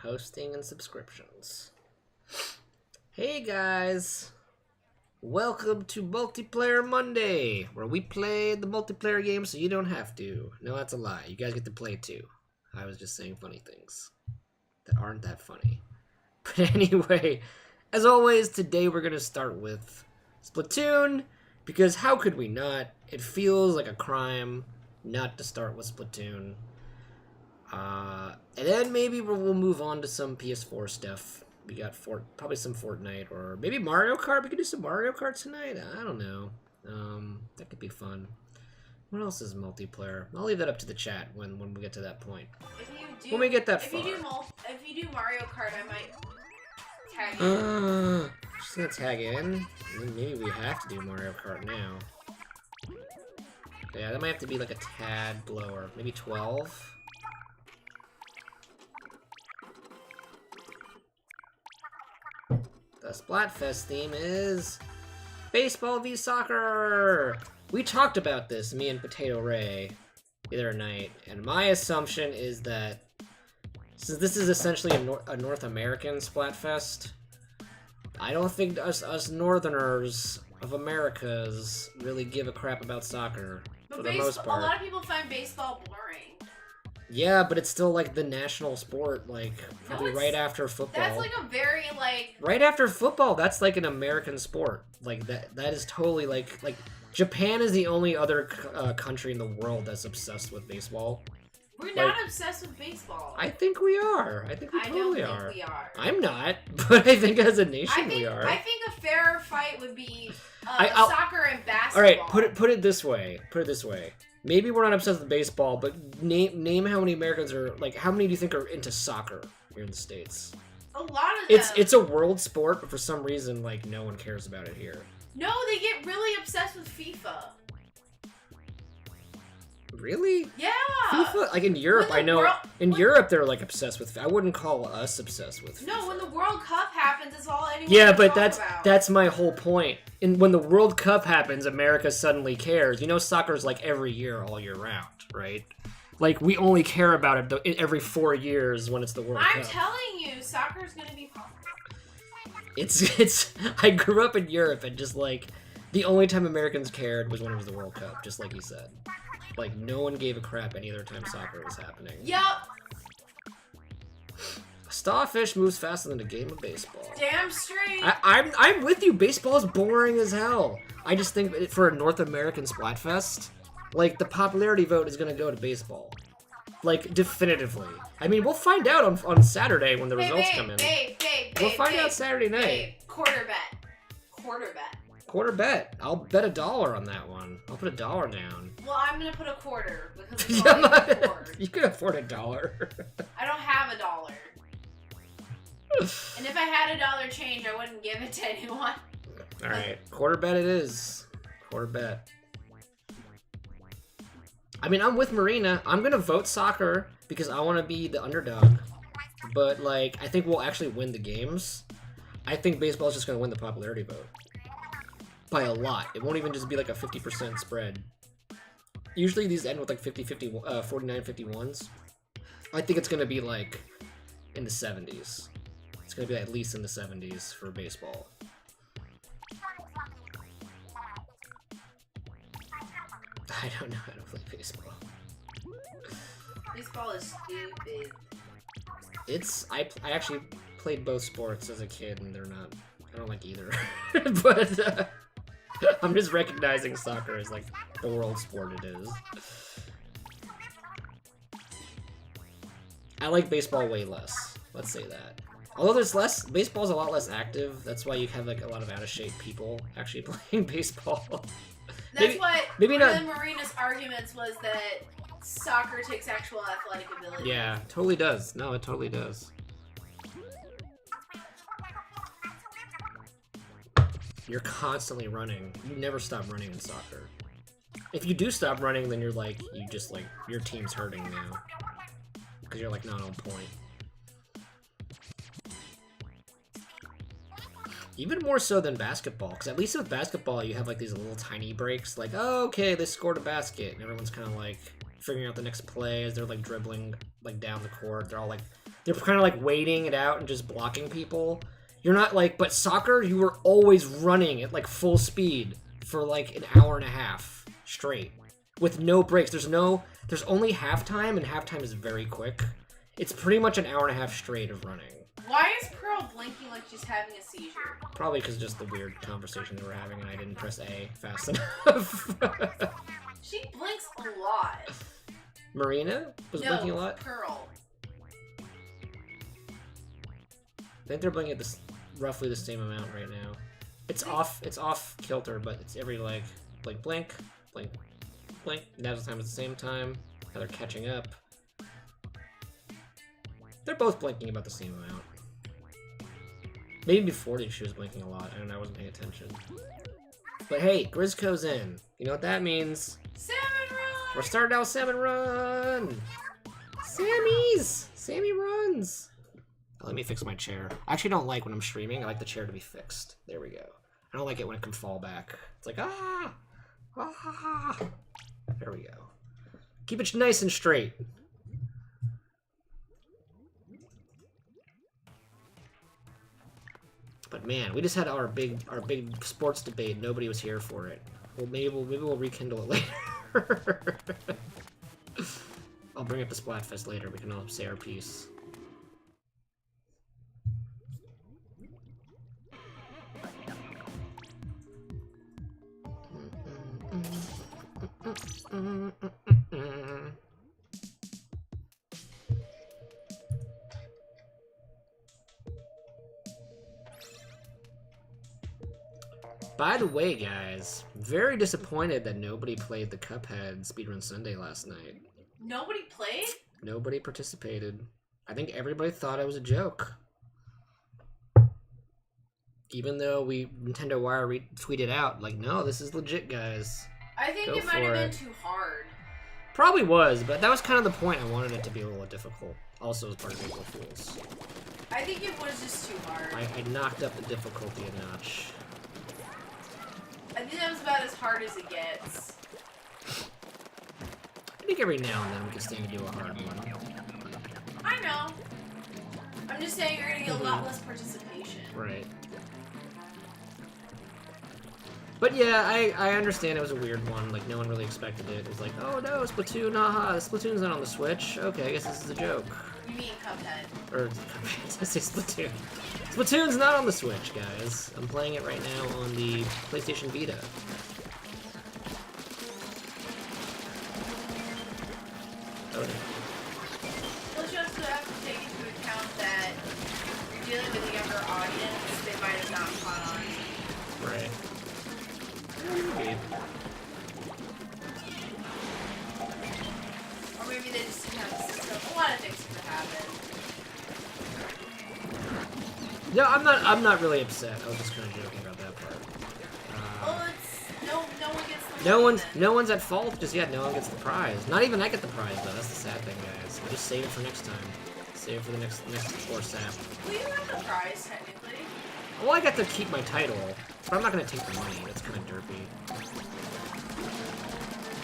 Hosting and subscriptions. Hey guys! Welcome to Multiplayer Monday, where we play the multiplayer game so you don't have to. No, that's a lie. You guys get to play too. I was just saying funny things that aren't that funny. But anyway, as always, today we're going to start with Splatoon, because how could we not? It feels like a crime not to start with Splatoon. And then maybe we'll move on to some PS4 stuff. We got probably some Fortnite, or maybe Mario Kart. We could do some Mario Kart tonight. I don't know. That could be fun. What else is multiplayer? I'll leave that up to the chat when we get to that point. When we get that far. If you do Mario Kart, I might tag in. Just gonna tag in. Maybe we have to do Mario Kart now. Yeah, that might have to be like a tad lower. Maybe 12. The Splatfest theme is baseball v soccer. We talked about this, me and Potato Ray, the other night, and my assumption is that since this is essentially a North American Splatfest, I don't think us Northerners of Americas really give a crap about soccer for the most part. A lot of people find baseball boring. Yeah, but it's still like the national sport, like probably right after football. That's like a very like right after football. That's like an American sport. Like that is totally like Japan is the only other country in the world that's obsessed with baseball. We're not obsessed with baseball. I think we are. I think we totally are. I don't think we are. I'm not, but I think as a nation we are. I think a fairer fight would be soccer and basketball. All right, put it this way. Put it this way. Maybe we're not obsessed with baseball, but name how many Americans are, like, how many do you think are into soccer here in the States? A lot of them. It's a world sport, but for some reason, like, no one cares about it here. No, they get really obsessed with FIFA. Really? Yeah. FIFA, like in Europe, I know. Europe, they're like obsessed with. I wouldn't call us obsessed with FIFA. No, when the World Cup happens, it's all anyone. Yeah, but that's my whole point. And when the World Cup happens, America suddenly cares. You know, soccer's like every year, all year round, right? Like we only care about it every 4 years when it's the World Cup. I'm telling you, soccer's gonna be popular. It's. I grew up in Europe, and just like the only time Americans cared was when it was the World Cup, just like you said. Like, no one gave a crap any other time soccer was happening. Yup! A starfish moves faster than a game of baseball. Damn straight! I'm with you. Baseball is boring as hell. I just think for a North American Splatfest, like, the popularity vote is gonna go to baseball. Like, definitively. I mean, we'll find out on Saturday when the results come in. We'll find out Saturday night. Quarter bet. Quarter bet. Quarter bet. I'll bet $1 on that one. I'll put $1 down. Well, I'm gonna put a quarter because it's all I can afford. You can afford $1. I don't have $1. And if I had $1 change, I wouldn't give it to anyone. All right, quarter bet it is. Quarter bet. I mean, I'm with Marina. I'm gonna vote soccer because I want to be the underdog. But like, I think we'll actually win the games. I think baseball is just gonna win the popularity vote. By a lot. It won't even just be like a 50% spread. Usually these end with like 50-50, 49-51s. I think it's going to be like in the 70s. It's going to be at least in the 70s for baseball. I don't know how to play baseball. Baseball is stupid. I actually played both sports as a kid and they're not, I don't like either. But I'm just recognizing soccer as like the world sport it is. I like baseball way less. Let's say that. Although there's less, baseball's a lot less active. That's why you have like a lot of out of shape people actually playing baseball. That's one of Marina's arguments was that soccer takes actual athletic ability. Yeah, totally does. No, it totally does. You're constantly running. You never stop running in soccer. If you do stop running, then you're like, your team's hurting now. Because you're like not on point. Even more so than basketball, because at least with basketball, you have like these little tiny breaks, like, oh, okay, they scored a basket, and everyone's kind of like figuring out the next play as they're like dribbling like down the court. They're all like they're kind of like waiting it out and just blocking people. You're not like, but soccer, you were always running at like full speed for like an hour and a half straight with no breaks. There's only halftime, and halftime is very quick. It's pretty much an hour and a half straight of running. Why is Pearl blinking like she's having a seizure? Probably because just the weird conversation they were having and I didn't press A fast enough. She blinks a lot. Marina was blinking a lot? Pearl. I think they're blinking at this roughly the same amount right now. It's off kilter, but it's every like blink, blink, blink, blink. Now's the time at the same time. Now they're catching up. They're both blinking about the same amount. Maybe before she was blinking a lot. I don't know, I wasn't paying attention. But hey, Grizzco's in. You know what that means? Salmon run! We're starting out with Salmon Run! Sammy runs! Let me fix my chair. I actually don't like when I'm streaming. I like the chair to be fixed. There we go. I don't like it when it can fall back. It's like, ah! Ah! There we go. Keep it nice and straight. But man, we just had our big sports debate. Nobody was here for it. Well, maybe we'll rekindle it later. I'll bring up the Splatfest later. We can all say our piece. By the way, guys, very disappointed that nobody played the Cuphead Speedrun Sunday last night. Nobody played? Nobody participated. I think everybody thought it was a joke. Even though Nintendo Wire tweeted out, like, no, this is legit, guys. I think it might have been too hard. Probably was, but that was kind of the point. I wanted it to be a little difficult. Also as part of April Fools. I think it was just too hard. I knocked up the difficulty a notch. I think that was about as hard as it gets. I think every now and then we can stand to do a hard one. I know. I'm just saying you're gonna get a lot less participation. Right. But yeah, I understand it was a weird one. Like, no one really expected it. It was like, oh no, Splatoon, haha, Splatoon's not on the Switch. Okay, I guess this is a joke. You mean Cuphead? Or, I say Splatoon. Splatoon's not on the Switch, guys. I'm playing it right now on the PlayStation Vita. Oh, Plus, you also have to take into account that you're dealing with a younger audience. They might have not caught on. right. Maybe. Or maybe they just didn't have the system. A lot of things could happen. No, I'm not really upset. I was just kind of joking about that part. Well, it's no one gets the No one's at fault. Just yet, no one gets the prize. Not even I get the prize though. That's the sad thing, guys. I'll just save it for next time. Save it for the next or sap. Well, you have the prize technically. Well, I get to keep my title, but I'm not gonna take the money. That's kind of derpy.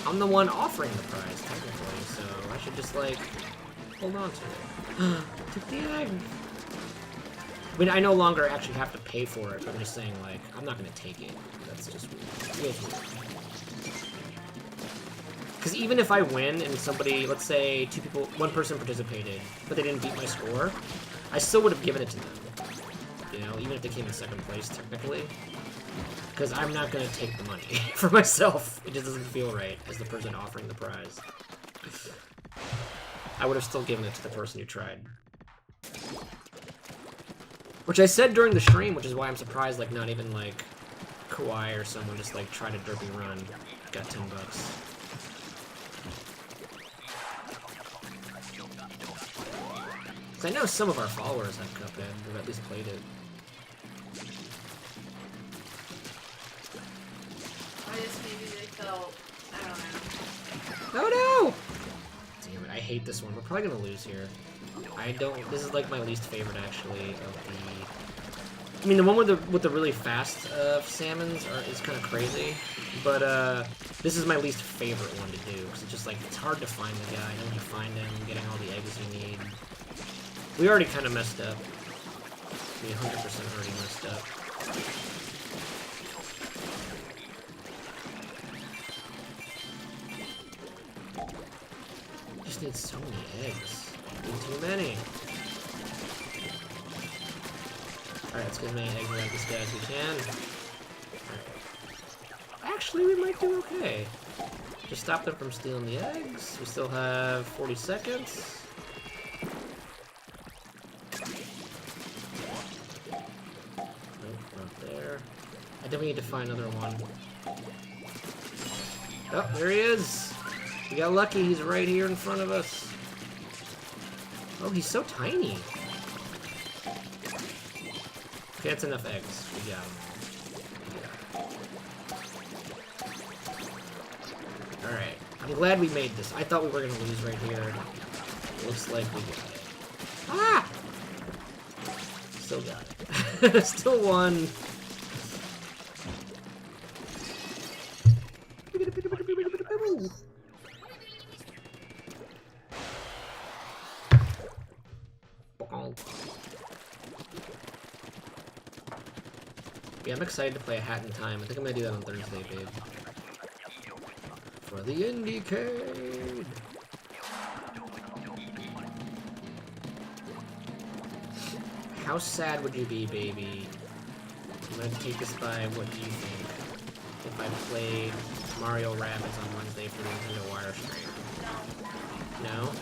I'm the one offering the prize technically, so I should just like hold on to it. Took the egg. I mean, I no longer actually have to pay for it, but I'm just saying, like, I'm not gonna take it. That's just weird. Because even if I win and somebody, let's say one person participated, but they didn't beat my score, I still would have given it to them. You know, even if they came in second place, technically. Because I'm not gonna take the money for myself. It just doesn't feel right as the person offering the prize. I would have still given it to the person who tried. Which I said during the stream, which is why I'm surprised, like, not even, like, Kawaii or someone just, like, tried a derpy run. Got $10. Because I know some of our followers have Cuphead, who've at least played it. I guess maybe they felt, I don't know. Oh no! Damn it, I hate this one. We're probably gonna lose here. This is like my least favorite actually of the... I mean, the one with the really fast salmons is kind of crazy, but this is my least favorite one to do, because it's just like, it's hard to find the guy, and when you find him, getting all the eggs you need. We already kind of messed up. We 100% already messed up. Just need so many eggs. Need too many. Alright, let's get as many eggs out of this guy as we can. Alright. Actually, we might do okay. Just stop them from stealing the eggs. We still have 40 seconds. Nope, not there. I think we need to find another one. Oh, there he is! We got lucky, he's right here in front of us. Oh, he's so tiny. Okay, that's enough eggs. We got them. Alright. I'm glad we made this. I thought we were gonna lose right here. Looks like we got it. Ah! Still got it. Still won. Yeah, I'm excited to play a Hat in Time. I think I'm gonna do that on Thursday, babe. For the Indiecade! How sad would you be, baby? I'm gonna take this by what do you think? If I played Mario Rabbids on Wednesday for the Nintendo Wire Stream. No? No?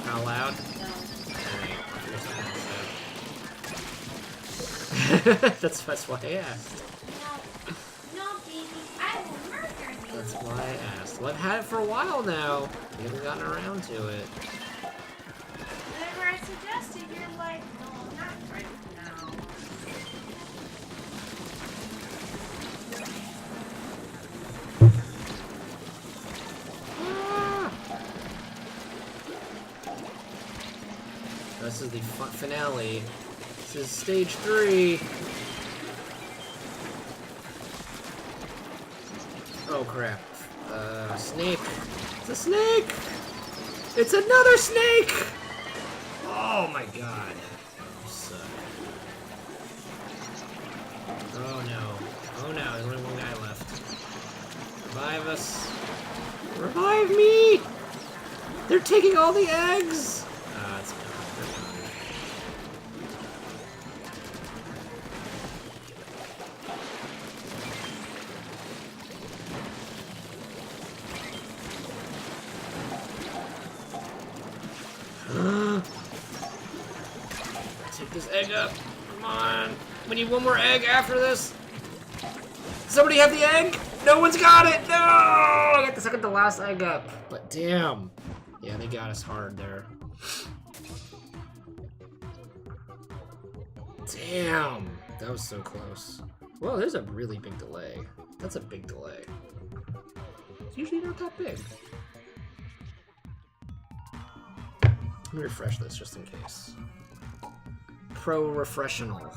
Not allowed? No. Alright, I'll figure something else out. that's why I asked. No, baby, I will murder you. That's why I asked. Well, I've had it for a while now. We haven't gotten around to it. Whenever I suggested, you're like, no, not right now. Ah! This is the finale. This is stage 3. Oh crap. Snake. It's a snake! It's another snake! Oh my god. You suck. Oh no. Oh no, there's only one guy left. Revive us. Revive me! They're taking all the eggs! Ah, it's fine. Take this egg up. Come on. We need one more egg after this. Somebody have the egg? No one's got it. No! I got the second to last egg up. But damn. Yeah, they got us hard there. Damn. That was so close. Well, there's a really big delay. That's a big delay. It's usually not that big. Let me refresh this just in case. Pro-refressional.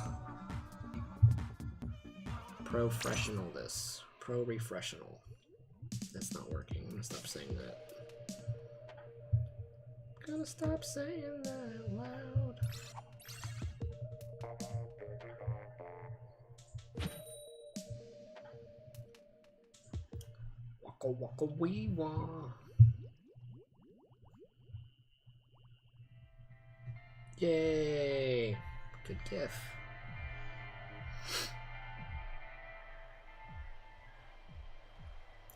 Professional this. Pro-refressional. That's not working. I'm gonna stop saying that. Gotta stop saying that out loud. Waka waka wee wah. Yay! Good gif.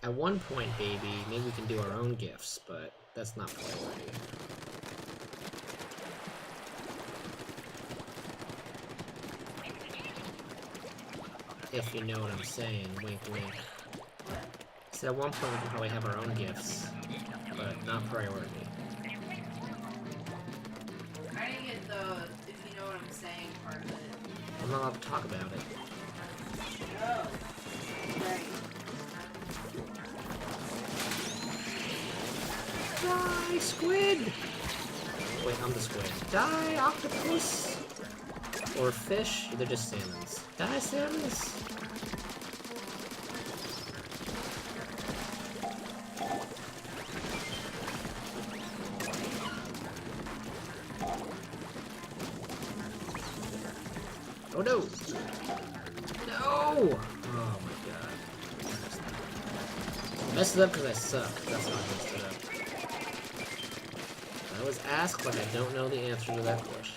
At one point, baby, maybe we can do our own gifs, but that's not priority. If you know what I'm saying, wink wink. So at one point we can probably have our own gifts, but not priority. I didn't get the, if you know what I'm saying, part of it. I'm not allowed to talk about it. Oh. Right. Die, squid! Wait, I'm the squid. Die, octopus! Or fish? They're just salmons. Die, salmons! Oh no! No! Oh my god. Messed it up because I suck. That's why I messed it up. I was asked, but I don't know the answer to that question.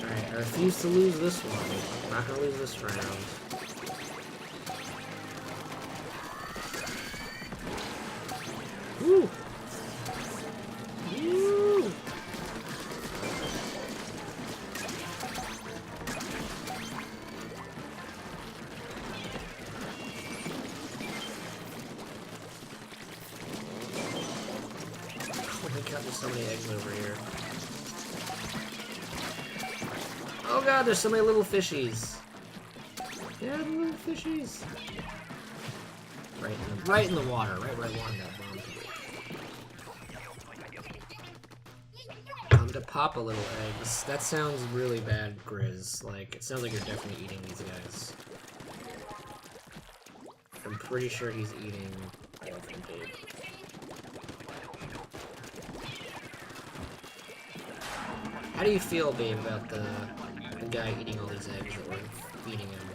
Alright, I refuse to lose this one. I'm not gonna lose this round. Woo! Woo! Oh my god, there's so many eggs over here. Oh god, there's so many little fishies. Yeah, the little fishies. Right in the water, right where I wanted that bomb to be. Come to pop a little eggs. That sounds really bad, Grizz. Like, it sounds like you're definitely eating these guys. I'm pretty sure he's eating elephant babe. How do you feel, babe, about the guy eating all these eggs that we're feeding him?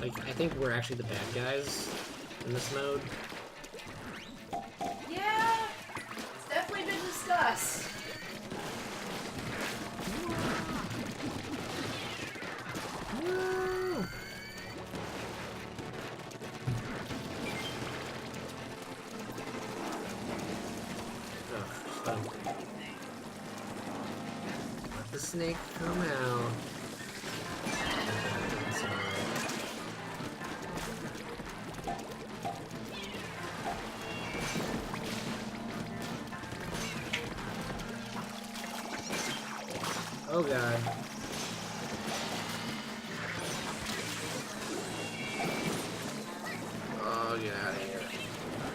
Like, I think we're actually the bad guys in this mode. Yeah, it's definitely been discussed. Woo! Ugh, let the snake come out. It's alright. Oh god. Oh, get out of here.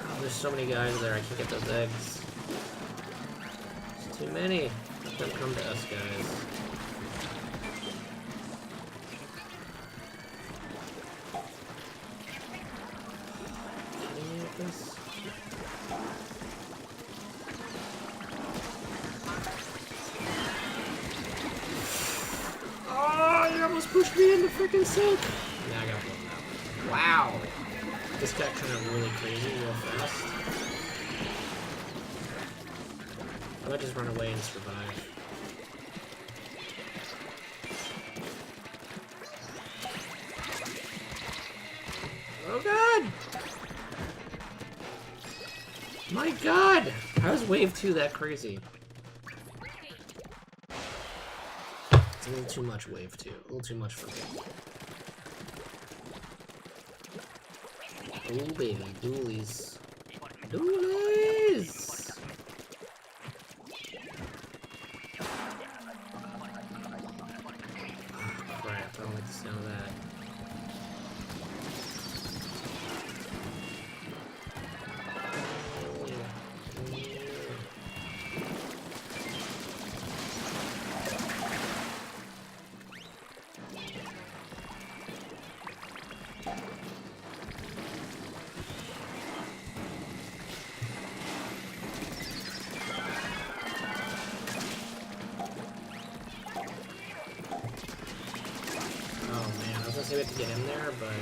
Oh, there's so many guys there, I can't get those eggs. There's too many. Let them come to us, guys. Can you get this? Oh, you almost pushed me in the freaking sink! Now I got blown up. Wow! This got kind of really crazy real fast. I might just run away and survive. Oh god! My god! How is wave 2 that crazy? It's a little too much wave 2. A little too much for me. Oh baby, dualies. Dualies! Oh, crap, I don't like the sound of that. We have to get in there, but...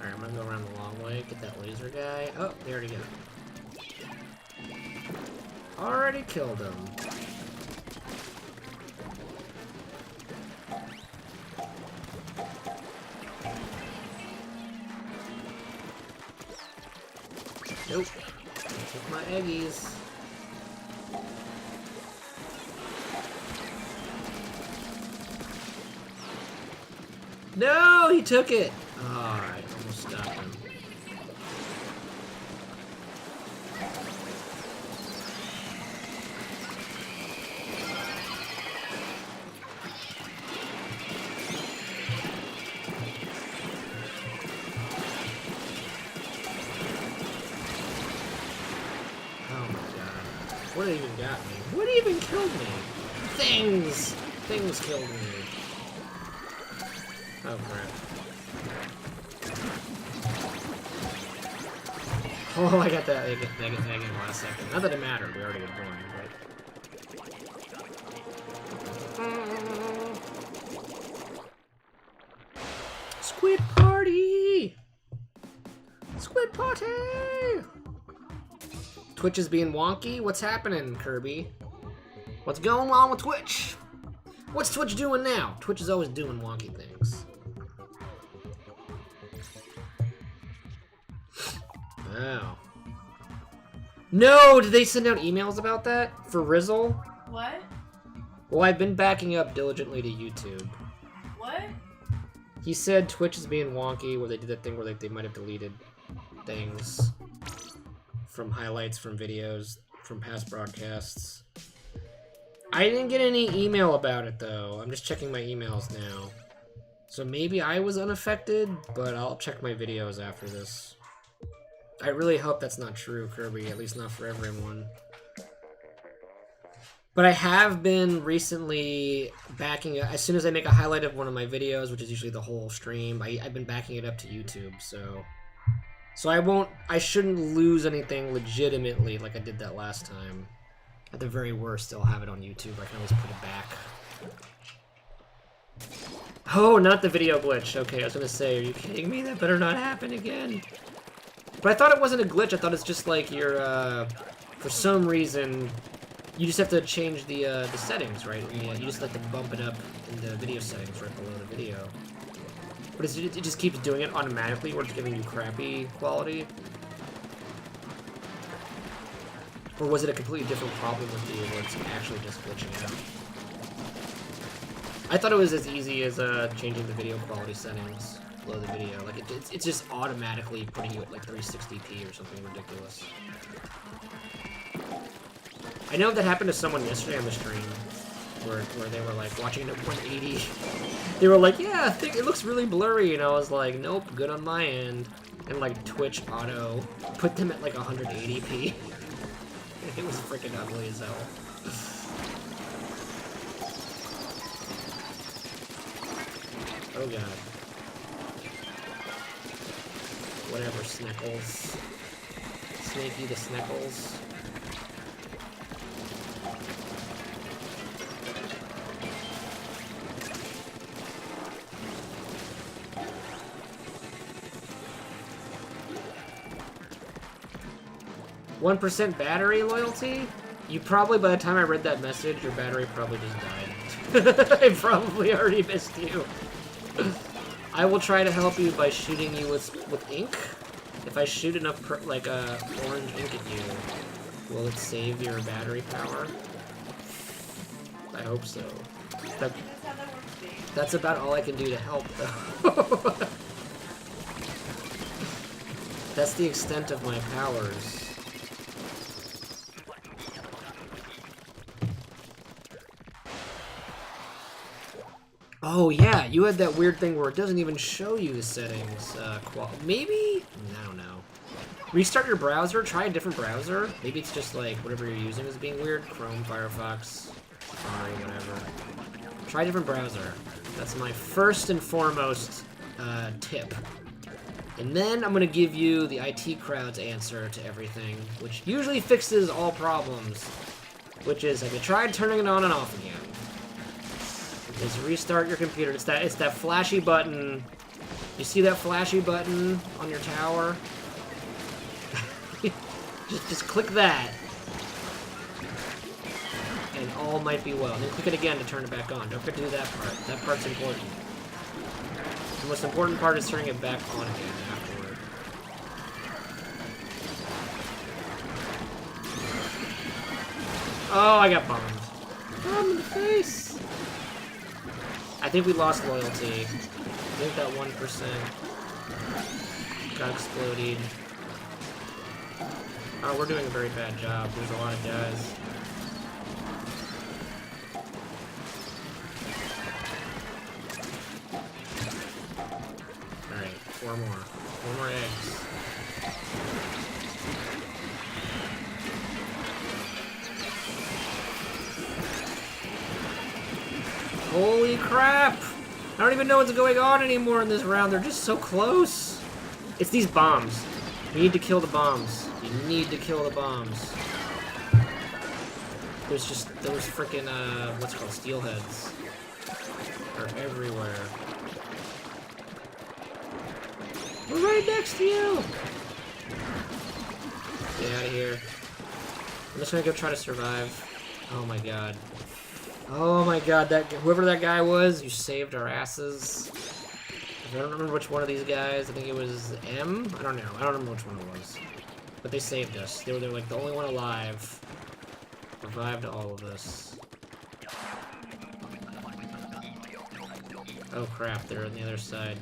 Alright, I'm gonna go around the long way, get that laser guy. Oh, they already got him. Already killed him. Nope. Took my eggies. No, he took it. Alright, almost stopped him. Oh my god. What even got me? What even killed me? Things! Things killed me. Oh crap. Oh, I got that. I get in the last second. Not that it mattered. We already had won, but... Squid party! Squid party! Twitch is being wonky? What's happening, Kirby? What's going on with Twitch? What's Twitch doing now? Twitch is always doing wonky things. Wow. No! Did they send out emails about that? For Rizzle? What? Well, I've been backing up diligently to YouTube. What? He said Twitch is being wonky, where they did that thing where like, they might have deleted things from highlights from videos from past broadcasts. I didn't get any email about it, though. I'm just checking my emails now. So maybe I was unaffected, but I'll check my videos after this. I really hope that's not true, Kirby, at least not for everyone. But I have been recently backing it. As soon as I make a highlight of one of my videos, which is usually the whole stream, I've been backing it up to YouTube, so... So I shouldn't lose anything legitimately like I did that last time. At the very worst, I'll have it on YouTube. I can always put it back. Oh, not the video glitch. Okay, I was gonna say, are you kidding me? That better not happen again. But I thought it wasn't a glitch. I thought it's just like your, for some reason, you just have to change the settings, right? You just like to bump it up in the video settings right below the video. But it just keeps doing it automatically, or it's giving you crappy quality? Or was it a completely different problem with you, where it's actually just glitching out? I thought it was as easy as changing the video quality settings below the video. Like it's just automatically putting you at like 360p or something ridiculous. I know that happened to someone yesterday on the stream, where they were like watching it at 180. They were like, yeah, I think it looks really blurry, and I was like, nope, good on my end. And like Twitch auto put them at like 180p. It was freaking ugly as hell. Oh god. Whatever, Snickles. Snaky the Snickles. "1% battery loyalty?" You probably, by the time I read that message, your battery probably just died. I probably already missed you. I will try to help you by shooting you with ink. If I shoot enough orange ink at you, will it save your battery power? I hope so. That's about all I can do to help, though. That's the extent of my powers. Oh yeah, you had that weird thing where it doesn't even show you the settings. Maybe? I don't know. Restart your browser, try a different browser. Maybe it's just like whatever you're using is being weird. Chrome, Firefox, Safari, whatever. Try a different browser. That's my first and foremost tip. And then I'm gonna give you the IT crowd's answer to everything, which usually fixes all problems. Which is, have you tried turning it on and off again? Is restart your computer. It's that flashy button. You see that flashy button on your tower? just click that. And all might be well. And then click it again to turn it back on. Don't forget to do that part. That part's important. The most important part is turning it back on again afterward. Oh, I got bombed. Bomb in the face! I think we lost loyalty. I think that 1% got exploded. Oh, we're doing a very bad job. There's a lot of guys. Alright, four more. Four more eggs. Holy crap! I don't even know what's going on anymore in this round. They're just so close. It's these bombs. You need to kill the bombs. You need to kill the bombs. There's freaking, what's it called, steelheads. They're everywhere. We're right next to you! Get out of here. I'm just gonna go try to survive. Oh my god. Oh my god, whoever that guy was, you saved our asses. I don't remember which one of these guys. I think it was M? I don't know. I don't remember which one it was. But they saved us. They were like the only one alive. Revived all of us. Oh crap, they're on the other side.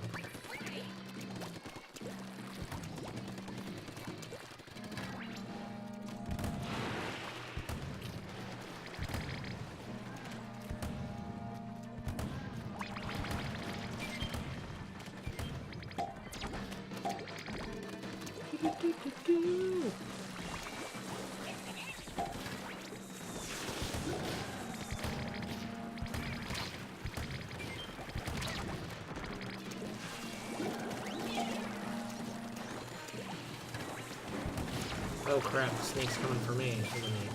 Oh crap, the snake's coming for me, isn't he?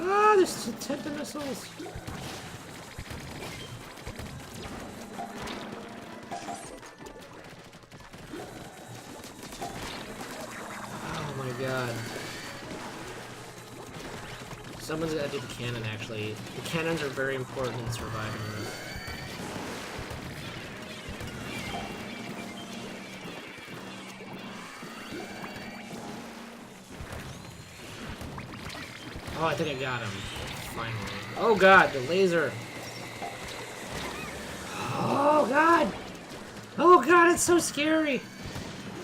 Ah, there's 10 missiles! Oh my god. Someone's gotta do the cannon, actually. The cannons are very important in surviving this. Oh, I think I got him. Finally. Oh god, the laser! Oh god! Oh god, it's so scary!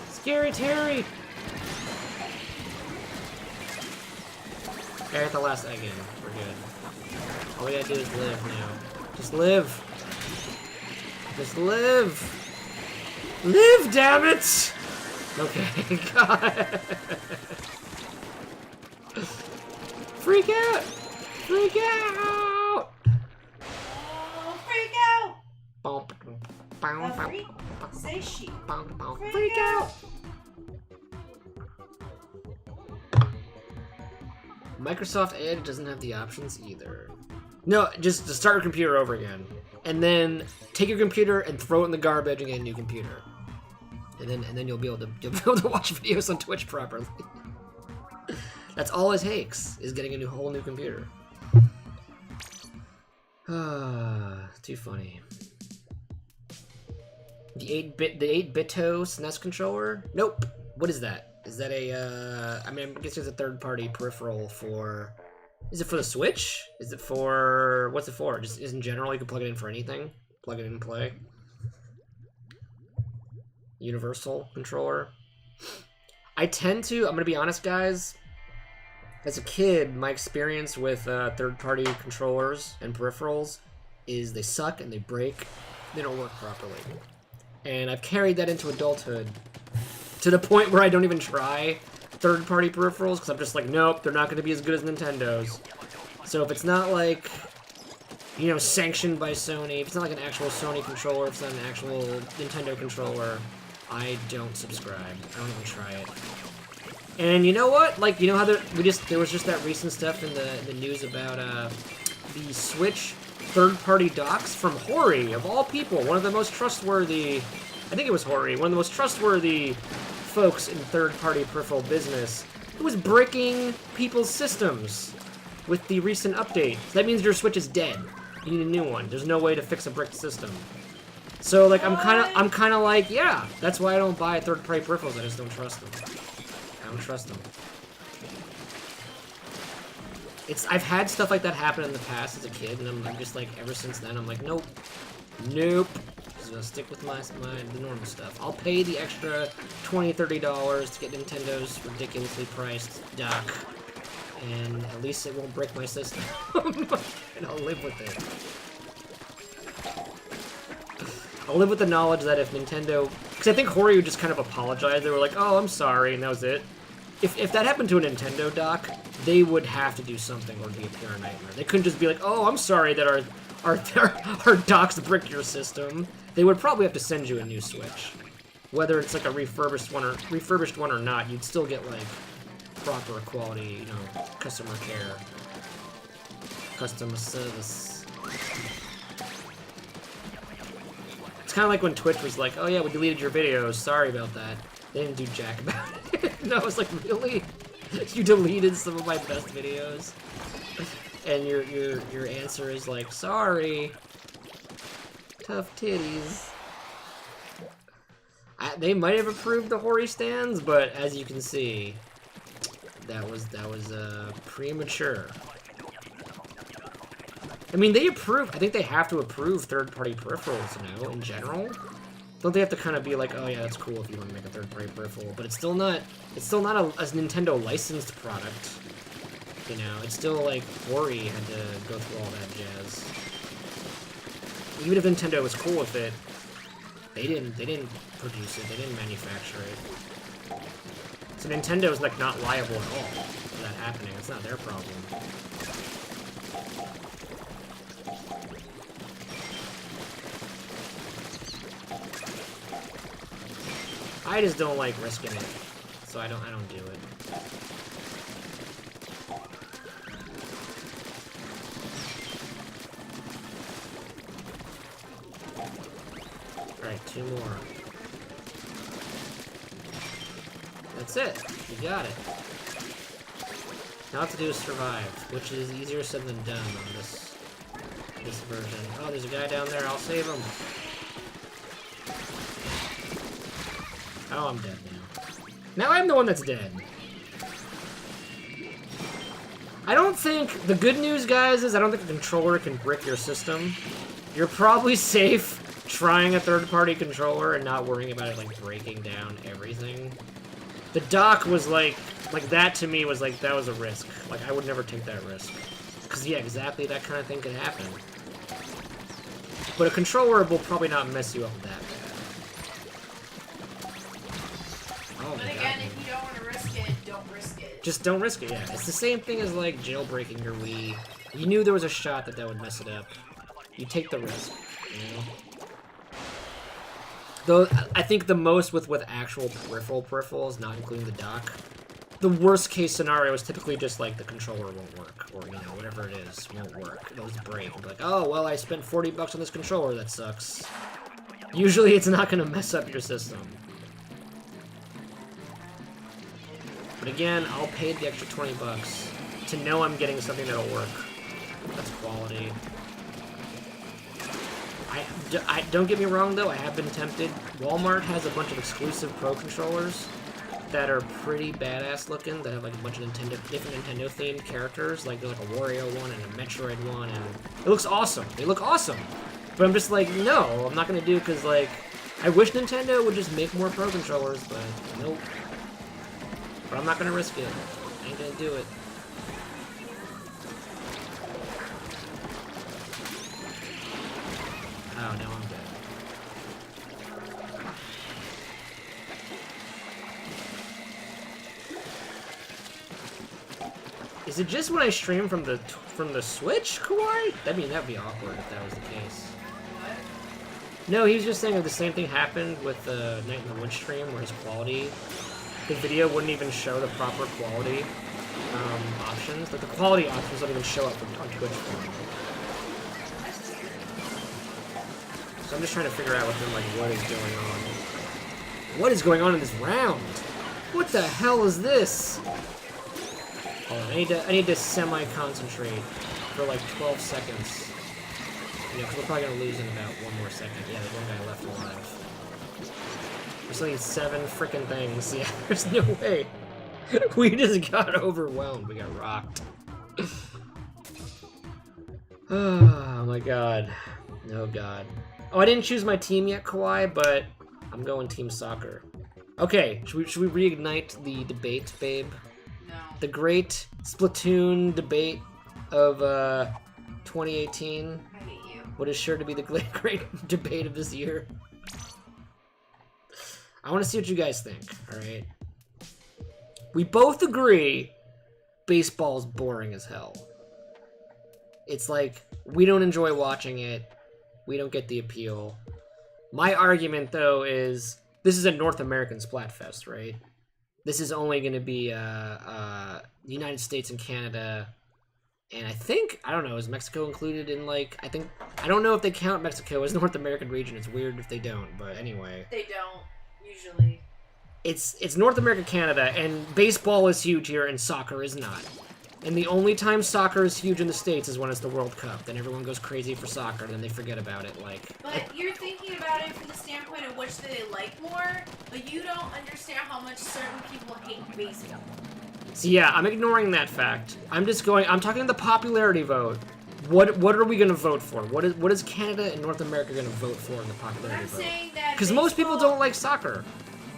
Scary Terry! Okay, I got the last egg in. We're good. All we gotta do is live now. Just live! Just live! Live, damn it! Okay, god. Freak out! Freak out! Oh, freak out! A freak? Say she. Freak out! Microsoft Edge doesn't have the options either. No, just to start your computer over again. And then take your computer and throw it in the garbage and get a new computer. And then you'll be able to watch videos on Twitch properly. That's all it takes, is getting a whole new computer. Too funny. The 8-bito SNES controller? Nope. What is that? Is that a, I mean, I guess it's a third-party peripheral for... Is it for the Switch? Is it for... What's it for? Just in general, you can plug it in for anything? Plug it in and play? Universal controller? I tend to, I'm gonna be honest, guys. As a kid, my experience with third-party controllers and peripherals is they suck and they break. They don't work properly. And I've carried that into adulthood to the point where I don't even try third-party peripherals because I'm just like, nope, they're not going to be as good as Nintendo's. So if it's not like, you know, sanctioned by Sony, if it's not like an actual Sony controller, if it's not an actual Nintendo controller, I don't subscribe. I don't even try it. And you know what? Like, you know how there was just that recent stuff in the news about the Switch third-party docks from Hori, of all people, one of the most trustworthy, I think it was Hori, one of the most trustworthy folks in third-party peripheral business, who was breaking people's systems with the recent update. So that means your Switch is dead. You need a new one. There's no way to fix a bricked system. So like I'm kind of like, yeah, that's why I don't buy third-party peripherals. I just don't trust them. I don't trust them. I've had stuff like that happen in the past as a kid, and I'm just like, ever since then, I'm like, nope, nope. Just gonna stick with the normal stuff. I'll pay the extra $20, $30 to get Nintendo's ridiculously priced dock, and at least it won't break my system, and I'll live with it. I'll live with the knowledge that if Nintendo, because I think Hori would just kind of apologize. They were like, oh, I'm sorry, and that was it. If that happened to a Nintendo dock, they would have to do something or it'd be a pure nightmare. They couldn't just be like, oh, I'm sorry that our docks bricked your system. They would probably have to send you a new Switch. Whether it's like a refurbished one or not, you'd still get like proper quality, you know, customer care, customer service. It's kind of like when Twitch was like, "Oh yeah, we deleted your videos. Sorry about that." They didn't do jack about it. And I was like, "Really? You deleted some of my best videos?" And your answer is like, "Sorry. Tough titties." They might have approved the Hori stands, but as you can see, that was premature. I mean, they approve. I think they have to approve third-party peripherals, you know, in general. Don't they have to kind of be like, oh yeah, that's cool if you want to make a third-party peripheral, but it's still not a Nintendo licensed product. You know, it's still like Hori had to go through all that jazz. Even if Nintendo was cool with it, they didn't produce it, they didn't manufacture it. So Nintendo's like not liable at all for that happening. It's not their problem. I just don't like risking it, so I don't do it. Alright, 2 more. That's it. You got it. Now all to do is survive, which is easier said than done on this version. Oh, there's a guy down there. I'll save him. Oh, I'm dead now. Now I'm the one that's dead. I don't think... The good news, guys, is I don't think a controller can brick your system. You're probably safe trying a third-party controller and not worrying about it, like, breaking down everything. The dock was like that to me was like, that was a risk. Like, I would never take that risk. Because, yeah, exactly, that kind of thing could happen. But a controller will probably not mess you up that bad. Oh, but again, if you don't want to risk it, don't risk it. Just don't risk it, yeah. It's the same thing as, like, jailbreaking your Wii. You knew there was a shot that would mess it up. You take the risk, you know? Though, I think the most with actual peripherals, not including the dock, the worst case scenario is typically just, like, the controller won't work, or, you know, whatever it is, won't work. It'll just break. It'll be like, oh, well, I spent 40 bucks on this controller, that sucks. Usually it's not gonna mess up your system. But again, I'll pay the extra 20 bucks to know I'm getting something that'll work. That's quality. I don't get me wrong, though, I have been tempted. Walmart has a bunch of exclusive Pro controllers that are pretty badass looking, that have like a bunch of different Nintendo-themed characters. Like, there's like a Wario one and a Metroid one, and it looks awesome. They look awesome. But I'm just like, no, I'm not gonna do it, because, like, I wish Nintendo would just make more Pro controllers, but nope. But I'm not gonna risk it. I ain't gonna do it. Oh, now I'm dead. Is it just when I stream from the Switch, Kawaii? That'd be awkward if that was the case. No, he was just saying that the same thing happened with the Night in the Woods stream, where his quality, the video wouldn't even show the proper quality options. Like, the quality options don't even show up on Twitch for him. So I'm just trying to figure out with him, like, what is going on. What is going on in this round? What the hell is this? Hold on, I need to semi-concentrate for like 12 seconds. You know, because we're probably gonna lose in about 1 more second. Yeah, there's one guy left alive. There's only 7 freaking things. Yeah, there's no way. We just got overwhelmed. We got rocked. Oh my god. Oh god. Oh, I didn't choose my team yet, Kawaii, but I'm going Team Soccer. Okay, should we reignite the debate, babe? No. The great Splatoon debate of 2018. I hate you. What is sure to be the great debate of this year. I want to see what you guys think, alright? We both agree baseball's boring as hell. It's like, we don't enjoy watching it. We don't get the appeal. My argument, though, is this is a North American Splatfest, right? This is only going to be the United States and Canada, and I don't know, is Mexico included in, like, I don't know if they count Mexico as North American region. It's weird if they don't, but anyway. They don't, usually. It's North America, Canada, and baseball is huge here, and soccer is not. And the only time soccer is huge in the States is when it's the World Cup. Then everyone goes crazy for soccer, then they forget about it, like... But you're thinking about it from the standpoint of which they like more, but you don't understand how much certain people hate baseball. So yeah, I'm ignoring that fact. I'm talking the popularity vote. What are we gonna vote for? What is Canada and North America gonna vote for in the popularity vote? Because most people don't like soccer.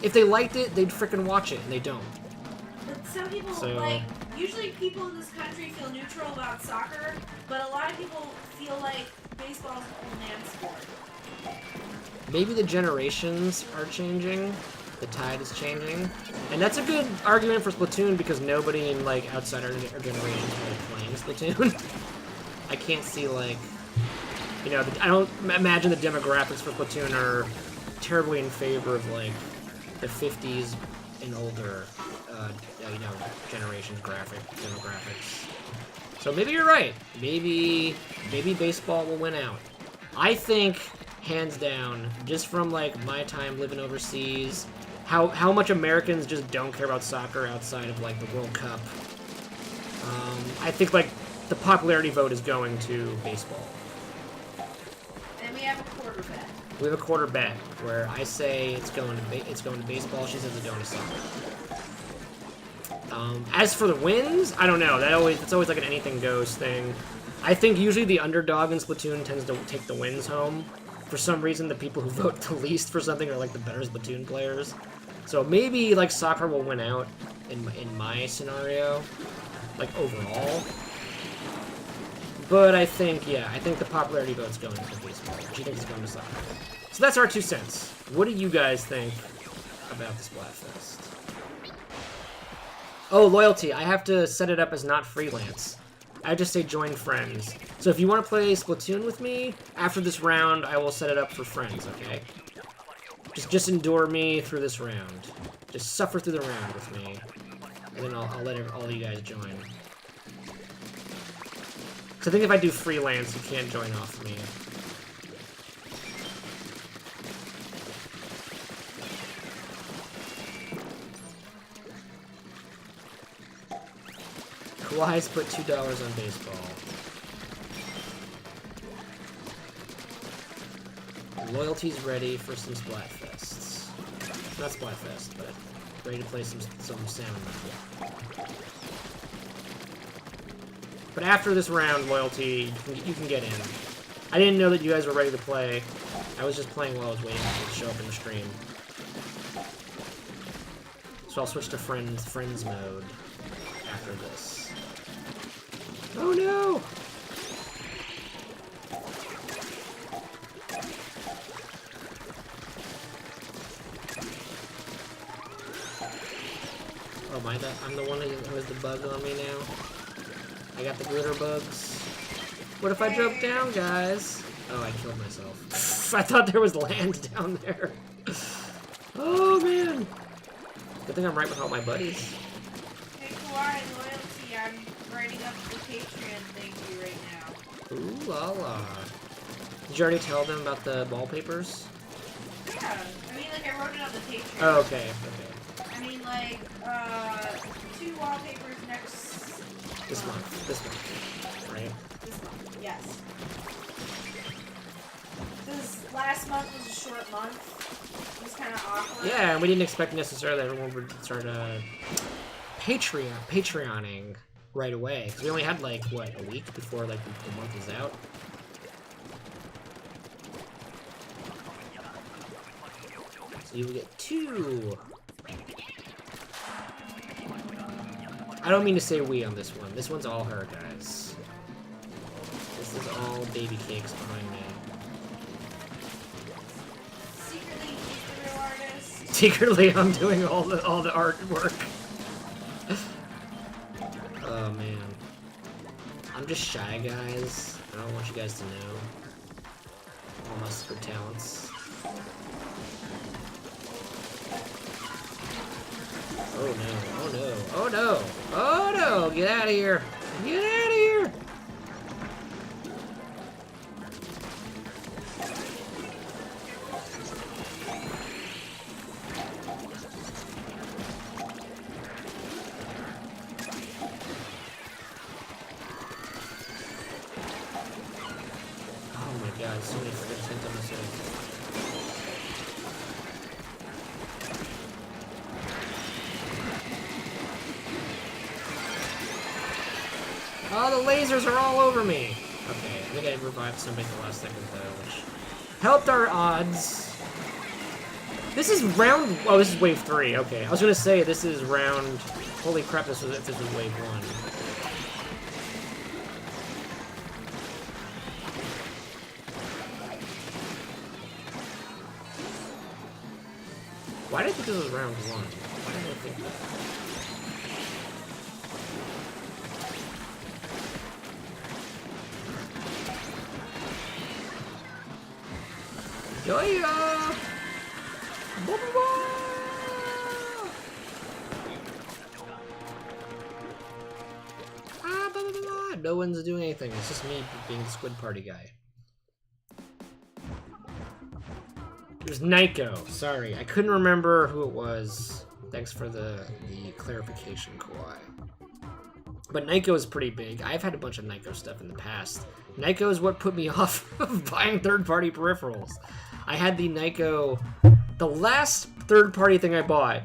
If they liked it, they'd freaking watch it, and they don't. But some people, usually people in this country feel neutral about soccer, but a lot of people feel like baseball's a old man sport. Maybe the generations are changing. The tide is changing. And that's a good argument for Splatoon, because nobody in, like, outside our generation is really playing Splatoon. I can't see, like... You know, I don't imagine the demographics for Splatoon are terribly in favor of, like, the 50s and older, generations demographics. So maybe you're right. Maybe baseball will win out. I think, hands down, just from, like, my time living overseas, how much Americans just don't care about soccer outside of, like, the World Cup. I think, like, the popularity vote is going to baseball. And we have a quarter bet. We have a quarter bet where I say it's going to baseball. She says it's going to soccer. As for the wins, I don't know. It's always like an anything goes thing. I think usually the underdog in Splatoon tends to take the wins home. For some reason, the people who vote the least for something are like the better Splatoon players. So maybe like soccer will win out in my scenario, like overall. But I think the popularity vote's going to baseball. She thinks it's going to soccer. So that's our 2 cents. What do you guys think about the Splatfest? Oh, loyalty. I have to set it up as not freelance. I just say join friends. So if you want to play Splatoon with me, after this round, I will set it up for friends, okay? Just endure me through this round. Just suffer through the round with me. And then I'll let all you guys join. So I think if I do freelance, you can't join off me. Kawhi's put $2 on baseball. Loyalty's ready for some Splatfests. Not Splatfest, but ready to play some salmon. But after this round, Loyalty, you can get in. I didn't know that you guys were ready to play. I was just playing while I was waiting for it to show up in the stream. So I'll switch to friends mode after this. Oh no! Oh, I'm the one who has the bug on me now? I got the glitter bugs. What if I jump down, guys? Oh, I killed myself. I thought there was land down there. Oh, man. Good thing I'm right with all my buddies. Hey, Kawhi, loyalty, I'm writing up the Patreon thank you right now. Ooh la la. Did you already tell them about the wallpapers? Yeah. I mean, like, I wrote it on the Patreon. Oh, okay. I mean, like, 2 wallpapers next... This month, right? This month, yes. This last month was a short month. It was kind of awkward. Yeah, and we didn't expect necessarily everyone would start Patreoning right away. Because we only had, like, what, a week before, like, the month was out? So you will get 2. I don't mean to say we on this one. This one's all her, guys. This is all baby cakes behind me. Secretly, he's the real artist. Secretly, I'm doing all the artwork. Oh man, I'm just shy, guys. I don't want you guys to know all my secret talents. Oh no, oh no, oh no, oh no, get out of here! Get out of here! Oh my god, so many freaking symptoms missiles. Oh, the lasers are all over me! Okay, I think I revived somebody at the last second though, which helped our odds. This is round... Oh, this is wave 3, okay. I was gonna say, this is round... Holy crap, this was wave 1. Why did I think this was round 1? Why did I think that? Yeah! No one's doing anything. It's just me being the squid party guy. It was Nyko. Sorry, I couldn't remember who it was. Thanks for the clarification, Kawhi. But Nyko is pretty big. I've had a bunch of Nyko stuff in the past. Nyko is what put me off of buying third-party peripherals. I had the Nyko... The last third-party thing I bought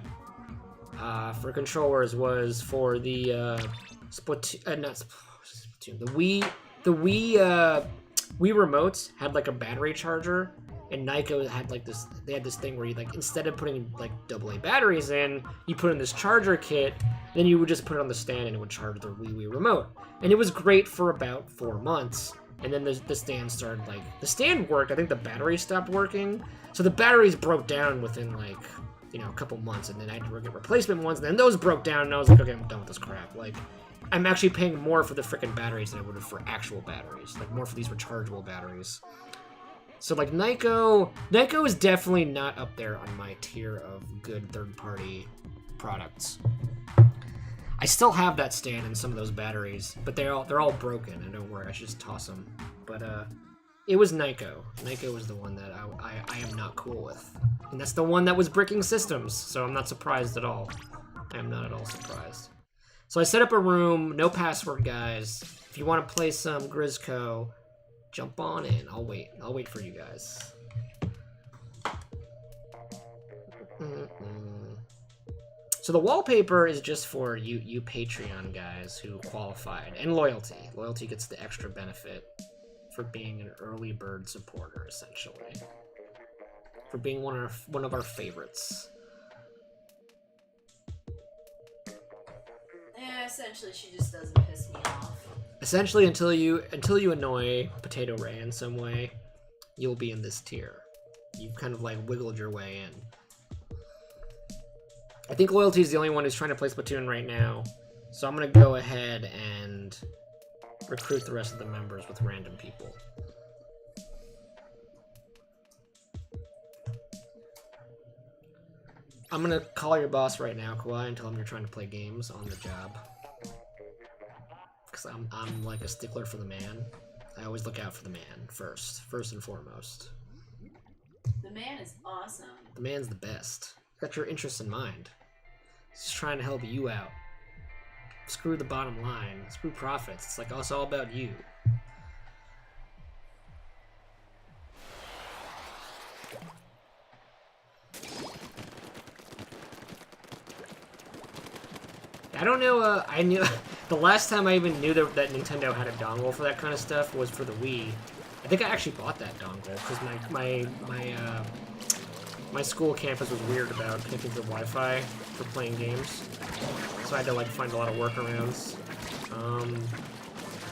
for controllers was for the Splatoon... not Splatoon. The Wii remotes had like a battery charger, and Nyko had like this... They had this thing where you like, instead of putting like AA batteries in, you put in this charger kit, then you would just put it on the stand and it would charge the Wii remote. And it was great for about 4 months. And then the stand started, like... The stand worked, I think the battery stopped working. So the batteries broke down within, like, you know, a couple months. And then I had to get replacement ones. And then those broke down, and I was like, okay, I'm done with this crap. Like, I'm actually paying more for the frickin' batteries than I would have for actual batteries. Like, more for these rechargeable batteries. So, like, Nyko is definitely not up there on my tier of good third-party products. I still have that stand and some of those batteries, but they're all broken, and don't worry, I should just toss them. But it was Nyko. Nyko was the one that I am not cool with. And that's the one that was bricking systems, so I'm not surprised at all. I am not at all surprised. So I set up a room, no password, guys. If you want to play some Grizzco, jump on in. I'll wait for you guys. So the wallpaper is just for you Patreon guys who qualified, and loyalty. Loyalty gets the extra benefit for being an early bird supporter, essentially. For being one of our favorites. Yeah, essentially she just doesn't piss me off. Essentially, until you annoy Potato Ray in some way, you'll be in this tier. You've kind of like wiggled your way in. I think Loyalty is the only one who's trying to play Splatoon right now, so I'm gonna go ahead and recruit the rest of the members with random people. I'm gonna call your boss right now, Kawhi, and tell him you're trying to play games on the job. Because I'm like a stickler for the man. I always look out for the man first and foremost. The man is awesome. The man's the best. Got your interests in mind. He's just trying to help you out. Screw the bottom line. Screw profits. It's like it's all about you. I don't know, I knew... The last time I even knew that Nintendo had a dongle for that kind of stuff was for the Wii. I think I actually bought that dongle, because my school campus was weird about connecting to Wi-Fi for playing games. So I had to, like, find a lot of workarounds.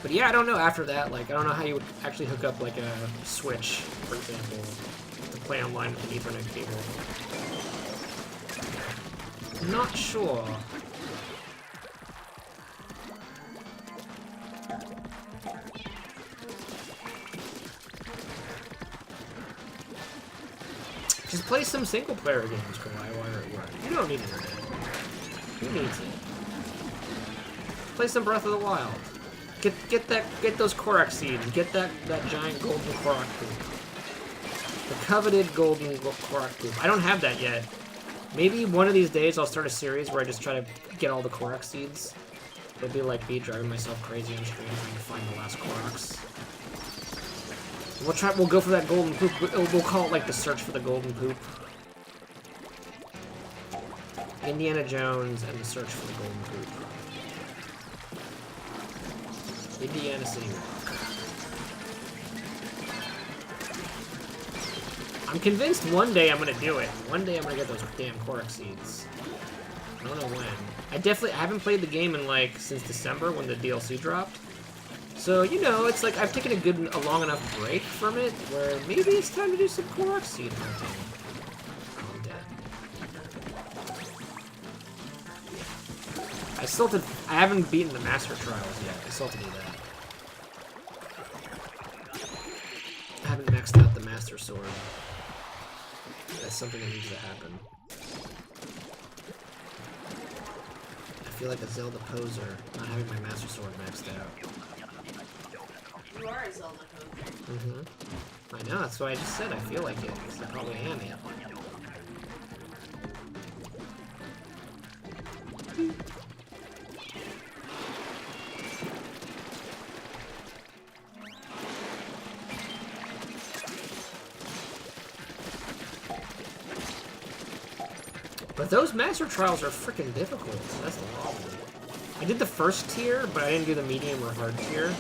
But yeah, I don't know after that, like, I don't know how you would actually hook up, like, a Switch, for example, to play online with an Ethernet cable. Not sure. Just play some single-player games, Kawhi, while you're at work. You don't need internet. Who needs it? Play some Breath of the Wild. Get those Korok seeds. Get that giant golden Korok poop. The coveted golden Korok poop. I don't have that yet. Maybe one of these days I'll start a series where I just try to get all the Korok seeds. It'll be like me driving myself crazy on stream trying to find the last Koroks. We'll go for that golden poop. We'll call it like the search for the golden poop. Indiana Jones and the search for the golden poop. Indiana City Walk. I'm convinced one day I'm gonna do it. One day I'm gonna get those damn Korok seeds. I don't know when. I haven't played the game in like since December when the DLC dropped. So, you know, it's like I've taken a long enough break from it where maybe it's time to do some Korok seed hunting. Oh, I'm dead. I haven't beaten the Master Trials yet. I still have to do that. I haven't maxed out the Master Sword. That's something that needs to happen. I feel like a Zelda poser, not having my Master Sword maxed out. You are a Zelda poser. Mm-hmm. I know, that's what I just said. I feel like it, because I probably am it. But those Master Trials are freaking difficult. That's the problem. I did the first tier, but I didn't do the medium or hard tier.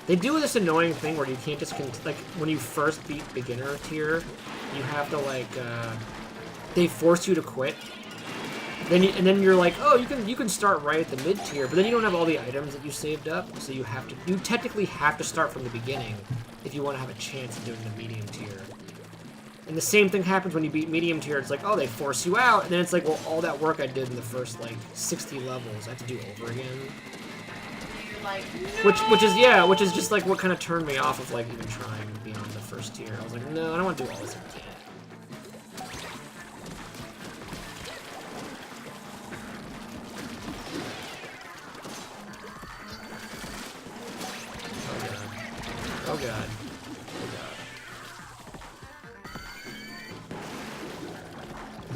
They do this annoying thing where you can't just like when you first beat beginner tier, you have to like they force you to quit. And then you're like, oh, you can start right at the mid tier, but then you don't have all the items that you saved up, so you technically have to start from the beginning if you want to have a chance of doing the medium tier. And the same thing happens when you beat medium tier. It's like, oh, they force you out, and then it's like, well, all that work I did in the first like 60 levels, I have to do over again. You're like, no! Which is just like what kind of turned me off of like even trying beyond the first tier. I was like, no, I don't want to do all this again. Oh god. Oh god.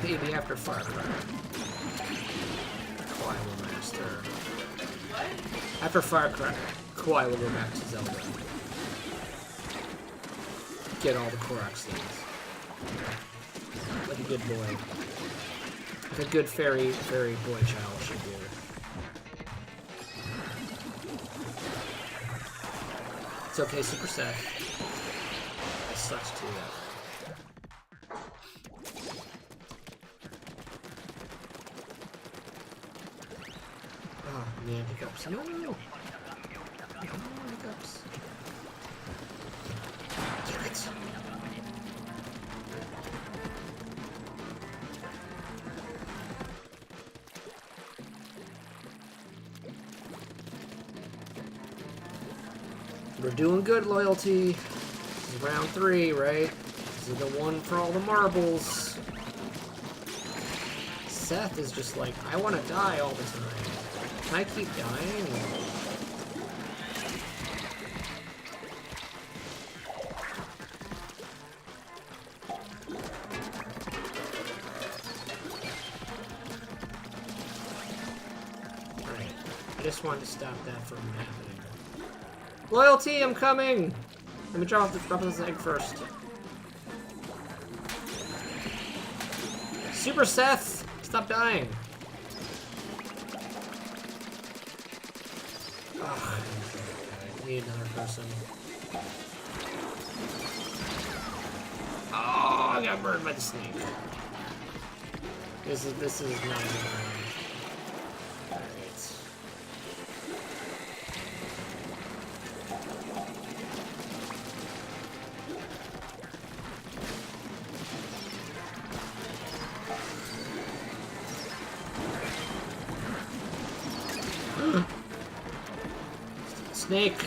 Maybe after Firecracker, Kawhi will master. What? After Firecracker, Kawhi will go back to Zelda. Get all the Korok seeds. Like a good boy. Like a good fairy boy child should do. It's okay, Super Seth. It sucks too, though. Oh, man, hiccups. No! No hiccups. Damn it. We're doing good, Loyalty. This is round 3, right? This is the one for all the marbles. Seth is just like, I want to die all the time. Can I keep dying? Alright. I just wanted to stop that from happening. Loyalty, I'm coming! Let me drop this egg first. Super Seth! Stop dying! Ugh. I need another person. Oh, I got burned by the snake. This is not good. Alright. Snake!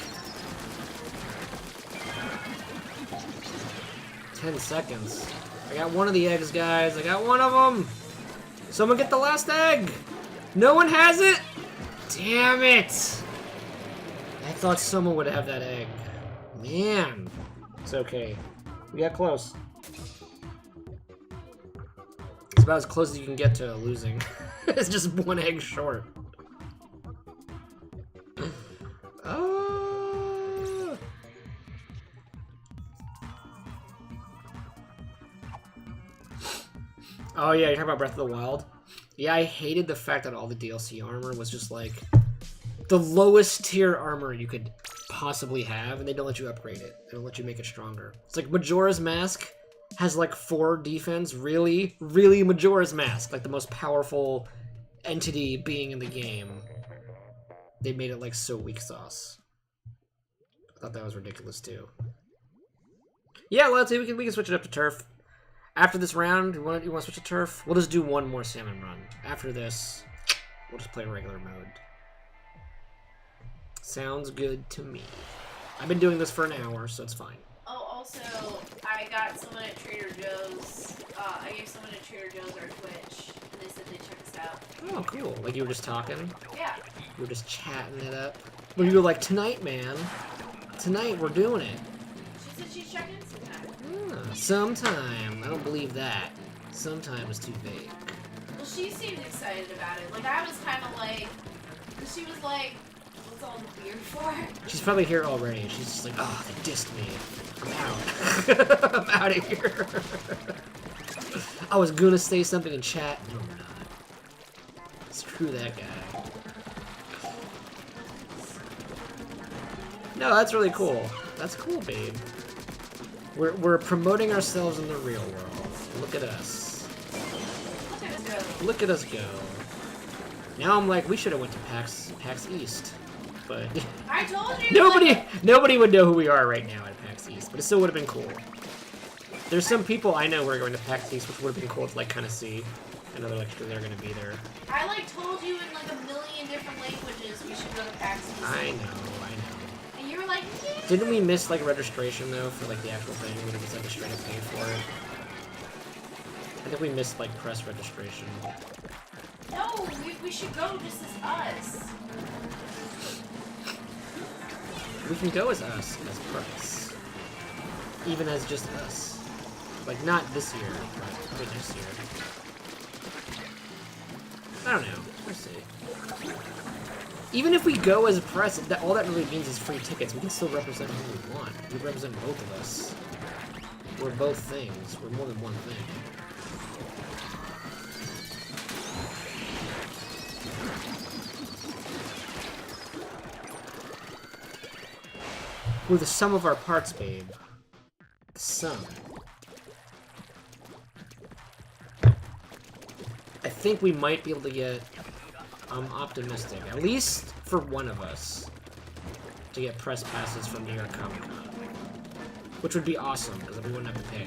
10 seconds. I got one of the eggs, guys. I got one of them. Someone get the last egg. No one has it. Damn it. I thought someone would have that egg. Man. It's okay. We got close. It's about as close as you can get to losing. It's just one egg short. Oh. Oh yeah, you're talking about Breath of the Wild? Yeah, I hated the fact that all the DLC armor was just like the lowest tier armor you could possibly have, and they don't let you upgrade it. They don't let you make it stronger. It's like Majora's Mask has like 4 defense. Really? Really Majora's Mask, like the most powerful entity being in the game. They made it like so weak sauce. I thought that was ridiculous too. Yeah, well, let's see, we can switch it up to turf. After this round, you want to switch to turf? We'll just do one more salmon run. After this, we'll just play regular mode. Sounds good to me. I've been doing this for an hour, so it's fine. Oh, also, I got someone at Trader Joe's. I gave someone at Trader Joe's our Twitch, and they said they'd check us out. Oh, cool. Like you were just talking? Yeah. You were just chatting it up? Well, you were like, tonight, man. Tonight, we're doing it. She said she's checking sometime. Sometime. I don't believe that. Sometime is too vague. Well, she seemed excited about it. Like, I was kind of like... She was like... What's all the beer for? She's probably here already. She's just like, oh, they dissed me. I'm out. I'm out of here. I was gonna say something in chat. No, I'm not. Screw that guy. No, that's really cool. That's cool, babe. We're promoting ourselves in the real world. Look at us. Look at us go. Look at us go. Now I'm like, we should have went to PAX East. But I told you. Nobody would know who we are right now at PAX East, but it still would have been cool. There's some people I know who are going to PAX East, which would have been cool to like kind of see. I know they're like they're going to be there. I like told you in like a million different languages we should go to PAX East. I know. And you were like, yeah. Didn't we miss like registration though for like the actual thing? We just had to straight up pay for it. I think we missed like press registration. No, we should go just as us. We can go as us, as press. Even as just us. Like, not this year, but probably next year. I don't know. We'll see. Even if we go as press, all that really means is free tickets. We can still represent who we want. We represent both of us. We're both things. We're more than one thing. We're the sum of our parts, babe. The sum. I think we might be able to get... I'm optimistic. At least for one of us. To get press passes from New York Comic Con. Which would be awesome, because then we wouldn't have to pay.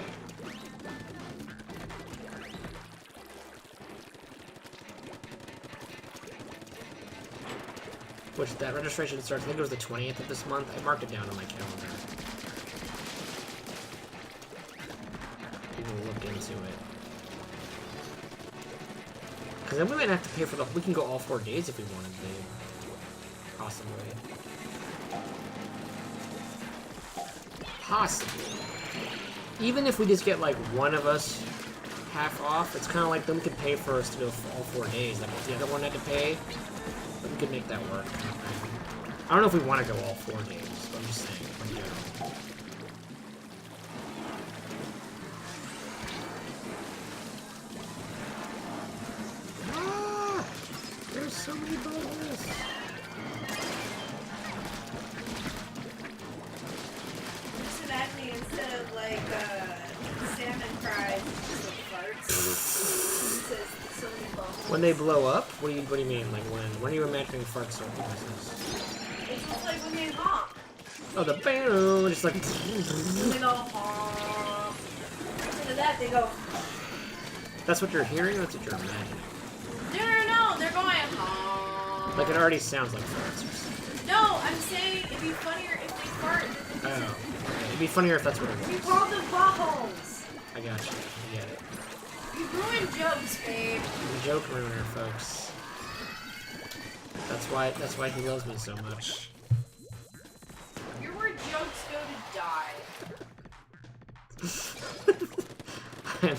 Which, that registration starts, I think it was the 20th of this month. I marked it down on my calendar. We will look into it. Because then we might have to pay for the... We can go all 4 days if we wanted to. Possibly. Possibly. Even if we just get, like, one of us half off, it's kind of like then we could pay for us to go for all 4 days. Like, if the other one had to pay... But we could make that work. I don't know if we want to go all 4 days, but I'm just saying, in general. Ah! There's so many bubbles! Just imagine instead of like salmon fries, just like farts. When they blow up? What do you mean? Like when? When are you imagining fart circles? It's just like when they honk. Oh, the bam! Just like. And they go honk. After that, they go. That's what you're hearing, or that's what you're imagining? No, they're going honk. Like it already sounds like farts or something. No, I'm saying it'd be funnier if they fart. Oh. It'd be funnier if that's what it was. You called them buttholes. I got you. I get it. You ruined jokes, babe. I'm a joke ruiner, folks. That's why he loves me so much. You're where jokes go to die. I'm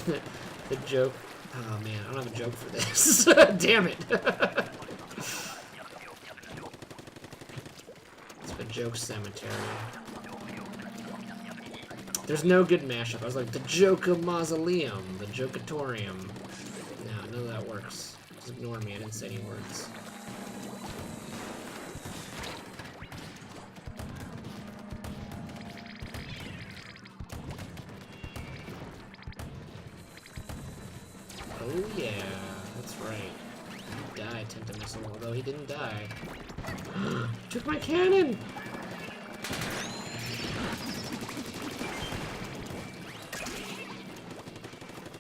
the joke. Oh man, I don't have a joke for this. Damn it. It's the joke cemetery. There's no good mashup. I was like, the Joker Mausoleum, the Jokatorium. No, none of that works. Just ignore me, I didn't say any words. Oh yeah, that's right. He died, Tentamissile, although he didn't die. Took my cannon!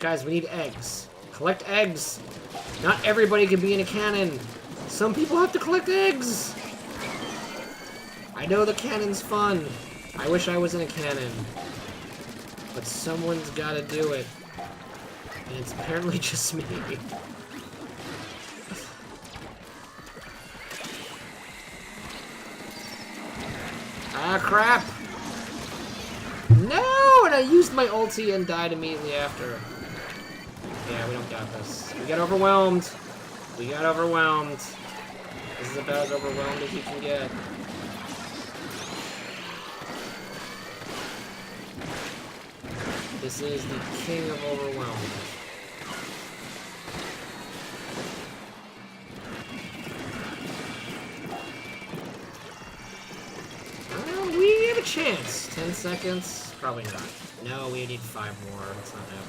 Guys, we need eggs. Collect eggs! Not everybody can be in a cannon! Some people have to collect eggs! I know the cannon's fun. I wish I was in a cannon. But someone's gotta do it. And it's apparently just me. Ah, crap! No! And I used my ulti and died immediately after. Yeah, we don't got this. We got overwhelmed. We got overwhelmed. This is about as overwhelmed as you can get. This is the king of overwhelmed. Well, we have a chance. 10 seconds? Probably not. No, we need 5 more. That's not happening.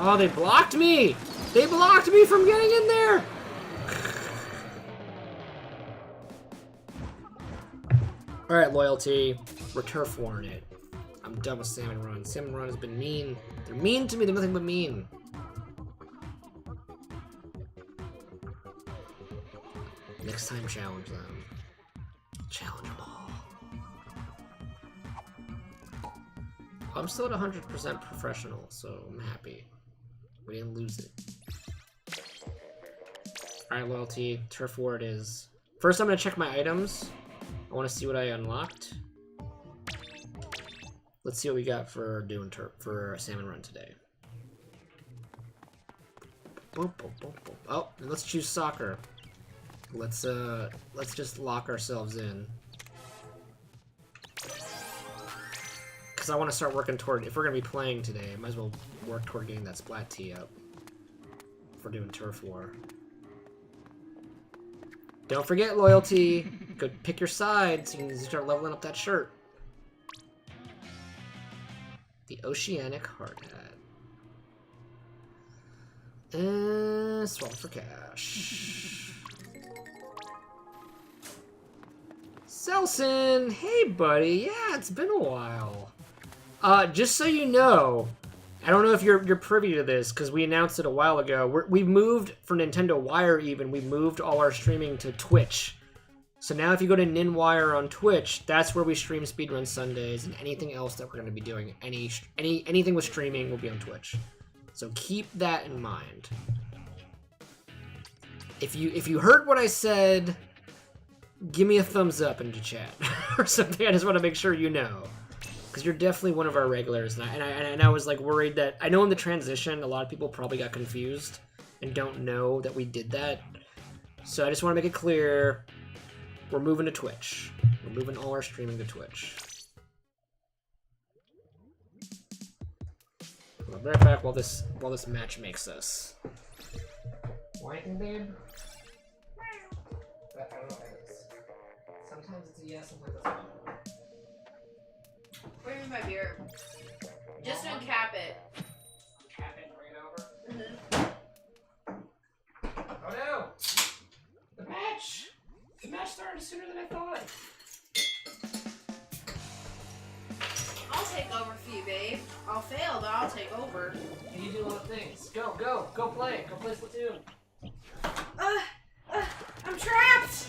Oh, they blocked me! They blocked me from getting in there! Alright, loyalty. We're turf warring it. I'm done with Salmon Run. Salmon Run has been mean. They're mean to me. They're nothing but mean. Next time, challenge them. Challenge them all. I'm still at 100% professional, so I'm happy. We didn't lose it. Alright, loyalty. Turf war it is. First, I'm going to check my items. I want to see what I unlocked. Let's see what we got for doing for Salmon Run today. Oh, and let's choose soccer. Let's just lock ourselves in. Because I want to start working toward, if we're going to be playing today, I might as well work toward getting that Splat tee up. If we're doing turf war. Don't forget, loyalty. Go pick your side so you can start leveling up that shirt. The Oceanic Hard Hat. Swap for cash. Selson! Hey, buddy. Yeah, it's been a while. Just so you know, I don't know if you're privy to this, because we announced it a while ago. We've moved, for Nintendo Wire even, we moved all our streaming to Twitch. So now if you go to NinWire on Twitch, that's where we stream Speedrun Sundays, and anything else that we're going to be doing, anything with streaming will be on Twitch. So keep that in mind. If you heard what I said, give me a thumbs up into chat or something. I just want to make sure you know, because you're definitely one of our regulars, and I was like worried that, I know in the transition a lot of people probably got confused and don't know that we did that. So I just want to make it clear. We're moving to Twitch. We're moving all our streaming to Twitch. I'll be right back while this match makes us. Whiting, babe? I don't know what it is. Sometimes it's a yes, sometimes it's a no. What do you mean by beer? Just uncap it. Cap it and bring it over? Mm-hmm. Oh no! The match! The match started sooner than I thought. I'll take over for you, babe. I'll fail, but I'll take over. And you do a lot of things. Go play. Go play Splatoon. I'm trapped!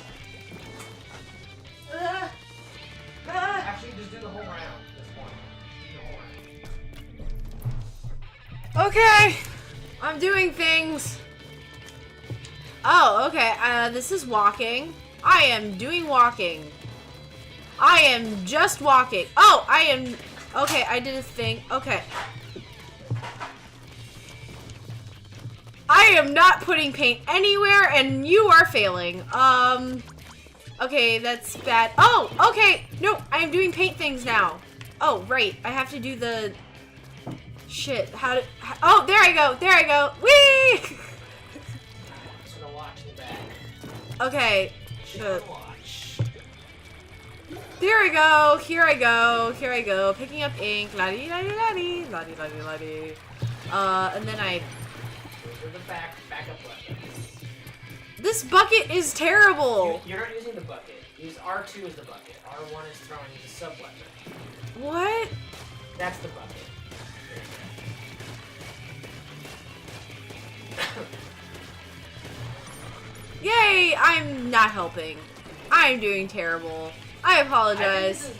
Have just do the whole round at this point. Do the whole round. Okay. I'm doing things. Oh, okay. This is walking. I am doing walking. I am just walking. Oh, I am... Okay, I did a thing. Okay. I am not putting paint anywhere, and you are failing. Okay, that's bad. Oh, okay. No, I am doing paint things now. Oh, right. I have to do the... Shit. Oh, there I go. There I go. Whee! Just gonna watch the back. Okay. Shit. There I go. Here I go. Here I go. Picking up ink. La-dee-la-dee-la-dee. La-dee-la-dee-la-dee. And then I... Those are the backup weapons. This bucket is terrible. You're not using the bucket. Use R2 as the bucket. R1 is throwing the sub-weapon. What? That's the bucket. Yay! I'm not helping. I'm doing terrible. I apologize.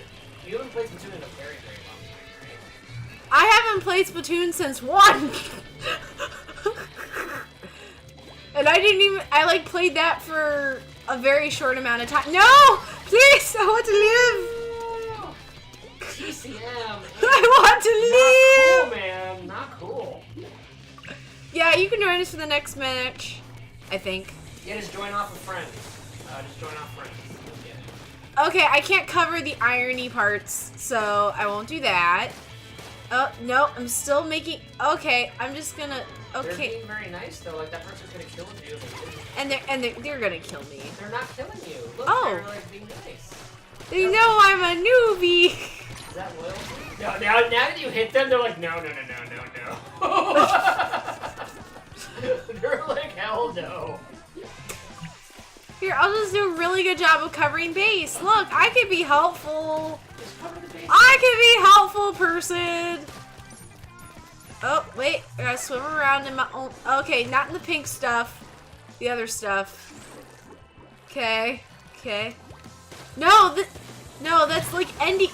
You haven't played Splatoon in a very, very long time, right? I haven't played Splatoon since 1! And I didn't even... I, like, played that for a very short amount of time. No! Please! I want to live! TCM! I want to live! Not cool, man. Not cool. Yeah, you can join us for the next match. I think. Yeah, just join off with friends. Just join off friends. Okay, I can't cover the irony parts, so I won't do that. Oh, no, I'm still making... Okay, I'm just gonna... Okay. They're being very nice, though. Like, that person's gonna kill you. And they're gonna kill me. They're not killing you. Look, oh. They're, like, being nice. They know I'm a newbie. Is that loyalty? No, now that you hit them, they're like, no. They're like, hell no. Here, I'll just do a really good job of covering base. Look, I can be helpful. Just cover the base. I can be helpful, person. Oh, wait. I gotta swim around in my own... Okay, not in the pink stuff. The other stuff. Okay. Okay. No, no, that's like ending...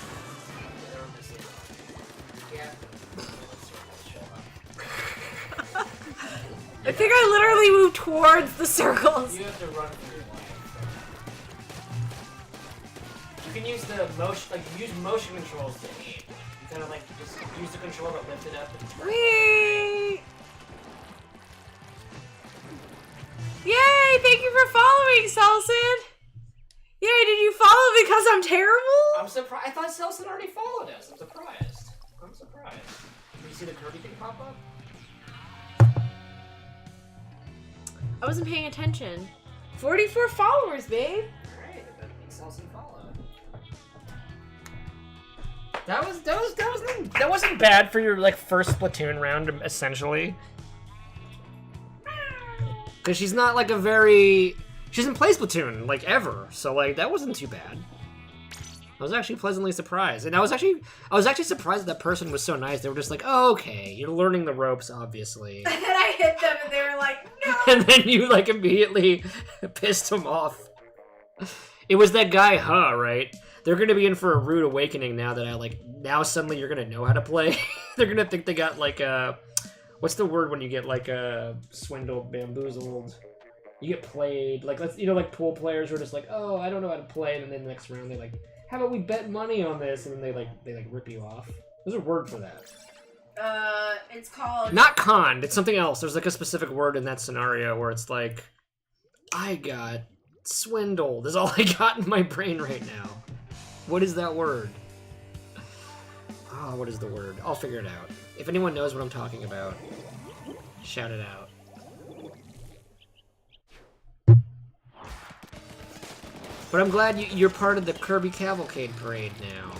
I think I literally moved towards the circles. You have to run through your life. You can use the motion, like use motion controls to aim. You kind of like just use the controller, but lift it up and turn. Whee! Yay! Thank you for following, Selson. Yay! Did you follow because I'm terrible? I'm surprised. I thought Selson already followed us. I'm surprised. Did you see the Kirby thing pop up? I wasn't paying attention. 44 followers, babe. Alright, that means Selson followed. That wasn't bad for your like first Splatoon round, essentially. Because she's not like she doesn't play Splatoon like ever, so like that wasn't too bad. I was actually pleasantly surprised, and I was actually surprised that person was so nice. They were just like, oh, okay, you're learning the ropes, obviously. And then I hit them, and they were like, no. And then you like immediately pissed them off. It was that guy, right? They're gonna be in for a rude awakening now that now suddenly you're gonna know how to play. They're gonna think they got like what's the word when you get like swindled, bamboozled? You get played, like like pool players who are just like, oh, I don't know how to play, and then the next round they like, how about we bet money on this, and then they rip you off. There's a word for that. It's called... Not conned, it's something else. There's like a specific word in that scenario where it's like, I got swindled is all I got in my brain right now. What is that word? Oh, what is the word? I'll figure it out. If anyone knows what I'm talking about, shout it out. But I'm glad you're part of the Kirby Cavalcade parade now,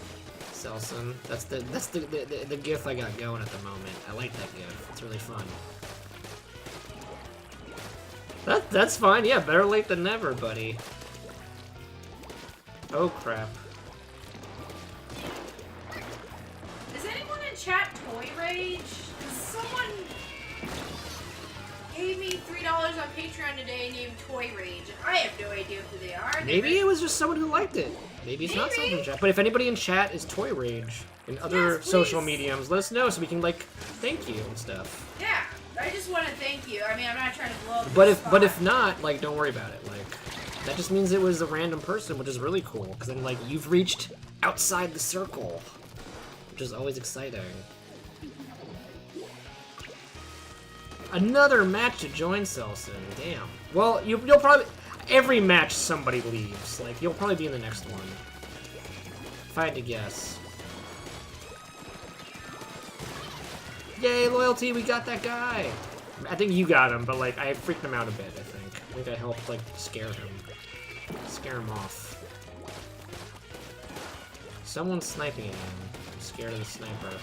Selson. That's the gif I got going at the moment. I like that gif. It's really fun. That's fine. Yeah, better late than never, buddy. Oh crap. Is anyone in chat Toy Rage? Someone gave me $3 on Patreon today named Toy Rage, and I have no idea who they are. Maybe it was just someone who liked it. Maybe it's not something in chat. But if anybody in chat is Toy Rage and other social mediums, let us know so we can like thank you and stuff. Yeah, I just want to thank you. I mean, I'm not trying to blow up. But if not, like, don't worry about it. Like, that just means it was a random person, which is really cool. Because then like you've reached outside the circle, which is always exciting. Another match to join, Selson. Damn. Well, you'll probably... Every match somebody leaves. Like, you'll probably be in the next one. If I had to guess. Yay, loyalty, we got that guy! I think you got him, but, like, I freaked him out a bit, I think. I think I helped, like, scare him. Scare him off. Someone's sniping at him. I'm scared of the sniper.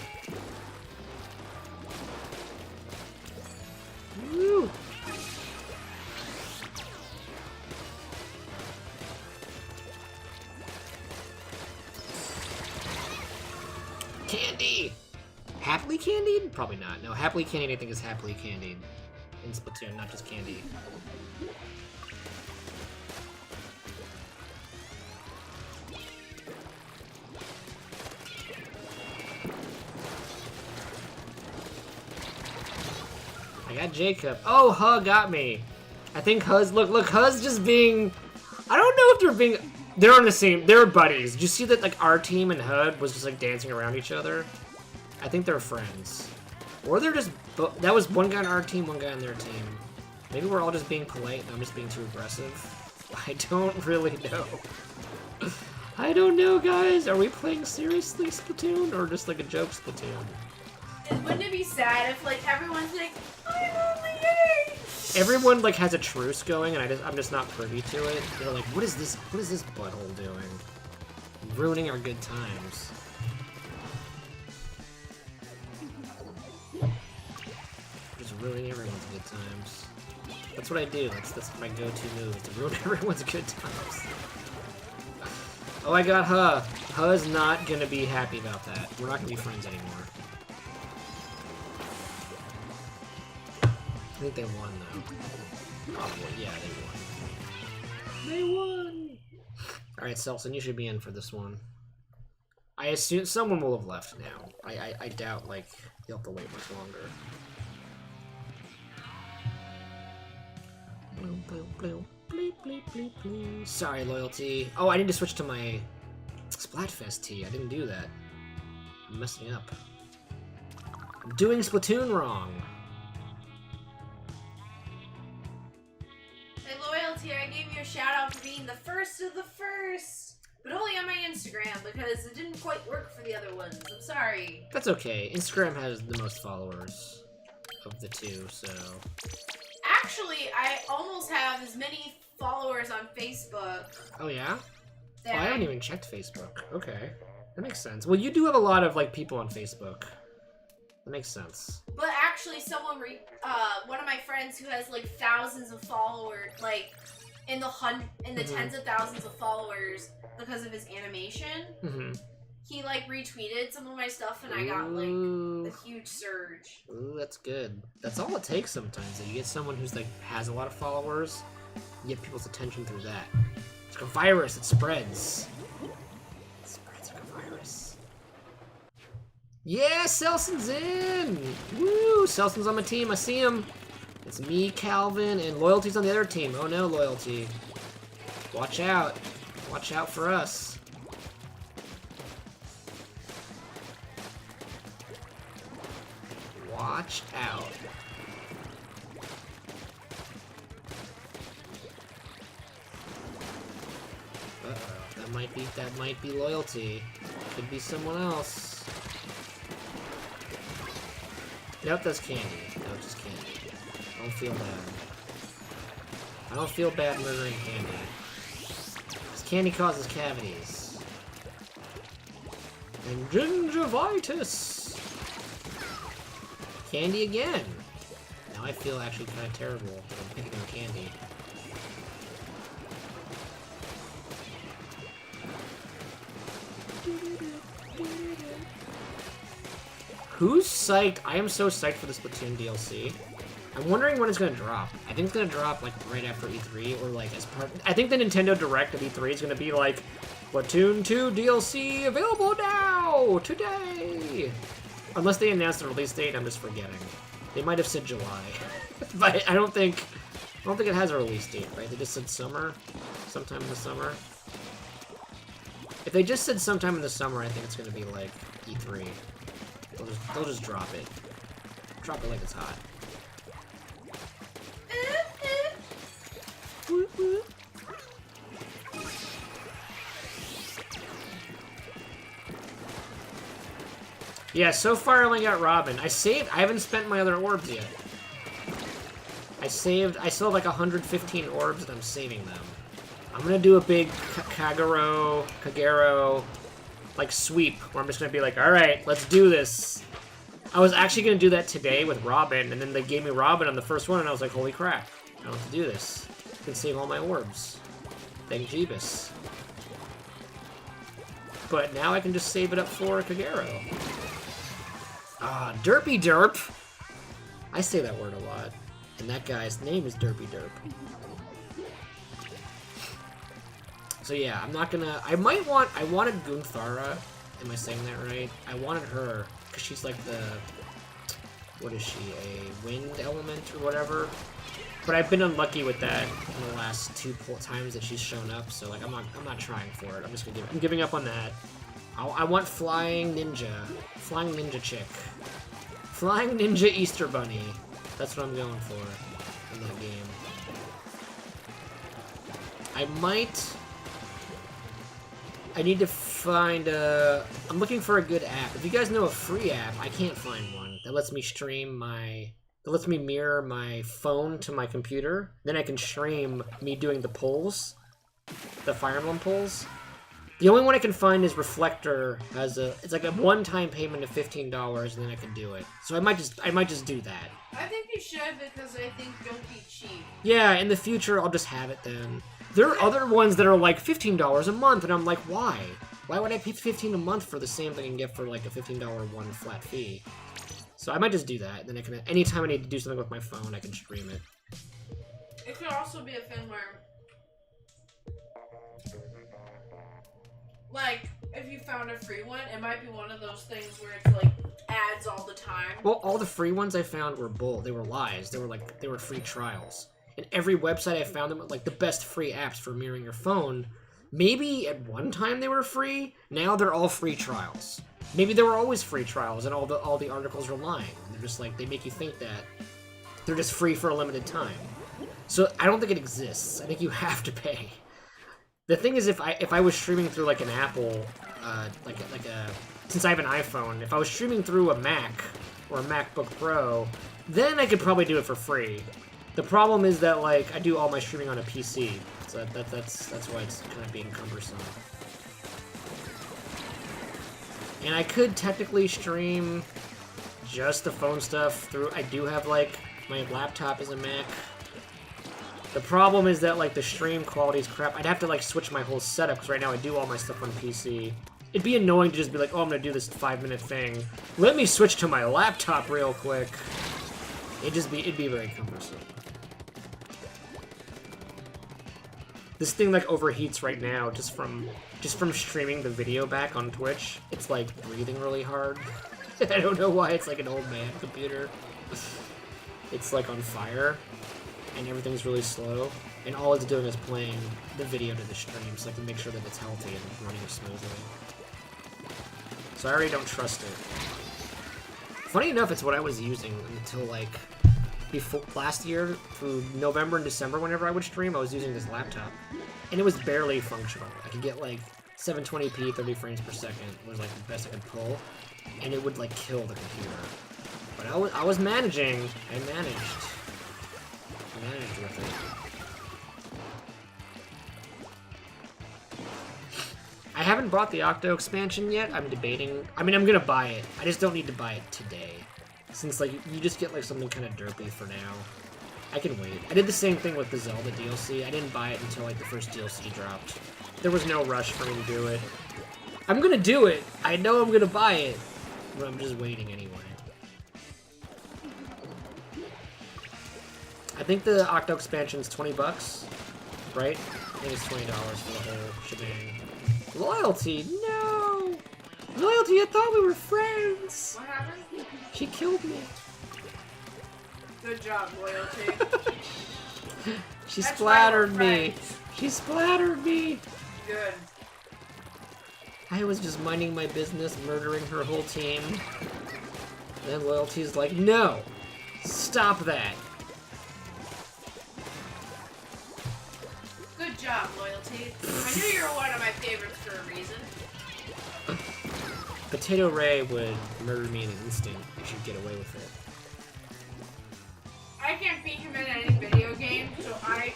Woo! Candy! Happily candied? Probably not. No, happily candied I think is happily candied. In Splatoon, not just candy. I got Jacob. Oh, Huh got me. I think Huz, look, Huz just being... I don't know if they're being... They're on the same... They're buddies. Did you see that, like, our team and HUD was just, like, dancing around each other? I think they're friends. Or they're just... That was one guy on our team, one guy on their team. Maybe we're all just being polite and I'm just being too aggressive. I don't really know. I don't know, guys. Are we playing seriously Splatoon or just, like, a joke Splatoon? Wouldn't it be sad if, like, everyone's like, I'm only 8! Everyone like has a truce going, and I'm just not privy to it. They're like, what is this butthole doing? Ruining our good times. Just ruining everyone's good times. That's what I do. That's my go-to move, to ruin everyone's good times. Oh, I got Huh. Huh's not gonna be happy about that. We're not gonna be friends anymore. I think they won, though. Oh, well, yeah, they won. They won! Alright, Selson, you should be in for this one. I assume someone will have left now. I doubt, like, you'll have to wait much longer. Sorry, loyalty. Oh, I need to switch to my Splatfest tee. I didn't do that. I'm messing up. I'm doing Splatoon wrong. I gave you a shout out for being the first of the first, but only on my Instagram because it didn't quite work for the other ones. I'm sorry. That's okay. Instagram has the most followers of the two, so... Actually, I almost have as many followers on Facebook. Oh, yeah? Oh, I haven't even checked Facebook. Okay. That makes sense. Well, you do have a lot of, like, people on Facebook. That makes sense. But actually, one of my friends who has, like, thousands of followers, like... in the tens of thousands of followers because of his animation. He like retweeted some of my stuff and I got like a huge surge. Ooh, that's good. That's all it takes sometimes. That you get someone who's like has a lot of followers, you get people's attention through that. It's like a virus, it spreads. It spreads like a virus. Yeah, Selson's in! Woo! Selson's on my team, I see him. It's me, Calvin, and Loyalty's on the other team. Oh no, Loyalty. Watch out. Watch out for us. Watch out. Uh-oh. That might be Loyalty. Could be someone else. Nope, that's Candy. No, just Candy. I don't feel bad. I don't feel bad murdering Candy. Because Candy causes cavities. And gingivitis! Candy again! Now I feel actually kind of terrible that I'm picking on Candy. Who's psyched? I am so psyched for the Splatoon DLC. I'm wondering when it's gonna drop. I think it's gonna drop like right after E3 or like as part. I think the Nintendo Direct of E3 is gonna be like, Splatoon 2 DLC available now! Today! Unless they announced the release date, I'm just forgetting. They might have said July. But I don't think it has a release date, right? They just said summer? Sometime in the summer? If they just said sometime in the summer, I think it's gonna be like E3. They'll just drop it. Drop it like it's hot. Yeah, so far I only got Robin. I haven't spent my other orbs yet. I still have like 115 orbs and I'm saving them. I'm gonna do a big Kagero, like sweep, where I'm just gonna be like, alright, let's do this. I was actually gonna do that today with Robin, and then they gave me Robin on the first one, and I was like, holy crap, I don't have to do this. I can save all my orbs. Thank Jeebus. But now I can just save it up for Kagero. Ah, Derpy Derp! I say that word a lot. And that guy's name is Derpy Derp. So yeah, I'm not gonna... I wanted Gunthara. Am I saying that right? I wanted her, because she's like the... What is she? A wind element or whatever? But I've been unlucky with that in the last 2 times that she's shown up, so like I'm not trying for it. I'm giving up on that. I want Flying Ninja. Flying Ninja chick. Flying Ninja Easter Bunny. That's what I'm going for in that game. I need to find I'm looking for a good app. If you guys know a free app, I can't find one that lets me that lets me mirror my phone to my computer. Then I can stream me doing the pulls, the Fire Emblem pulls. The only one I can find is Reflector. It's like a one-time payment of $15, and then I can do it. So I might just do that. I think you should, because I think don't be cheap. Yeah, in the future I'll just have it then. There are other ones that are like $15 a month, and I'm like, why? Why would I pay $15 a month for the same thing I can get for like a $15 one flat fee? So I might just do that. Then I can, anytime I need to do something with my phone, I can stream it. It could also be a thing where, like, if you found a free one, it might be one of those things where it's like ads all the time. Well, all the free ones I found were bull. They were lies. They were free trials. And every website I found them, like the best free apps for mirroring your phone, maybe at one time they were free. Now they're all free trials. Maybe they were always free trials, and all the articles are lying. They're just like, they make you think that they're just free for a limited time. So I don't think it exists. I think you have to pay. The thing is, if I was streaming through like an Apple, since I have an iPhone, if I was streaming through a Mac or a MacBook Pro, then I could probably do it for free. The problem is that like I do all my streaming on a PC, so that's why it's kind of being cumbersome. And I could technically stream just the phone stuff through. I do have like my laptop is a Mac. The problem is that like the stream quality is crap. I'd have to like switch my whole setup because right now I do all my stuff on PC. It'd be annoying to just be like, oh, I'm gonna do this 5-minute thing. Let me switch to my laptop real quick. It'd be very cumbersome. This thing like overheats right now just from streaming the video back on Twitch. It's like breathing really hard. I don't know why. It's like an old man computer. It's like on fire, and everything's really slow. And all it's doing is playing the video to the stream, so I can make sure that it's healthy and running smoothly. So I already don't trust it. Funny enough, it's what I was using until like before last year through November and December. Whenever I would stream, I was using this laptop, and it was barely functional. I could get like 720p, 30 frames per second was like the best I could pull, and it would like kill the computer. But I was managing. I managed with it. I haven't bought the Octo expansion yet. I'm debating. I mean, I'm gonna buy it. I just don't need to buy it today, since like you just get like something kind of derpy for now. I can wait. I did the same thing with the Zelda DLC. I didn't buy it until like the first DLC dropped. There was no rush for me to do it. I'm gonna do it. I know I'm gonna buy it, but I'm just waiting anyway. I think the Octo expansion is $20, right? I think it's $20 for the whole shebang. Loyalty, no! Loyalty, I thought we were friends! What happened? She killed me. Good job, Loyalty. She That's splattered why we're me. friends. She splattered me. Good. I was just minding my business, murdering her whole team. Then Loyalty's like, no! Stop that! Good job, Loyalty. I knew you were one of my favorites for a reason. Potato Ray would murder me in an instant if she'd get away with it. I can't beat him in any video game, so I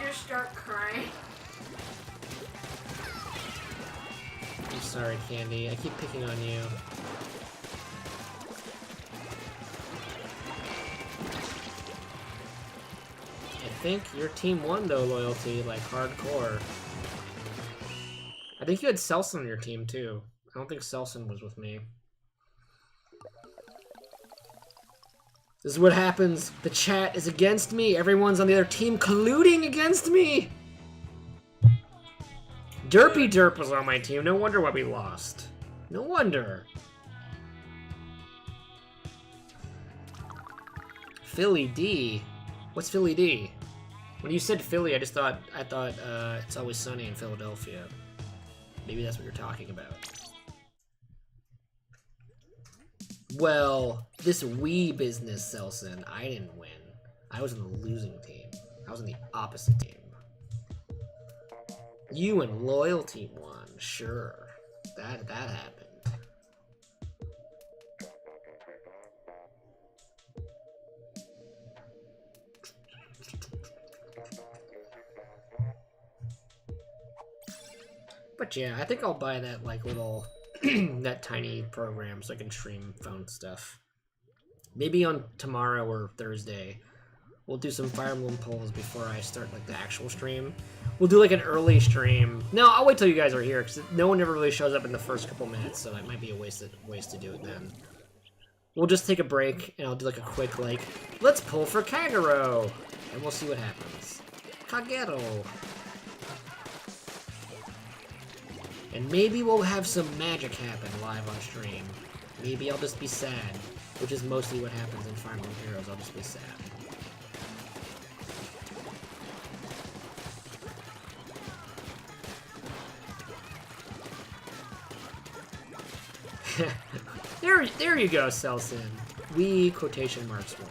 just start crying. I'm sorry, Candy. I keep picking on you. I think your team won, though, Loyalty, like, hardcore. I think you had Selson on your team, too. I don't think Selson was with me. This is what happens. The chat is against me. Everyone's on the other team colluding against me. Derpy Derp was on my team. No wonder why we lost. No wonder. Philly D? What's Philly D? When you said Philly, I thought It's Always Sunny in Philadelphia. Maybe that's what you're talking about. Well, this Wii business, Selson, I didn't win. I was on the losing team. I was on the opposite team. You and Loyalty won, sure. That happened. But yeah, I think I'll buy that like little that tiny program so I can stream phone stuff. Maybe on tomorrow or Thursday. We'll do some Fire Emblem polls before I start like the actual stream. We'll do like an early stream. No, I'll wait till you guys are here because no one ever really shows up in the first couple minutes, so that might be a waste to do it then. We'll just take a break and I'll do like a quick like, let's pull for Kagero, and we'll see what happens. Kagero. And maybe we'll have some magic happen live on stream. Maybe I'll just be sad, which is mostly what happens in Fire Emblem Heroes. I'll just be sad. there you go, Selson. We quotation marks won.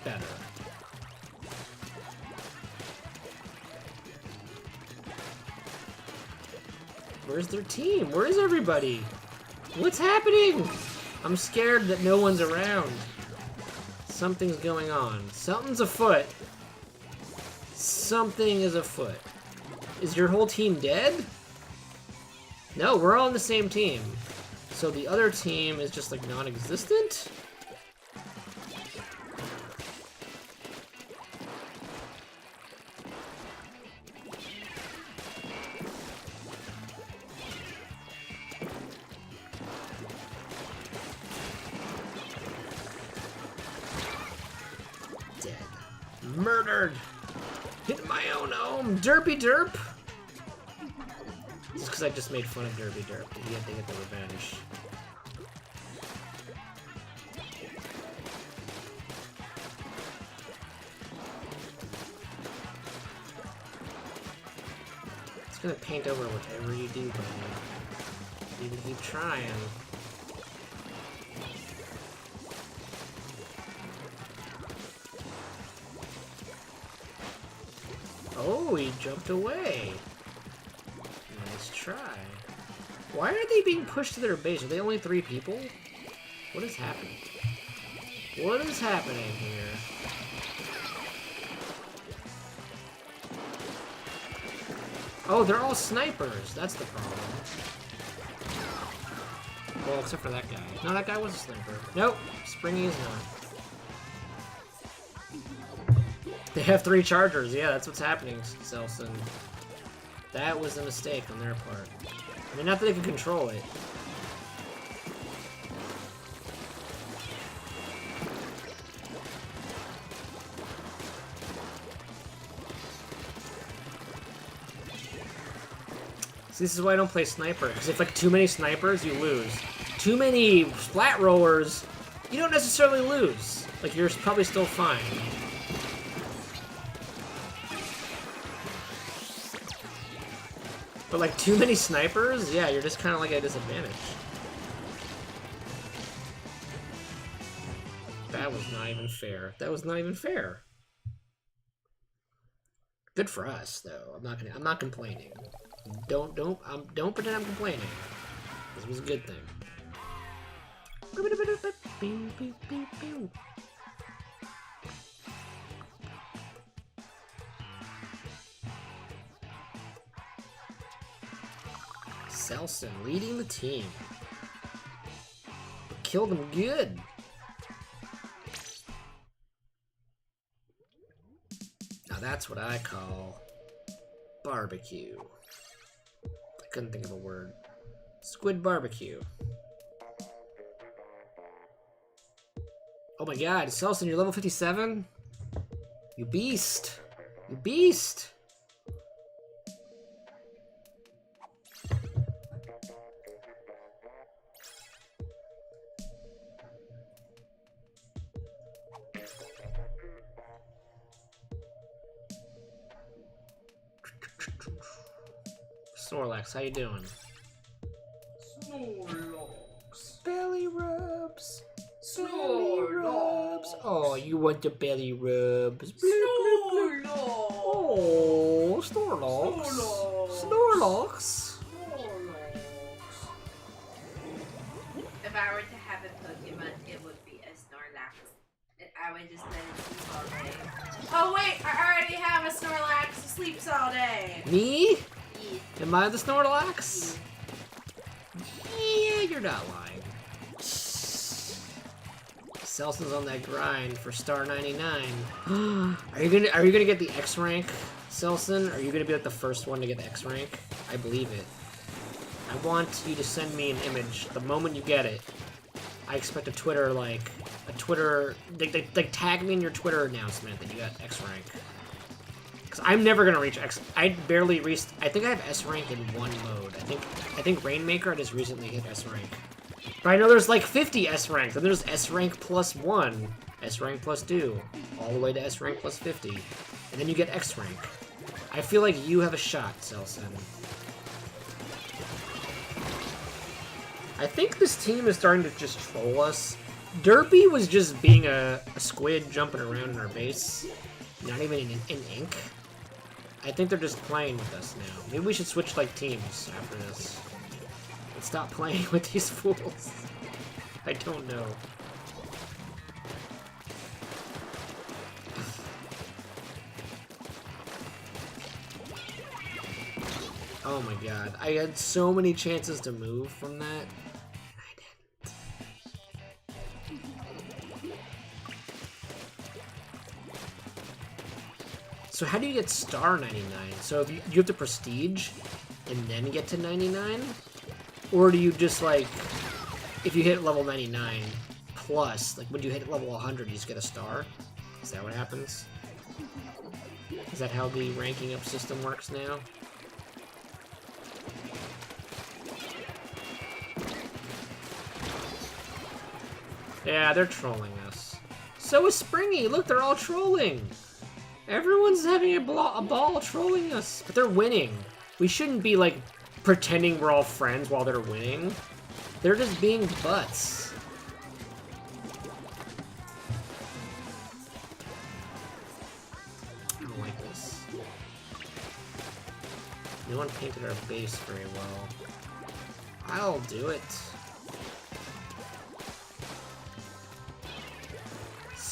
Better. Where's their team? Where is everybody? What's happening? I'm scared that no one's around. Something's going on. Something's afoot. Something is afoot. Is your whole team dead? No, we're all on the same team. So the other team is just like non-existent? Dead. Murdered! Hit my own home! Derpy Derp! Just because I just made fun of Derpy Derp. He had to get the revenge. It's gonna paint over whatever you do, buddy. You can keep trying. Oh, he jumped away. Nice try. Why are they being pushed to their base? Are they only 3 people? What is happening? What is happening here? Oh, they're all snipers. That's the problem. Well, except for that guy. No, that guy was a sniper. Nope, Springy is not. They have 3 chargers. Yeah, that's what's happening, Selson. That was a mistake on their part. I mean, not that they can control it. See, this is why I don't play sniper, because if like too many snipers, you lose. Too many splat rollers, you don't necessarily lose. Like, you're probably still fine. But like too many snipers, yeah, you're just kind of like at a disadvantage. That was not even fair. That was not even fair. Good for us, though. I'm not complaining. Don't pretend I'm complaining. This was a good thing. Selson leading the team. Killed him good. Now that's what I call barbecue. I couldn't think of a word. Squid barbecue. Oh my god, Selson, you're level 57? You beast! You beast! Snorlax, how you doing? Snorlax. Belly rubs. Belly rubs. Oh, you want the belly rubs. Snorlax. Oh, Snorlax. Snorlax. If I were to have a Pokemon, it would be a Snorlax. And I would just let it sleep all day. Oh wait, I already have a Snorlax who sleeps all day. Me? Yeah. Am I the Snorlax? Yeah, you're not lying. Selson's on that grind for star 99. Are you gonna get the X rank, Selson? Are you gonna be like the first one to get the X rank? I believe it. I want you to send me an image the moment you get it. I expect a Twitter like tag me in your Twitter announcement that you got X rank. Cause I'm never gonna reach X. I barely reached. I think I have S rank in one mode. I think Rainmaker just recently hit S rank. But I know there's like 50 S rank. Then there's S rank plus 1, S rank plus 2, all the way to S rank plus 50, and then you get X rank. I feel like you have a shot, Selson. I think this team is starting to just troll us. Derpy was just being a squid jumping around in our base, not even in ink. I think they're just playing with us now. Maybe we should switch like teams after this. And stop playing with these fools. I don't know. Oh my god. I had so many chances to move from that. So how do you get star 99? So you have to prestige and then get to 99? Or do you just like, if you hit level 99 plus, like when you hit level 100 you just get a star? Is that what happens? Is that how the ranking up system works now? Yeah, they're trolling us. So is Springy! Look, they're all trolling! Everyone's having a ball trolling us, but they're winning. We shouldn't be, like, pretending we're all friends while they're winning. They're just being butts. I don't like this. No one painted our base very well. I'll do it.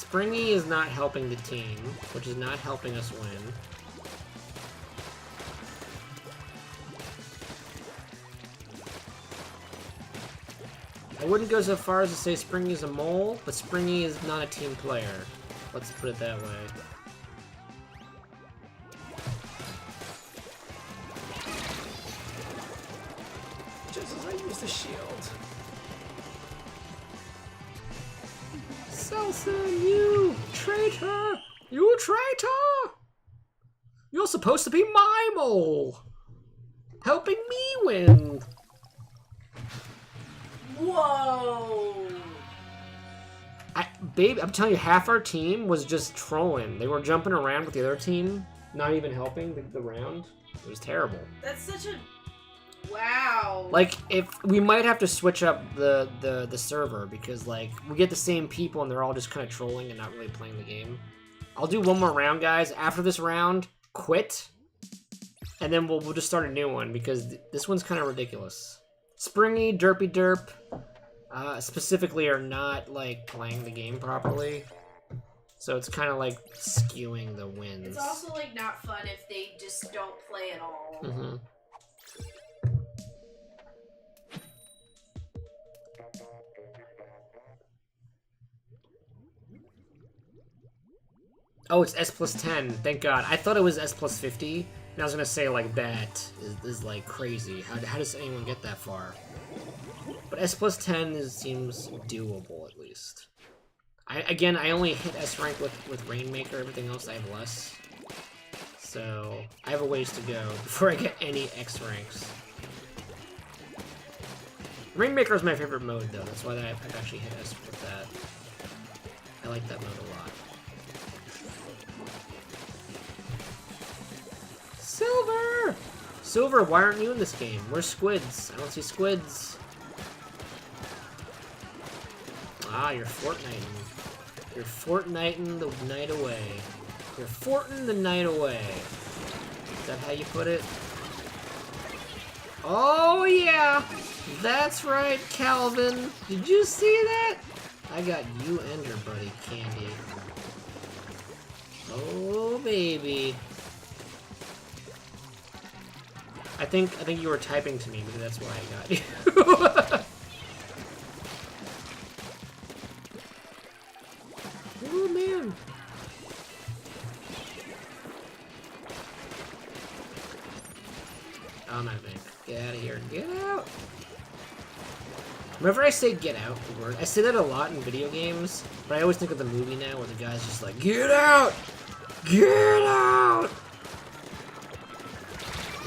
Springy is not helping the team, which is not helping us win. I wouldn't go so far as to say Springy is a mole, but Springy is not a team player. Let's put it that way. Just as I use the shield. Selson, you traitor! You traitor! You're supposed to be my mole! Helping me win. Whoa! Babe, I'm telling you, half our team was just trolling. They were jumping around with the other team, not even helping the round. It was terrible. That's such a... Wow. Like, if we might have to switch up the server because, like, we get the same people and they're all just kind of trolling and not really playing the game. I'll do one more round, guys. After this round, quit, and then we'll just start a new one because this one's kind of ridiculous. Springy, Derpy Derp, specifically are not, like, playing the game properly. So it's kind of, like, skewing the wins. It's also, like, not fun if they just don't play at all. Mm-hmm. Oh, it's S plus 10. Thank God. I thought it was S plus 50. And I was going to say, like, that is like, crazy. How does anyone get that far? But S plus 10 seems doable, at least. Again, I only hit S rank with Rainmaker. Everything else I have less. So, I have a ways to go before I get any X ranks. Rainmaker is my favorite mode, though. That's why I've actually hit S with that. I like that mode a lot. Silver! Silver, why aren't you in this game? Where's Squids? I don't see Squids. Ah, you're Fortniting. You're Fortniting the night away. You're forting the night away. Is that how you put it? Oh, yeah! That's right, Calvin. Did you see that? I got you and your buddy, Candy. Oh, baby. I think you were typing to me, because that's why I got you. Oh, man. Oh, my man. Get out of here. Get out! Whenever I say get out, the word, I say that a lot in video games, but I always think of the movie now where the guy's just like, get out! Get out!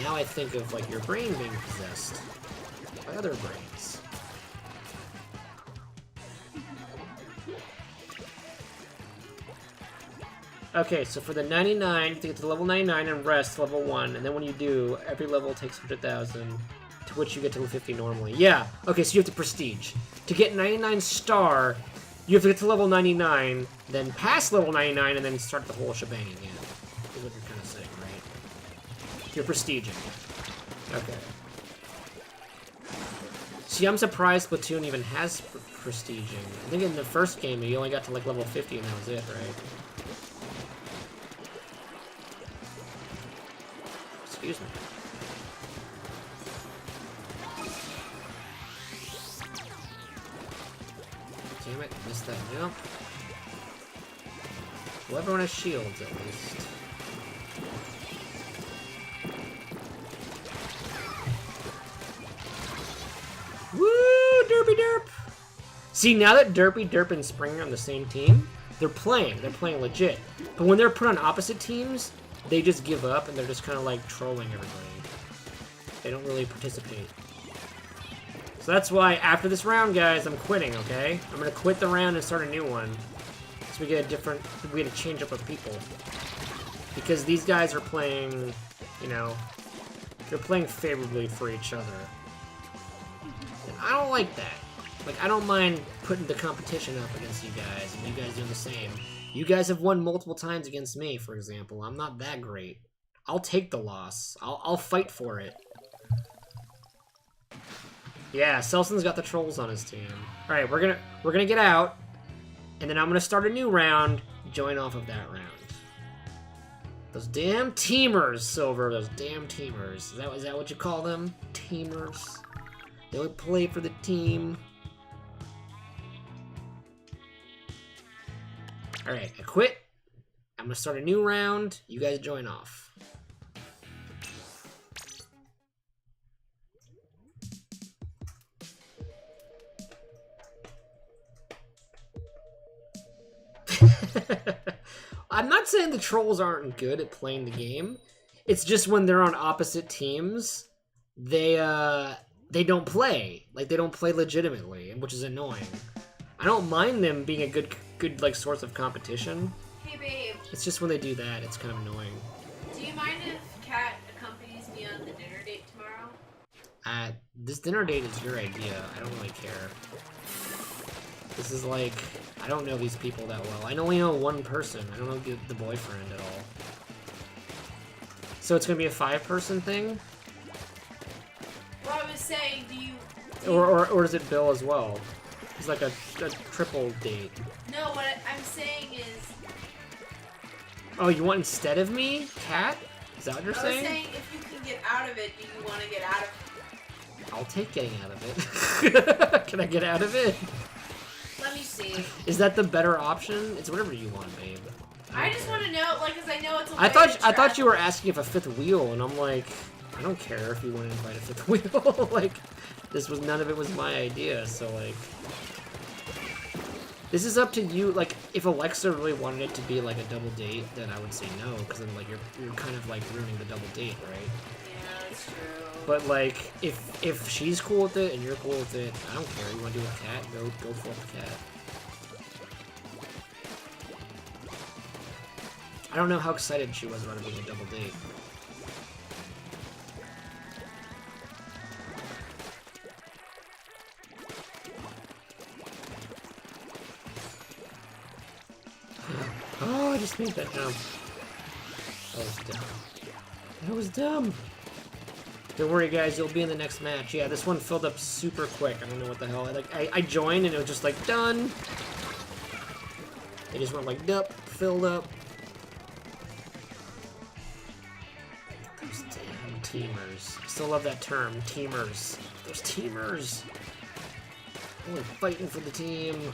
Now I think of, like, your brain being possessed by other brains. Okay, so for the 99, you have to get to level 99 and rest level 1, and then when you do, every level takes 100,000, to which you get to level 50 normally. Yeah, okay, so you have to prestige. To get 99 star, you have to get to level 99, then pass level 99, and then start the whole shebang again. Is what you're kind of saying, right? You're prestiging. Okay. See, I'm surprised Splatoon even has prestiging. I think in the first game, you only got to, like, level 50, and that was it, right? Excuse me. Damn it, missed that jump. Well, everyone has shields, at least. Woo! Derpy Derp! See, now that Derpy Derp and Spring are on the same team, they're playing legit. But when they're put on opposite teams, they just give up and they're just kind of like trolling everybody. They don't really participate. So that's why after this round, guys, I'm quitting, okay? I'm gonna quit the round and start a new one. So we get a change up of people. Because these guys are playing, you know, they're playing favorably for each other. And I don't like that. Like, I don't mind putting the competition up against you guys, and you guys doing the same. You guys have won multiple times against me, for example. I'm not that great. I'll take the loss. I'll fight for it. Yeah, Selson's got the trolls on his team. All right, we're gonna get out, and then I'm gonna start a new round. Join off of that round. Those damn teamers, Silver. Those damn teamers. Is that what you call them? Teamers. They only play for the team. Alright, I quit. I'm gonna start a new round. You guys join off. I'm not saying the trolls aren't good at playing the game. It's just when they're on opposite teams, they don't play. Like, they don't play legitimately, which is annoying. I don't mind them being a good like source of competition. Hey, babe. It's just when they do that, it's kind of annoying. Do you mind if Kat accompanies me on the dinner date tomorrow? This dinner date is your idea. I don't really care. This is like, I don't know these people that well. I only know one person. I don't know the boyfriend at all. So it's gonna be a 5-person thing? Well, I was saying, do you... Or is it Bill as well? It's like a triple date. No, what I'm saying is... Oh, you want instead of me, Kat? Is that what you're saying? I was saying, if you can get out of it, do you want to get out of it? I'll take getting out of it. Can I get out of it? Let me see. Is that the better option? It's whatever you want, babe. I just want to know, like, because I know it's a I thought you were asking if a 5th wheel, and I'm like, I don't care if you want to invite a 5th wheel. Like, none of it was my idea, so like, this is up to you. Like, if Alexa really wanted it to be like a double date, then I would say no, because then like you're kind of like ruining the double date, right? Yeah, that's true. But like, if she's cool with it and you're cool with it, I don't care. You want to do a cat? Go for a cat. I don't know how excited she was about it being a double date. Oh, I just made that jump. That was dumb. That was dumb. Don't worry, guys. You'll be in the next match. Yeah, this one filled up super quick. I don't know what the hell. I joined and it was just like done. It just went like dup, filled up. Those damn teamers. I still love that term, teamers. Those teamers. Only fighting for the team,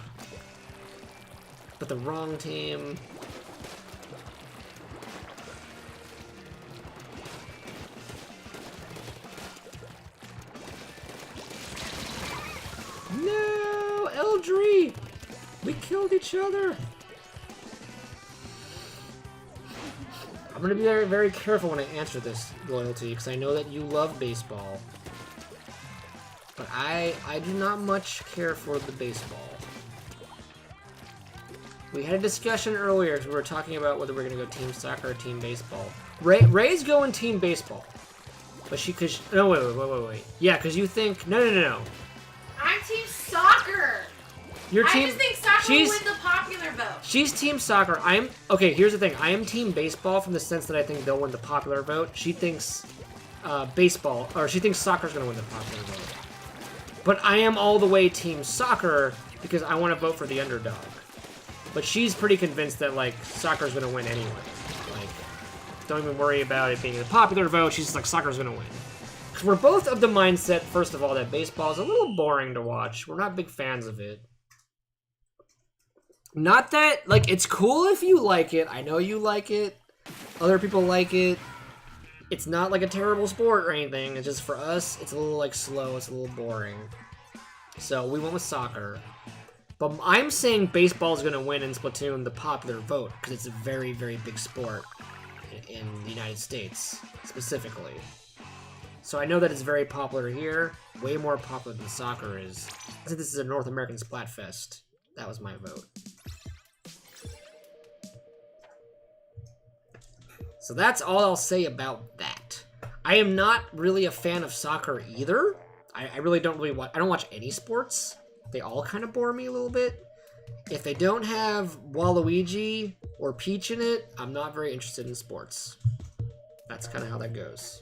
but the wrong team. No, Eldry! We killed each other! I'm gonna be very, very careful when I answer this, Loyalty, because I know that you love baseball. But I do not much care for the baseball. We had a discussion earlier, because we were talking about whether we're gonna go team soccer or team baseball. Ray's going team baseball. But no, wait. Yeah, because you think, no. I'm team soccer. Your team. I just think soccer will win the popular vote. She's team soccer. Okay. Here's the thing. I am team baseball from the sense that I think they'll win the popular vote. She thinks baseball, or she thinks soccer's gonna win the popular vote. But I am all the way team soccer because I want to vote for the underdog. But she's pretty convinced that like soccer's gonna win anyway. Like, don't even worry about it being the popular vote. She's just like, soccer's gonna win. We're both of the mindset, first of all, that baseball is a little boring to watch. We're not big fans of it. Not that, like, it's cool if you like it. I know you like it. Other people like it. It's not like a terrible sport or anything. It's just for us, it's a little, like, slow. It's a little boring. So we went with soccer. But I'm saying baseball is going to win in Splatoon the popular vote because it's a very, very big sport in the United States, specifically. So I know that it's very popular here, way more popular than soccer is. I think this is a North American Splatfest. That was my vote. So that's all I'll say about that. I am not really a fan of soccer either. I really don't watch. I don't watch any sports. They all kind of bore me a little bit. If they don't have Waluigi or Peach in it, I'm not very interested in sports. That's kind of how that goes.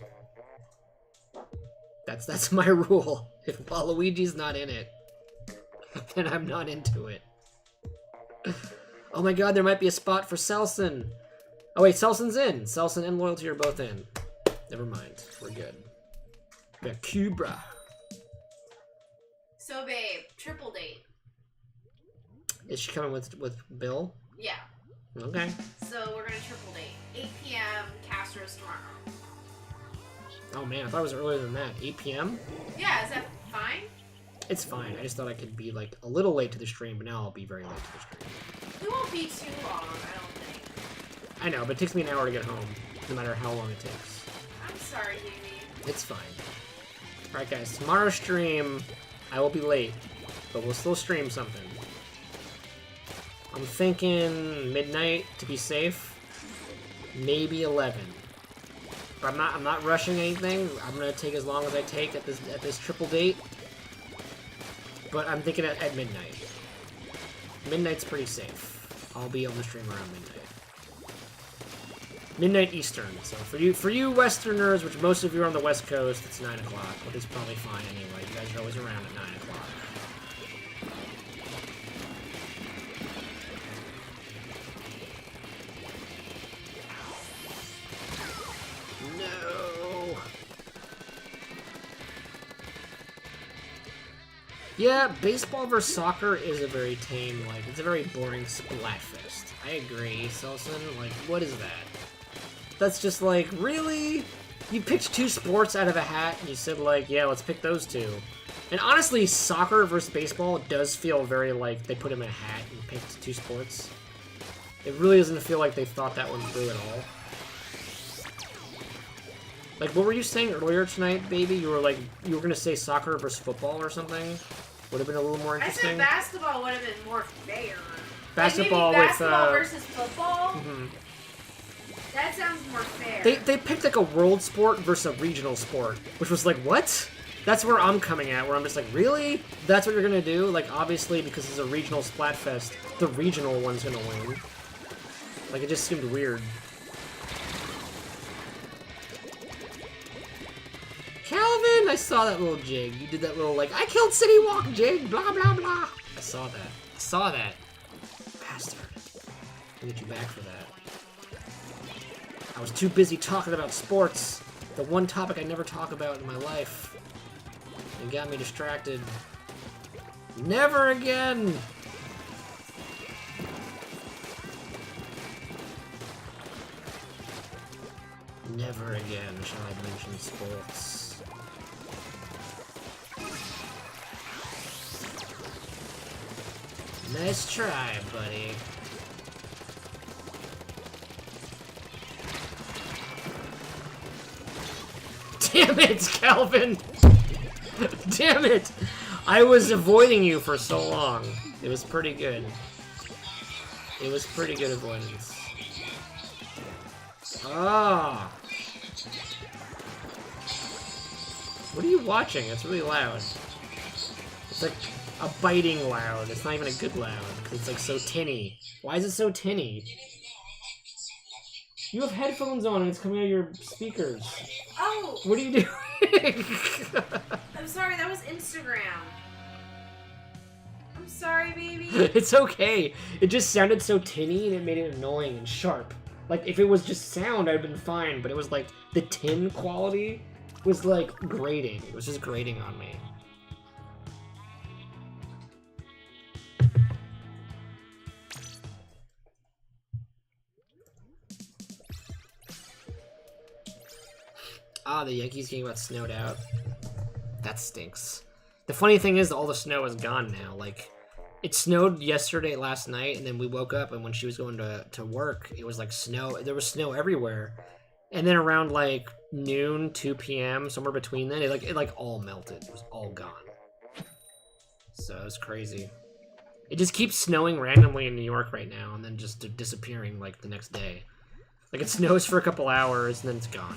That's my rule. If Waluigi's not in it, then I'm not into it. Oh my god, there might be a spot for Selson. Oh wait, Selson's in. Selson and Loyalty are both in. Never mind. We're good. We got Cubra. So babe, triple date. Is she coming with Bill? Yeah. Okay. So we're gonna triple date. 8 p.m. Castro's tomorrow. Oh man, I thought it was earlier than that. 8 p.m.? Yeah, is that fine? It's fine. I just thought I could be like a little late to the stream, but now I'll be very late to the stream. We won't be too long, I don't think. I know, but it takes me an hour to get home, no matter how long it takes. I'm sorry, baby. It's fine. Alright guys, tomorrow's stream, I will be late, but we'll still stream something. I'm thinking midnight to be safe, maybe 11. But I'm not rushing anything. I'm gonna take as long as I take at this triple date. But I'm thinking at midnight. Midnight's pretty safe. I'll be on the stream around midnight. Midnight Eastern. So for you Westerners, which most of you are on the West Coast, it's 9 o'clock, which is probably fine anyway. You guys are always around at 9 o'clock. No. Yeah, baseball versus soccer is a very tame, like, it's a very boring splatfest. I agree, Selson. Like, what is that? That's just like, really? You picked two sports out of a hat and you said like, yeah, let's pick those two. And honestly, soccer versus baseball does feel very like they put them in a hat and picked two sports. It really doesn't feel like they thought that one through at all. Like, what were you saying earlier tonight, baby? You were gonna say soccer versus football or something? Would have been a little more interesting. I said basketball would have been more fair. Basketball like maybe with basketball versus football. Mm-hmm. That sounds more fair. They picked like a world sport versus a regional sport, which was like, what? That's where I'm coming at, where I'm just like, really? That's what you're gonna do? Like, obviously, because it's a regional Splatfest, the regional one's gonna win. Like, it just seemed weird. Calvin! I saw that little jig. You did that little, like, I killed City Walk jig, blah, blah, blah. I saw that. I saw that. Bastard. I'll get you back for that. I was too busy talking about sports, the one topic I never talk about in my life. It got me distracted. Never again! Never again shall I mention sports. Nice try, buddy. Damn it, Calvin! Damn it! I was avoiding you for so long. It was pretty good. It was pretty good avoidance. Ah! What are you watching? It's really loud. It's like a biting loud. It's not even a good loud, because it's like so tinny. Why is it so tinny? You have headphones on and it's coming out of your speakers. Oh! What are you doing? I'm sorry, that was Instagram. I'm sorry, baby. It's okay. It just sounded so tinny and it made it annoying and sharp. Like, if it was just sound, I'd been fine, but it was like, the tin quality was like grating. It was just grating on me. Ah, the Yankees game got snowed out. That stinks. The funny thing is, all the snow is gone now. Like, it snowed last night, and then we woke up, and when she was going to work, it was like snow. There was snow everywhere. And then around like noon, 2 p.m., somewhere between then, it all melted. It was all gone. So it was crazy. It just keeps snowing randomly in New York right now, and then just disappearing like the next day. Like, it snows for a couple hours, and then it's gone.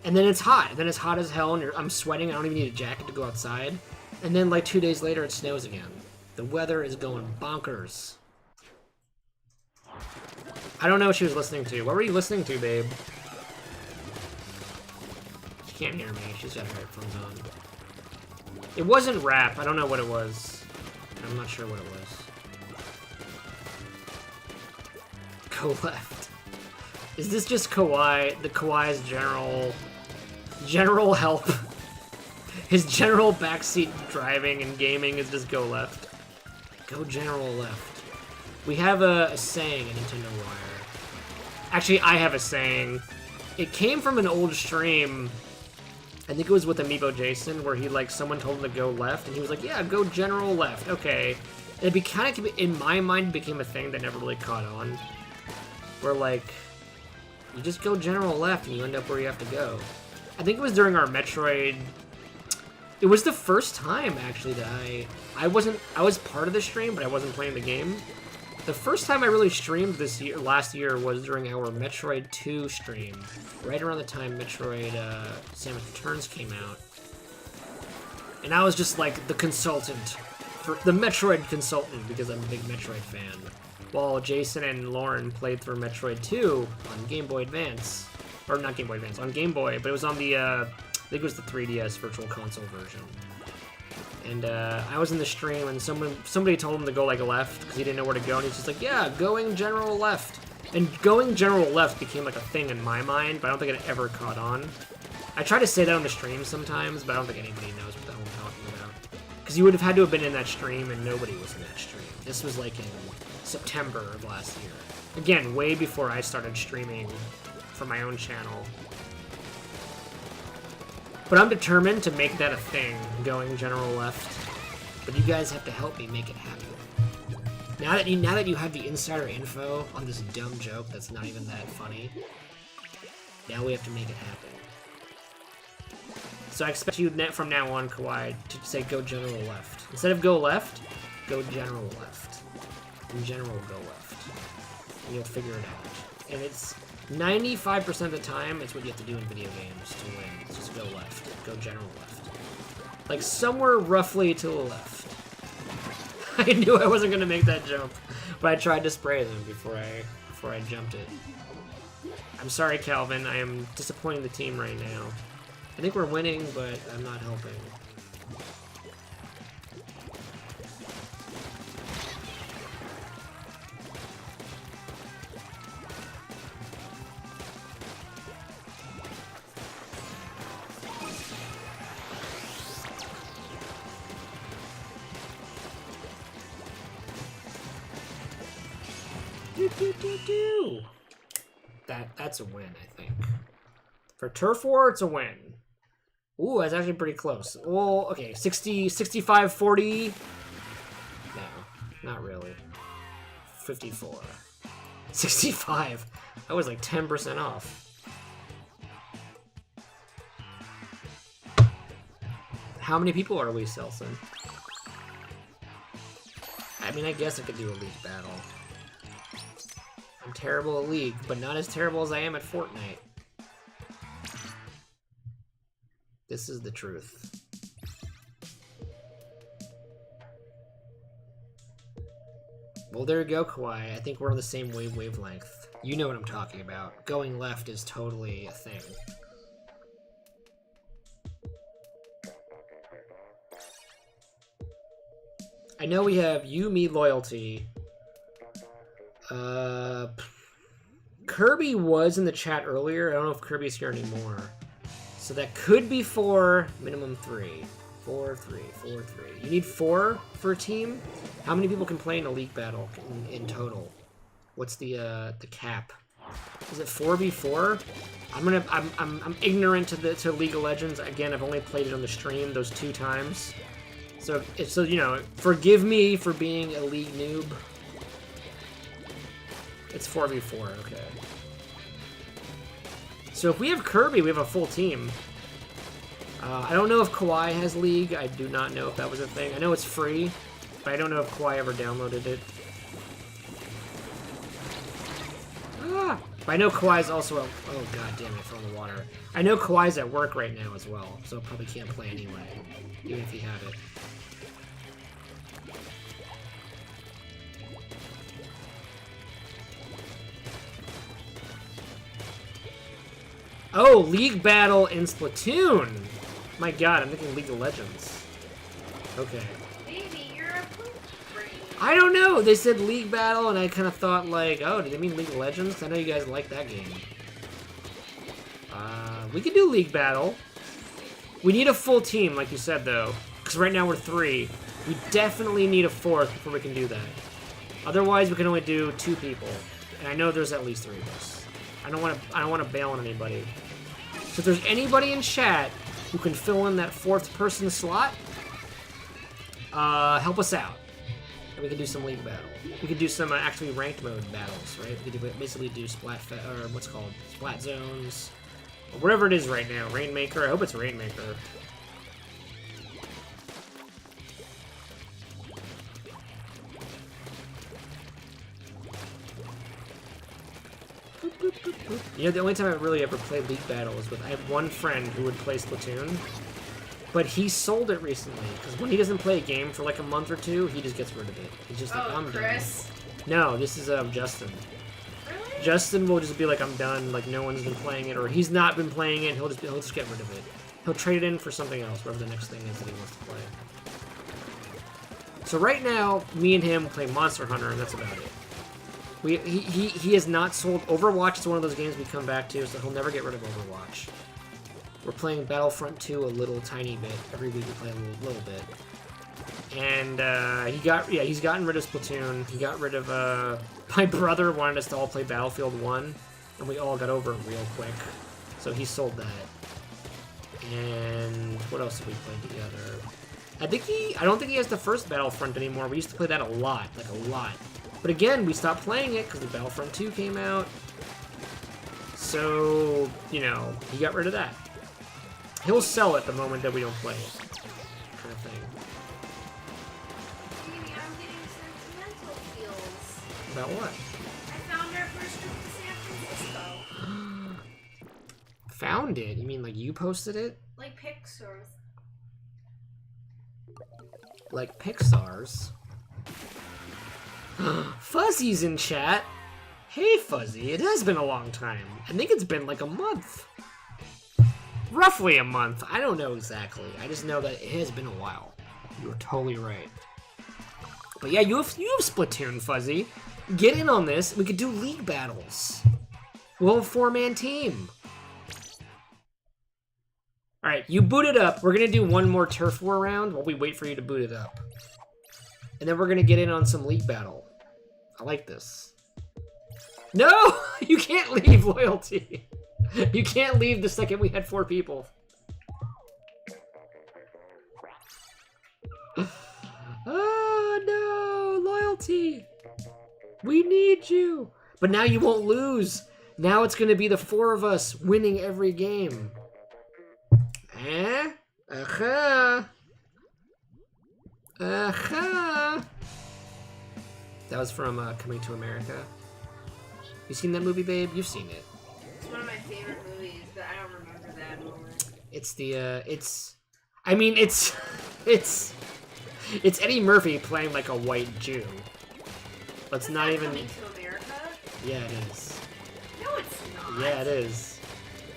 And then it's hot. Then it's hot as hell, and I'm sweating. I don't even need a jacket to go outside. And then, like, 2 days later, it snows again. The weather is going bonkers. I don't know what she was listening to. What were you listening to, babe? She can't hear me. She's got her headphones on. It wasn't rap. I don't know what it was. I'm not sure what it was. Go left. Is this just Kawhi? The Kawhi's general help? His general backseat driving and gaming is just go left. Go general left. We have a saying at Nintendo Wire. Actually, I have a saying. It came from an old stream. I think it was with Amiibo Jason, where someone told him to go left, and he was like, yeah, go general left. Okay. And it kind of, in my mind, became a thing that never really caught on. Where, like, you just go general left and you end up where you have to go. I think it was during our Metroid It was the first time, actually, that I was part of the stream, but I wasn't playing the game. The first time I really streamed last year, was during our Metroid 2 stream, right around the time Metroid Samus Returns came out. And I was just like the consultant, the Metroid consultant, because I'm a big Metroid fan. While Jason and Lauren played through Metroid 2 on Game Boy Advance. Or not Game Boy Advance, on Game Boy, but it was on the, I think it was the 3DS Virtual Console version. And I was in the stream, and somebody told him to go like left, because he didn't know where to go, and he's just like, yeah, going general left. And going general left became like a thing in my mind, but I don't think it ever caught on. I try to say that on the stream sometimes, but I don't think anybody knows what the hell I'm talking about. Because you would have had to have been in that stream, and nobody was in that stream. This was like in September of last year. Again, way before I started streaming for my own channel. But I'm determined to make that a thing, going general left. But you guys have to help me make it happen. Now that you have the insider info on this dumb joke that's not even that funny, now we have to make it happen. So I expect you from now on, Kawaii, to say go general left. Instead of go left, go general left. In general, go left. And you'll figure it out. And it's 95% of the time, it's what you have to do in video games to win. It's just go left. Go general left. Like somewhere roughly to the left. I knew I wasn't gonna make that jump, but I tried to spray them before I jumped it. I'm sorry, Calvin. I am disappointing the team right now. I think we're winning, but I'm not helping. That's a win, I think. For Turf War, it's a win. Ooh, that's actually pretty close. Well, okay, 60, 65, 40. No, not really. 54. 65. That was like 10% off. How many people are we, Selson? I mean, I guess I could do a league battle. I'm terrible at League, but not as terrible as I am at Fortnite. This is the truth. Well, there you go, Kawaii. I think we're on the same wavelength. You know what I'm talking about. Going left is totally a thing. I know we have you, me, loyalty. Kirby was in the chat earlier. I don't know if Kirby's here anymore. So that could be 4, minimum 3. 4, 3, 4, 3. You need 4 for a team? How many people can play in a league battle in total? What's the cap? Is it 4v4? I'm ignorant to League of Legends. Again, I've only played it on the stream those 2 times. So you know, forgive me for being a League noob. It's 4v4, okay. So if we have Kirby, we have a full team. I don't know if Kawaii has League. I do not know if that was a thing. I know it's free, but I don't know if Kawaii ever downloaded it. Ah! But I know Kawhi's also at... Oh, god damn it, I fell in the water. I know Kawhi's at work right now as well, so probably can't play anyway, even if he had it. Oh, League Battle in Splatoon! My god, I'm thinking League of Legends. Okay. Baby, you're a poop brain. I don't know! They said League Battle, and I kind of thought, like, oh, do they mean League of Legends? 'Cause I know you guys like that game. We could do League Battle. We need a full team, like you said, though. Because right now we're 3. We definitely need a 4th before we can do that. Otherwise, we can only do 2 people. And I know there's at least 3 of us. I don't want to bail on anybody. So if there's anybody in chat who can fill in that 4th person slot, help us out. And we can do some league battle. We could do some actually ranked mode battles, right? We could basically do Splat, or what's it called? Splat zones. Or whatever it is right now. Rainmaker. I hope it's Rainmaker. You know, the only time I really ever played League Battle was with, I have one friend who would play Splatoon, but he sold it recently, because when he doesn't play a game for like a month or two, he just gets rid of it. He's just like, I'm Chris? done. No, this is Justin. Really? Justin will just be like, I'm done, like no one's been playing it, or he's not been playing it, he'll just get rid of it. He'll trade it in for something else, whatever the next thing is that he wants to play. So right now, me and him play Monster Hunter, and that's about it. He has not sold... Overwatch is one of those games we come back to, so he'll never get rid of Overwatch. We're playing Battlefront 2 a little tiny bit. Every week we play a little bit. And he's gotten rid of Splatoon. He got rid of... my brother wanted us to all play Battlefield 1, and we all got over it real quick. So he sold that. And what else have we played together? I don't think he has the first Battlefront anymore. We used to play that a lot, like a lot. But again, we stopped playing it because the Battlefront 2 came out. So, you know, he got rid of that. He'll sell it the moment that we don't play it. Kind of thing. Maybe I'm getting sentimental feels. About what? I found our first trip to San Francisco. Found it? You mean like you posted it? Like Pixar's. Like Pixar's? Fuzzy's in chat. Hey Fuzzy, it has been a long time. I think it's been like a month. Roughly a month. I don't know exactly. I just know that it has been a while. You're totally right. But yeah, you have Splatoon, Fuzzy. Get in on this. We could do league battles. We'll have a 4-man team. Alright, you boot it up. We're gonna do one more turf war round while we wait for you to boot it up. And then we're gonna get in on some league battle. I like this. No! You can't leave, Loyalty! You can't leave the second we had 4 people. Oh no! Loyalty! We need you! But now you won't lose! Now it's gonna be the 4 of us winning every game. Eh? Aha! Aha! That was from Coming to America. You seen that movie, babe? You've seen it. It's one of my favorite movies, but I don't remember that moment. It's the, I mean, it's Eddie Murphy playing like a white Jew. Let's not even... Coming to America? Yeah, it is. No, it's not. Yeah, it is.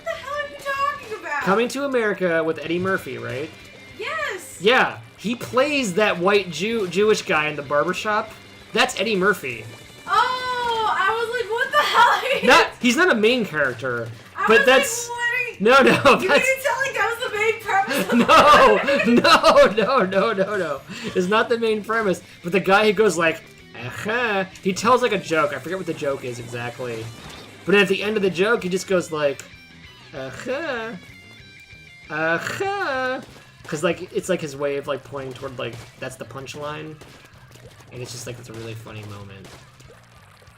What the hell are you talking about? Coming to America with Eddie Murphy, right? Yes! Yeah, he plays that white Jewish guy in the barbershop. That's Eddie Murphy. Oh, I was like, what the hell are you... He's not a main character, I but was that's... Like, what are you... No, You that's... didn't tell me that was the main premise. No. It's not the main premise. But the guy who goes like, aha, he tells like a joke. I forget what the joke is exactly. But at the end of the joke, he just goes like, aha, aha. Because like, it's like his way of like pointing toward like, that's the punchline. And it's just like, it's a really funny moment.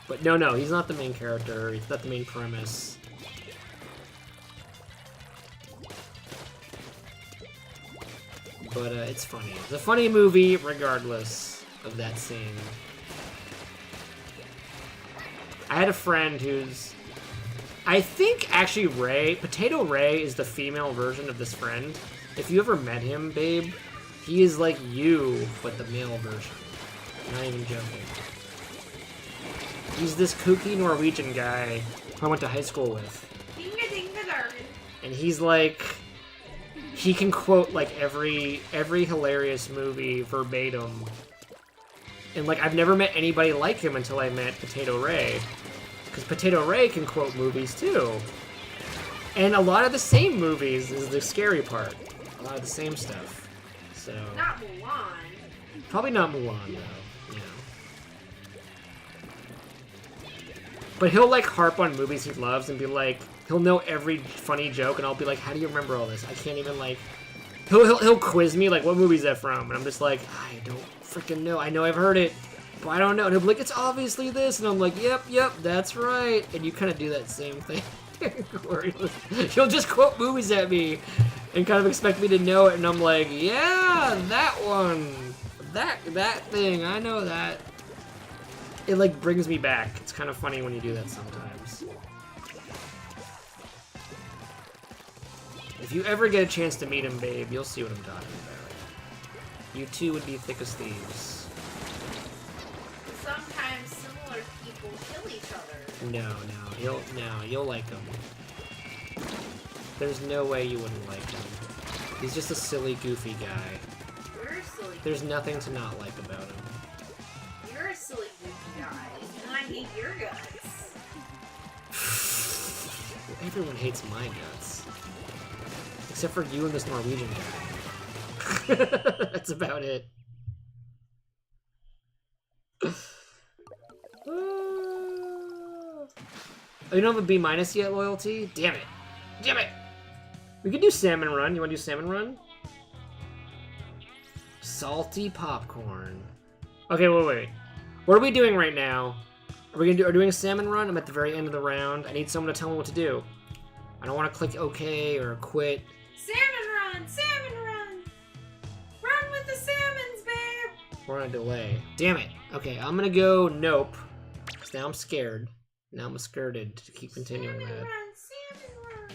But no, he's not the main character. He's not the main premise. But it's funny. It's a funny movie, regardless of that scene. I had a friend who's... I think, actually, Potato Ray is the female version of this friend. If you ever met him, babe, he is like you, but the male version. I'm not even joking. He's this kooky Norwegian guy who I went to high school with. And he's like... He can quote like every hilarious movie verbatim. And like I've never met anybody like him until I met Potato Ray. Because Potato Ray can quote movies too. And a lot of the same movies is the scary part. A lot of the same stuff. So Not Mulan. probably not Mulan though, you know. But he'll like harp on movies he loves and be like, he'll know every funny joke, and I'll be like, how do you remember all this? I can't even, like... He'll quiz me, like, what movie is that from? And I'm just like, I don't freaking know. I know I've heard it, but I don't know. And he'll be like, it's obviously this. And I'm like, yep, that's right. And you kind of do that same thing. He'll just quote movies at me and kind of expect me to know it. And I'm like, yeah, that one. That thing. I know that. It, like, brings me back. It's kind of funny when you do that sometimes. If you ever get a chance to meet him, babe, you'll see what I'm talking about. You two would be thick as thieves. Sometimes similar people kill each other. No, you'll like him. There's no way you wouldn't like him. He's just a silly, goofy guy. You're a silly. There's nothing to not like about him. You're a silly, goofy guy, and I hate your guts. Everyone hates my guts. Except for you and this Norwegian guy. That's about it. Oh, you don't have a B- yet, Loyalty? Damn it. Damn it! We could do Salmon Run. You want to do Salmon Run? Salty popcorn. Okay, wait. What are we doing right now? Are we doing a Salmon Run? I'm at the very end of the round. I need someone to tell me what to do. I don't want to click OK or quit. Salmon Run! Salmon Run! Run with the salmons, babe! We're on a delay. Damn it. Okay, I'm gonna go nope. Because now I'm scared. Now I'm scared to keep continuing Salmon that. Run! Salmon Run!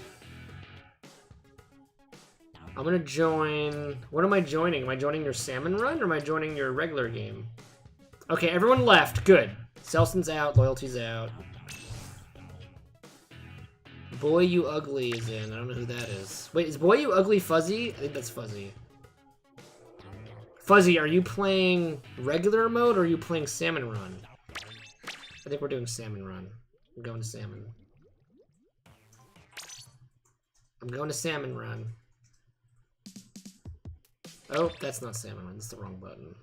I'm gonna join... What am I joining? Am I joining your Salmon Run or am I joining your regular game? Okay, everyone left. Good. Selson's out. Loyalty's out. Boy You Ugly is in. I don't know who that is. Wait, is Boy You Ugly Fuzzy? I think that's Fuzzy. Fuzzy, are you playing regular mode or are you playing Salmon Run? I think we're doing Salmon Run. I'm going to Salmon. I'm going to Salmon Run. Oh, that's not Salmon Run. That's the wrong button.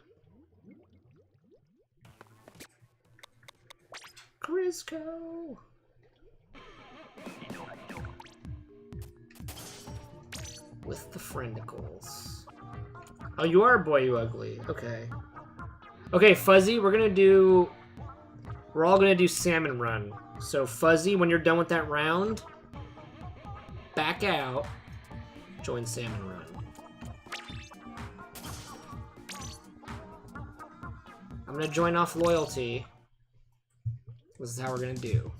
Crisco! With the friendicles. Oh, you are Boy You Ugly. Okay. Okay, Fuzzy, we're all gonna do Salmon Run. So, Fuzzy, when you're done with that round, back out, join Salmon Run. I'm gonna join off Loyalty. This is how we're gonna do.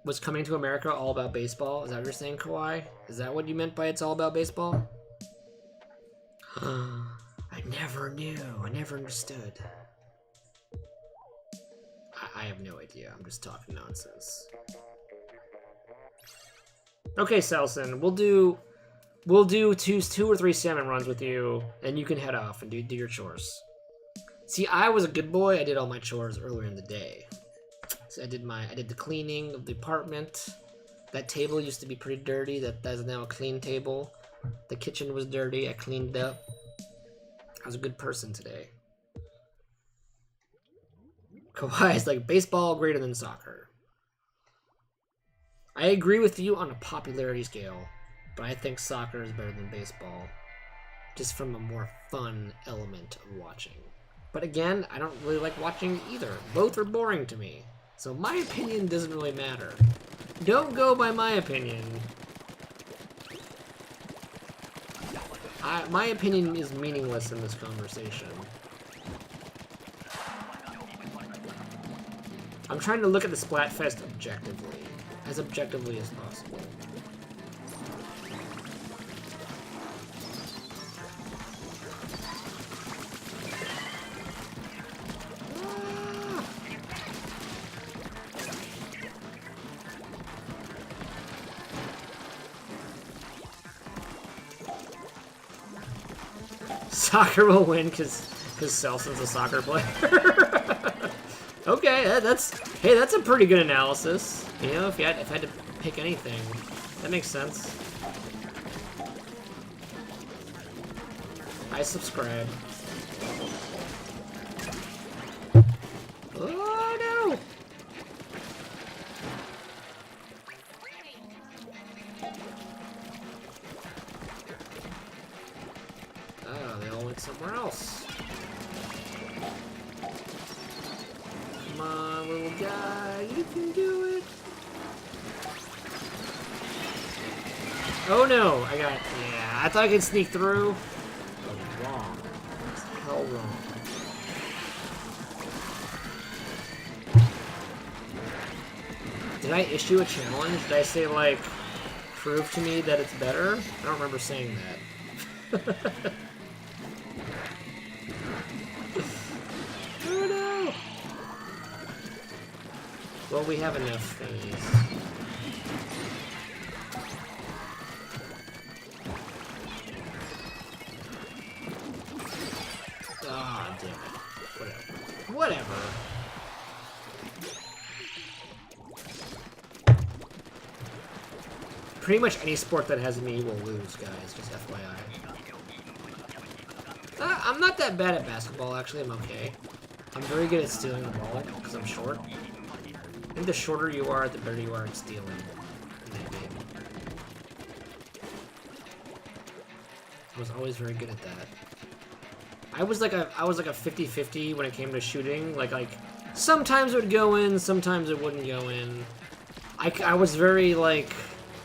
Was Coming to America all about baseball? Is that what you're saying, Kawhi? Is that what you meant by it's all about baseball? I never knew. I never understood. I have no idea. I'm just talking nonsense. Okay, Selson, we'll do two or three Salmon Runs with you, and you can head off and do your chores. See, I was a good boy. I did all my chores earlier in the day. So I did the cleaning of the apartment. That table used to be pretty dirty. That's now a clean table. The kitchen was dirty. I cleaned up. I was a good person today. Kawhi is like baseball greater than soccer. I agree with you on a popularity scale, but I think soccer is better than baseball, just from a more fun element of watching. But again, I don't really like watching either. Both are boring to me. So my opinion doesn't really matter. Don't go by my opinion. My opinion is meaningless in this conversation. I'm trying to look at the Splatfest objectively. As objectively as possible. Soccer will win because Selson's a soccer player. Okay, that's a pretty good analysis. You know, if I had to pick anything, that makes sense. I subscribe. Oh no! Oh, they all went somewhere else. Come on, little guy, you can do it. Oh no, yeah, I thought I could sneak through. I was wrong. I was hell wrong. Did I issue a challenge? Did I say, like, prove to me that it's better? I don't remember saying that. Oh no! Well, we have enough thingies. Ah, damn it. Whatever. Pretty much any sport that has me will lose, guys. Just FYI. I'm not that bad at basketball, actually. I'm okay. I'm very good at stealing the ball, because I'm short. I think the shorter you are, the better you are at stealing in that game. I was always very good at that. I was like a 50-50 when it came to shooting. Like sometimes it would go in, sometimes it wouldn't go in. I was very like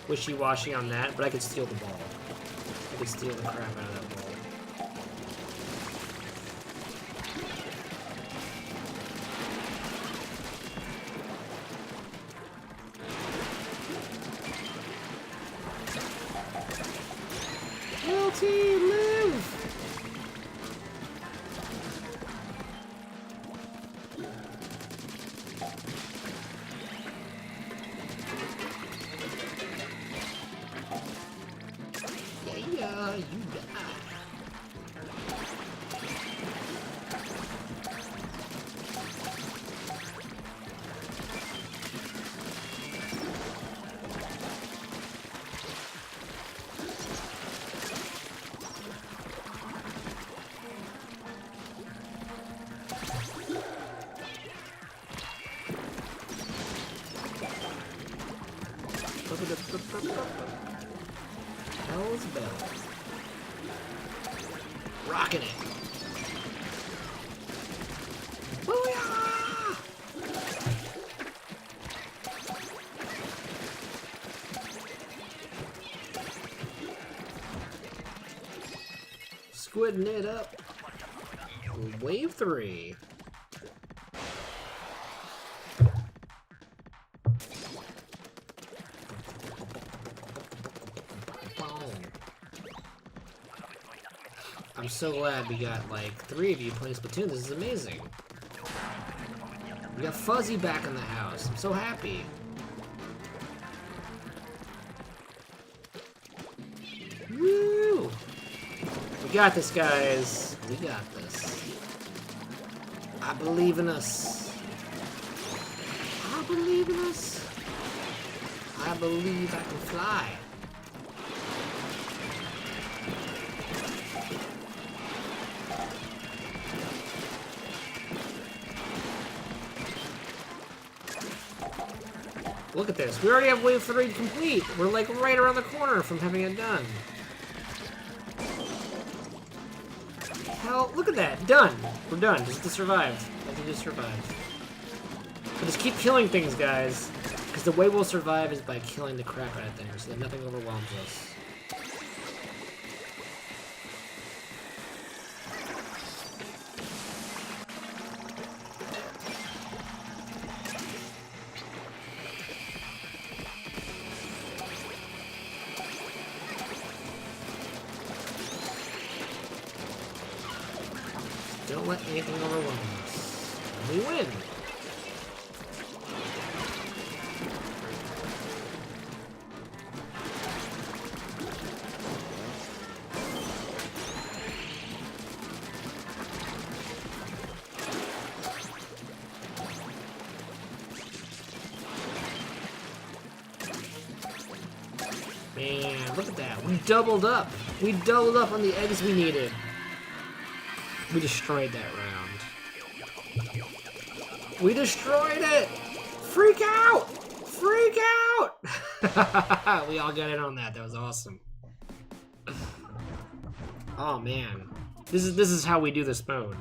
wishy-washy on that, but I could steal the ball. I could steal the crap out of that ball. LT, live! Yeah, you die. Hell's Bell. Rocking it. Booyah! Squidding it up. Wave 3. I'm so glad we got like 3 of you playing Splatoon. This is amazing. We got Fuzzy back in the house. I'm so happy. Woo! We got this, guys. We got this. I believe in us. I believe in us. I believe I can fly. Look at this. We already have wave 3 complete. We're like right around the corner from having it done. Hell, look at that. Done. We're done. Just to survive. I can just survive. But just keep killing things, guys. Because the way we'll survive is by killing the crap out of things so that nothing overwhelms us. Don't let anything overwhelm us. We win! Man, look at that. We doubled up. We doubled up on the eggs we needed. We destroyed that round. We destroyed it! Freak out! Freak out! We all got in on that. That was awesome. Oh man. This is how we do this mode.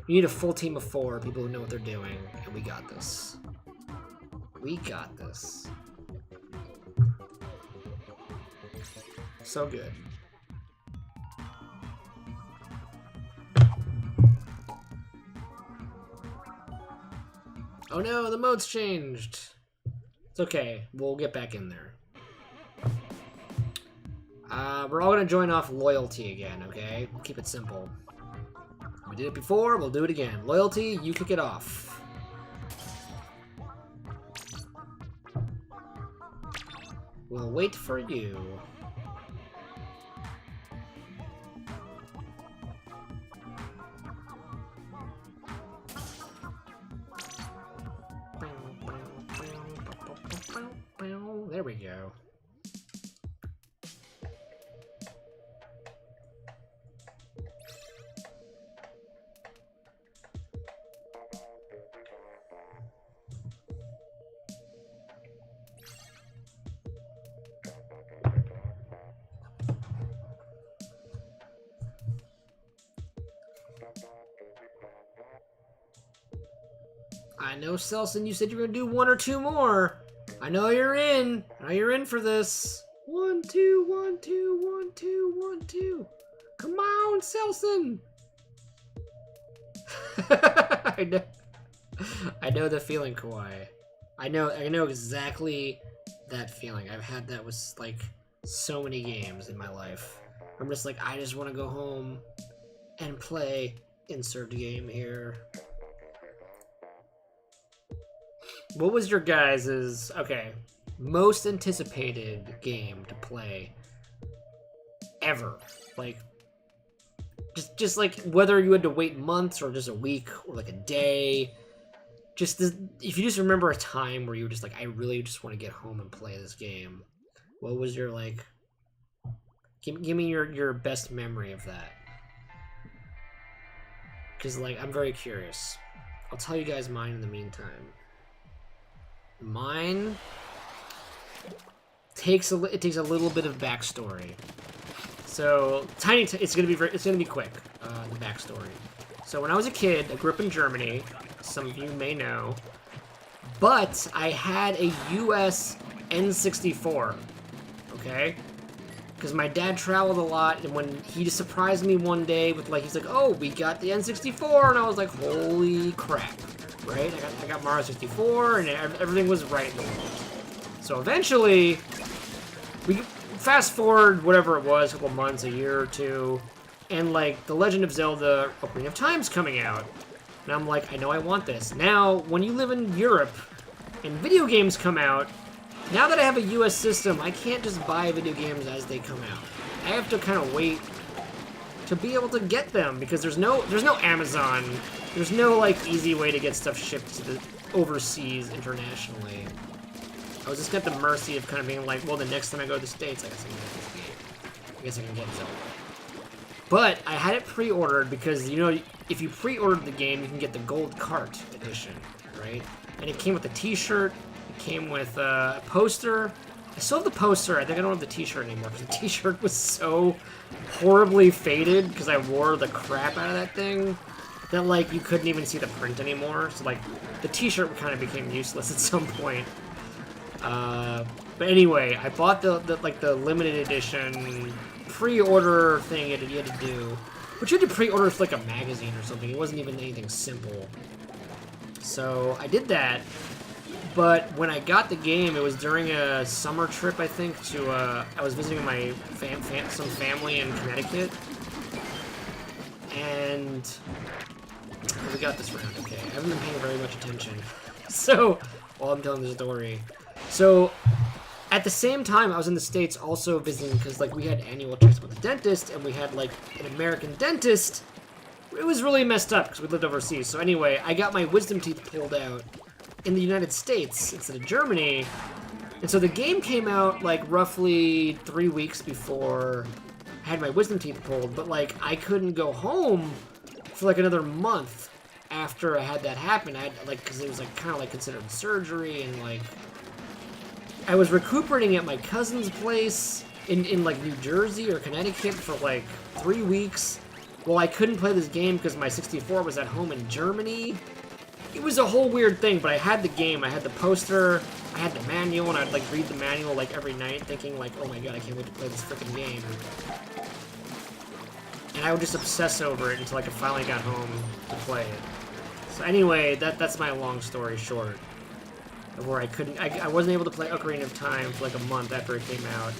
We need a full team of 4 people who know what they're doing, and we got this. We got this. So good. Oh no, the mode's changed. It's okay. We'll get back in there. We're all gonna join off loyalty again, okay? We'll keep it simple. We did it before, we'll do it again. Loyalty, you kick it off. We'll wait for you. There we go. I know, Selson, you said you were gonna do 1 or 2 more. I know you're in. I know you're in for this. 1, 2, 1, 2, 1, 2, 1, 2. Come on, Selson. I know the feeling, Kawhi. I know exactly that feeling. I've had that with like so many games in my life. I'm just like, I just want to go home and play. Insert game here. What was your guys's, okay, most anticipated game to play ever? Like, just like whether you had to wait months or just a week or like a day. Just this, if you just remember a time where you were just like, I really just want to get home and play this game. What was your like? Give me your best memory of that. Because like I'm very curious. I'll tell you guys mine in the meantime. Mine takes a little bit of backstory. So it's gonna be quick. The backstory. So when I was a kid, I grew up in Germany. Some of you may know, but I had a US N64. Okay, because my dad traveled a lot, and when he just surprised me one day with like, he's like, "Oh, we got the N64," and I was like, "Holy crap!" Right? I got Mario 64, and everything was right in the world. So eventually, we fast forward whatever it was, a couple months, a year or two, and like The Legend of Zelda: Ocarina of Time's coming out, and I'm like, I know I want this. Now, when you live in Europe and video games come out, now that I have a US system, I can't just buy video games as they come out. I have to kind of wait to be able to get them because there's no Amazon. There's no like easy way to get stuff shipped to the overseas internationally. I was just at the mercy of kind of being like, well, the next time I go to the States, I guess I can get this game. I guess I can get Zelda. But I had it pre-ordered because, you know, if you pre-ordered the game, you can get the gold cart edition, right? And it came with a t-shirt, it came with a poster. I still have the poster. I think I don't have the t-shirt anymore because the t-shirt was so horribly faded because I wore the crap out of that thing that, like, you couldn't even see the print anymore. So, like, the t-shirt kind of became useless at some point. But anyway, I bought the limited edition pre-order thing you had to do. But you had to pre-order for, like, a magazine or something. It wasn't even anything simple. So, I did that. But when I got the game, it was during a summer trip, I think, to, I was visiting my some family in Connecticut. And we got this round, okay. I haven't been paying very much attention. So, while I'm telling the story. So, at the same time, I was in the States also visiting, because, like, we had annual checks with the dentist, and we had, like, an American dentist. It was really messed up, because we lived overseas. So anyway, I got my wisdom teeth pulled out in the United States instead of Germany. And so the game came out, like, roughly 3 weeks before I had my wisdom teeth pulled, but, like, I couldn't go home for, like, another month after I had that happen. I had, like, because it was, like, kind of, like, considered surgery, and, like, I was recuperating at my cousin's place in like, New Jersey or Connecticut for, like, 3 weeks. Well, I couldn't play this game because my 64 was at home in Germany. It was a whole weird thing, but I had the game, I had the poster, I had the manual, and I'd, like, read the manual, like, every night, thinking, like, oh my god, I can't wait to play this freaking game. And I would just obsess over it until I finally got home to play it. So anyway, that's my long story short. where I wasn't able to play Ocarina of Time for like a month after it came out.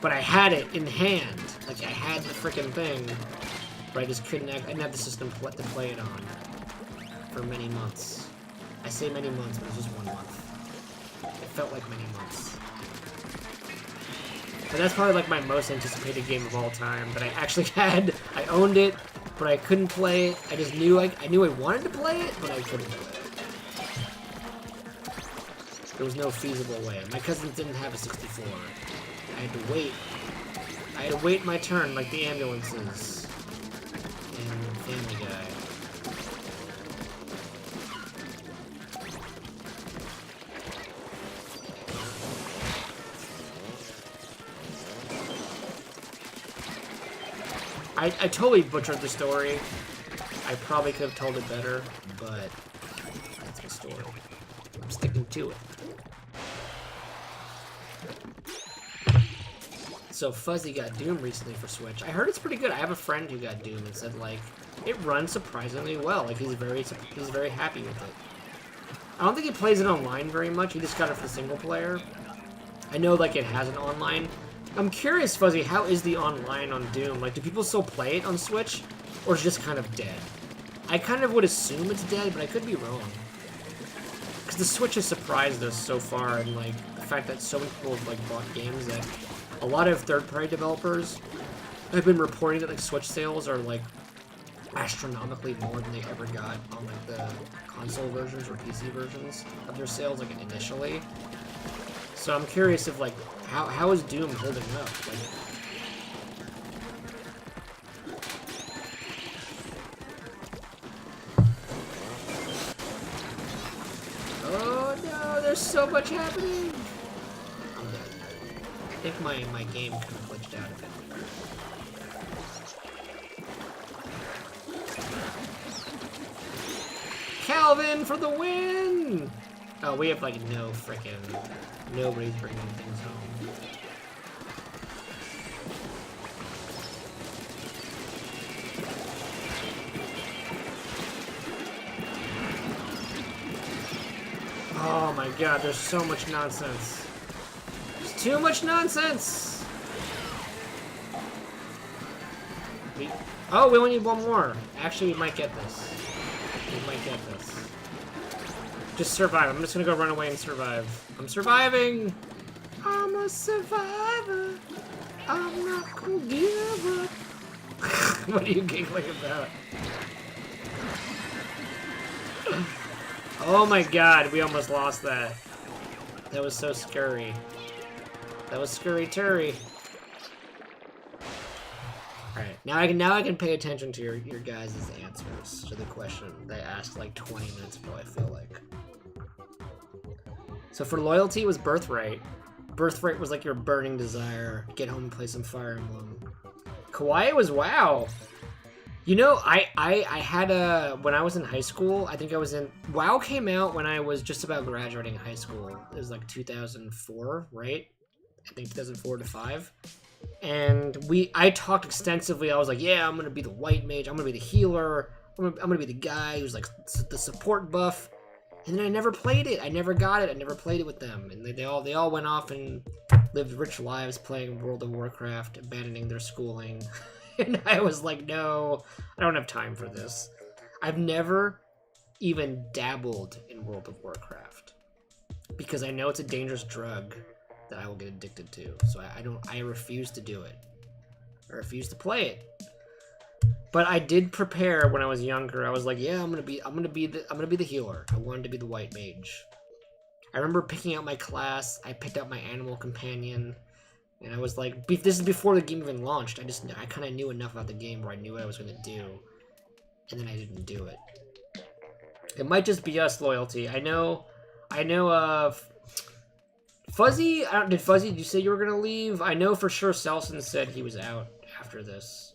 But I had it in hand. Like, I had the freaking thing. But I just I didn't have the system to play it on for many months. I say many months, but it was just 1 month. It felt like many months. But that's probably like my most anticipated game of all time that I actually had. I owned it, but I couldn't play it. I just knew I knew I wanted to play it, but I couldn't play it. There was no feasible way. My cousins didn't have a 64. I had to wait. I had to wait my turn like the ambulances in Family Guy. I totally butchered the story. I probably could have told it better, but that's the story. I'm sticking to it. So Fuzzy got Doom recently for Switch. I heard it's pretty good. I have a friend who got Doom and said like it runs surprisingly well. Like he's very happy with it. I don't think he plays it online very much. He just got it for the single player. I know like it has an online. I'm curious, Fuzzy, how is the online on Doom? Like, do people still play it on Switch, or is it just kind of dead? I kind of would assume it's dead, but I could be wrong. Because the Switch has surprised us so far, and like the fact that so many people have like bought games that a lot of third-party developers have been reporting that like Switch sales are like astronomically more than they ever got on like the console versions or PC versions of their sales like initially. So I'm curious if like how is Doom holding up? Like, oh no, there's so much happening. I'm dead. I think my game kind of glitched out a bit. Calvin for the win! Oh, we have like no frickin'... Nobody's bringing things home. Oh my god, there's so much nonsense. There's too much nonsense! We only need one more. Actually, we might get this. We might get this. Just survive. I'm just gonna go run away and survive. I'm surviving! I'm a survivor. I'm not gonna give up. What are you giggling about? Oh my god, we almost lost that. That was so scary. That was scurry-turry. Alright, now I can pay attention to your guys' answers to the question they asked like 20 minutes ago, I feel like. So for loyalty, it was Birthright. Birthright was like your burning desire. Get home and play some Fire Emblem. Kawaii was WoW. You know, I had when I was in high school, I think I was in... WoW came out when I was just about graduating high school. It was like 2004, right? I think 2004 to 5. And I talked extensively. I was like, yeah, I'm going to be the white mage. I'm going to be the healer. I'm going to be the guy who's like the support buff. And then I never played it. I never got it. I never played it with them. And they all went off and lived rich lives playing World of Warcraft, abandoning their schooling. And I was like, no, I don't have time for this. I've never even dabbled in World of Warcraft because I know it's a dangerous drug that I will get addicted to. So I refuse to do it. I refuse to play it. But I did prepare when I was younger. I was like, yeah, I'm gonna be the healer. I wanted to be the white mage. I remember picking out my class. I picked out my animal companion, and I was like, this is before the game even launched. I kind of knew enough about the game where I knew what I was gonna do, and then I didn't do it. It might just be us, loyalty. I know. Fuzzy, did you say you were gonna leave? I know for sure Selson said he was out after this.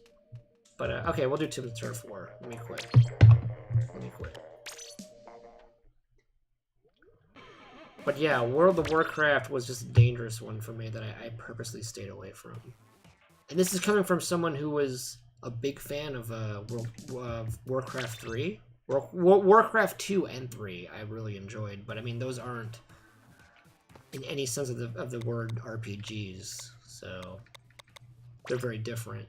But, okay, we'll do turn 4. Let me quit. But yeah, World of Warcraft was just a dangerous one for me that I purposely stayed away from. And this is coming from someone who was a big fan of Warcraft 3. Warcraft 2 and 3 I really enjoyed, but I mean those aren't in any sense of the word RPGs, so they're very different.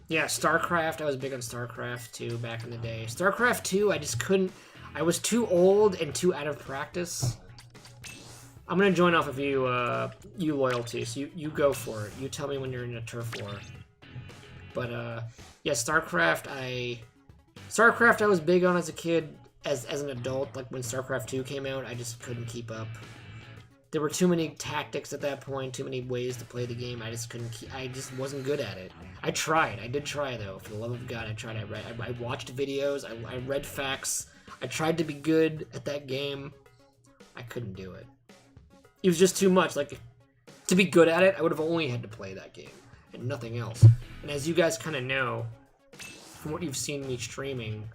Yeah, StarCraft, I was big on StarCraft 2 back in the day. StarCraft 2, I just couldn't, I was too old and too out of practice. I'm gonna join off of you, you Loyalty, so you go for it. You tell me when you're in a turf war. But, yeah, StarCraft I was big on as a kid. As an adult, like when StarCraft 2 came out, I just couldn't keep up. There were too many tactics at that point, too many ways to play the game. I just wasn't good at it. I tried. I did try, though. For the love of God, I tried. I watched videos. I read facts. I tried to be good at that game. I couldn't do it. It was just too much. Like, to be good at it, I would have only had to play that game and nothing else. And as you guys kind of know, from what you've seen me streaming,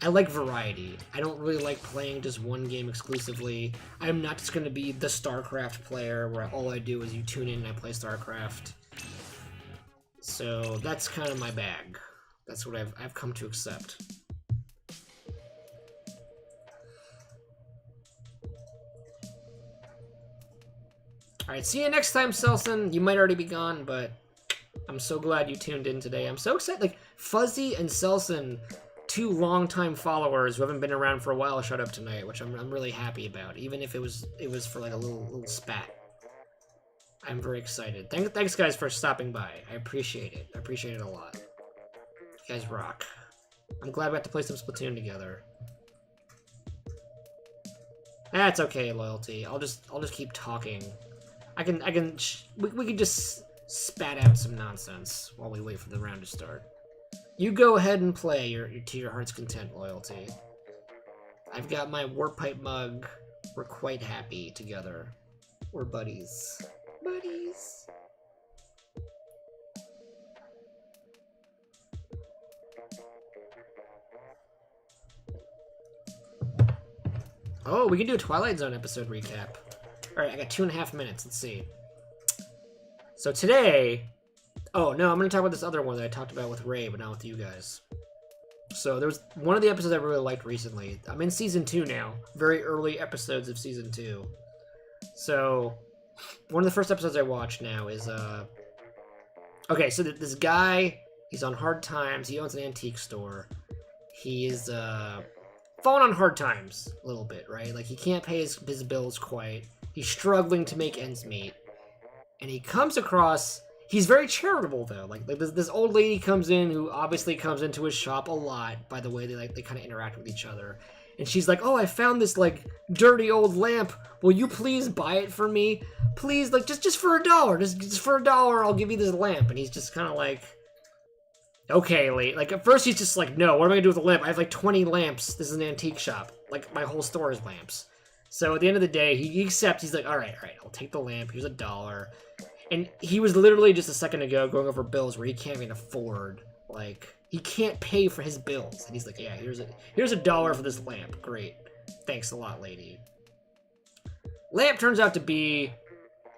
I like variety. I don't really like playing just one game exclusively. I'm not just going to be the StarCraft player where all I do is you tune in and I play StarCraft. So that's kind of my bag. That's what I've come to accept. Alright, see you next time, Selson. You might already be gone, but I'm so glad you tuned in today. I'm so excited. Like, Fuzzy and Selson, two longtime followers who haven't been around for a while, showed up tonight, which I'm really happy about, even if it was for like a little spat. I'm very excited. Thanks guys for stopping by. I appreciate it. I appreciate it a lot. You guys rock. I'm glad we have to play some Splatoon together. That's okay, Loyalty. I'll just keep talking. we can just spat out some nonsense while we wait for the round to start. You go ahead and play to your heart's content, Loyalty. I've got my Warp Pipe mug. We're quite happy together. We're buddies. Buddies. Oh, we can do a Twilight Zone episode recap. Alright, I got 2.5 minutes. Let's see. So today... Oh, no, I'm going to talk about this other one that I talked about with Ray, but not with you guys. So there was one of the episodes I really liked recently. I'm in Season 2 now. Very early episodes of Season 2. So, one of the first episodes I watched now is, Okay, so this guy, he's on hard times. He owns an antique store. He is, falling on hard times a little bit, right? Like, he can't pay his bills quite. He's struggling to make ends meet. And he comes across... He's very charitable, though. Like this old lady comes in who obviously comes into his shop a lot by the way they kind of interact with each other. And she's like, oh, I found this, like, dirty old lamp. Will you please buy it for me? Please, like, just for $1. Just for $1, I'll give you this lamp. And he's just kind of like, okay, late. Like, at first he's just like, no, what am I going to do with the lamp? I have, like, 20 lamps. This is an antique shop. Like, my whole store is lamps. So at the end of the day, he accepts. He's like, all right, I'll take the lamp. Here's $1. And he was literally just a second ago going over bills where he can't even afford, like, he can't pay for his bills. And he's like, yeah, here's $1 for this lamp. Great. Thanks a lot, lady. Lamp turns out to be,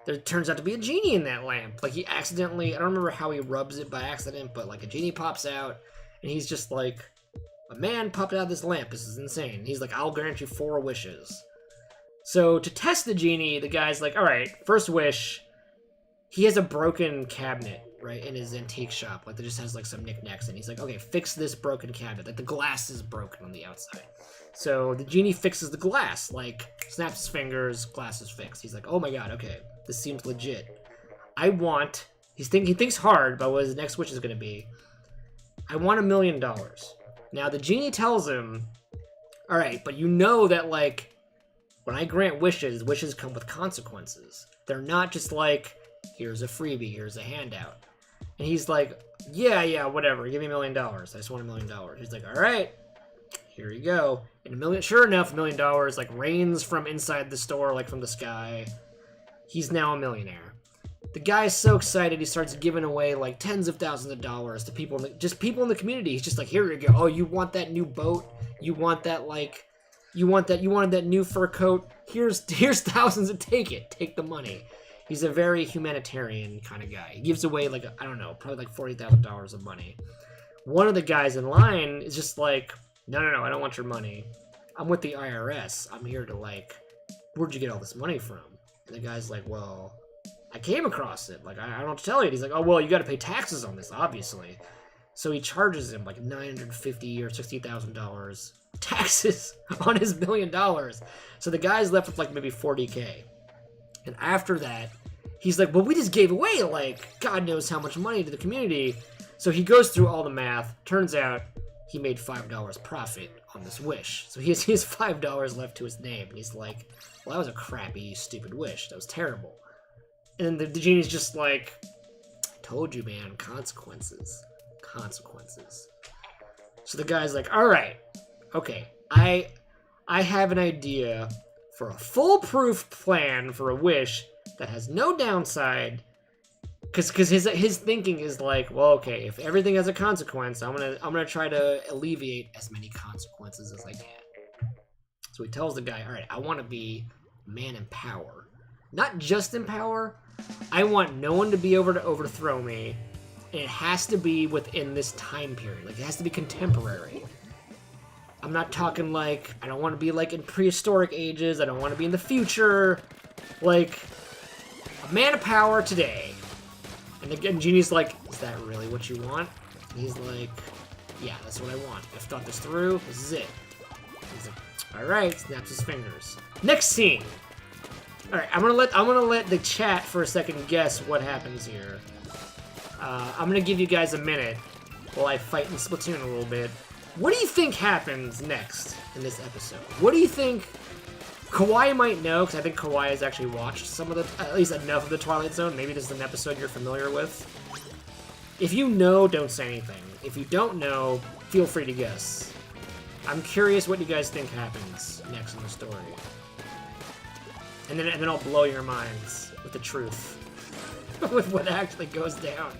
there turns out to be a genie in that lamp. Like, he accidentally, I don't remember how he rubs it by accident, but, like, a genie pops out, and he's just like, a man popped out of this lamp. This is insane. And he's like, I'll grant you 4 wishes. So, to test the genie, the guy's like, all right, first wish... He has a broken cabinet, right, in his antique shop. Like, that just has, like, some knickknacks in. He's like, okay, fix this broken cabinet. Like, the glass is broken on the outside. So the genie fixes the glass. Like, snaps his fingers, glass is fixed. He's like, oh my god, okay, this seems legit. He thinks hard about what his next wish is going to be. I want $1 million. Now, the genie tells him, all right, but you know that, like, when I grant wishes, wishes come with consequences. They're not just like... Here's a freebie, here's a handout. And he's like, yeah, whatever, give me $1 million. I just want $1 million. He's like, all right, here you go. And sure enough, $1 million, like, rains from inside the store, like, from the sky. He's now a millionaire. The guy's so excited, he starts giving away, like, tens of thousands of dollars to people, people in the community. He's just like, here you go. Oh, you want that new boat? You want that, like, you wanted that new fur coat? Here's thousands to take it. Take the money. He's a very humanitarian kind of guy. He gives away, like, I don't know, probably like $40,000 of money. one of the guys in line is just like, no, I don't want your money. I'm with the IRS. I'm here to, like, where'd you get all this money from? And the guy's like, well, I came across it. Like, I don't know what to tell you. And he's like, oh, well, you got to pay taxes on this, obviously. So he charges him like $950,000 or $60,000 taxes on his $1 million. So the guy's left with like maybe $40K. And after that, he's like, well, we just gave away like God knows how much money to the community. So he goes through all the math. Turns out he made $5 profit on this wish. So he has $5 left to his name. And he's like, well, that was a crappy, stupid wish. That was terrible. And the genie's just like, told you, man, consequences. So the guy's like, all right, okay, I have an idea for a foolproof plan for a wish that has no downside. Because his thinking is like, well, okay, if everything has a consequence, I'm gonna try to alleviate as many consequences as I can. So he tells the guy, all right, I want to be man in power, not just in power. I want no one to be able to overthrow me. And it has to be within this time period. Like, it has to be contemporary. I'm not talking like, I don't want to be like in prehistoric ages. I don't want to be in the future. Like, a man of power today. And again, Genie's like, is that really what you want? And he's like, yeah, that's what I want. I've thought this through. This is it. He's like, all right, snaps his fingers. Next scene. All right, I'm gonna let the chat for a second guess what happens here. I'm gonna give you guys a minute while I fight in Splatoon a little bit. What do you think happens next in this episode? What do you think? Kawaii might know, because I think Kawaii has actually watched some of the, at least enough of the Twilight Zone. Maybe this is an episode you're familiar with. If you know, don't say anything. If you don't know, feel free to guess. I'm curious what you guys think happens next in the story. And then I'll blow your minds with the truth. With what actually goes down.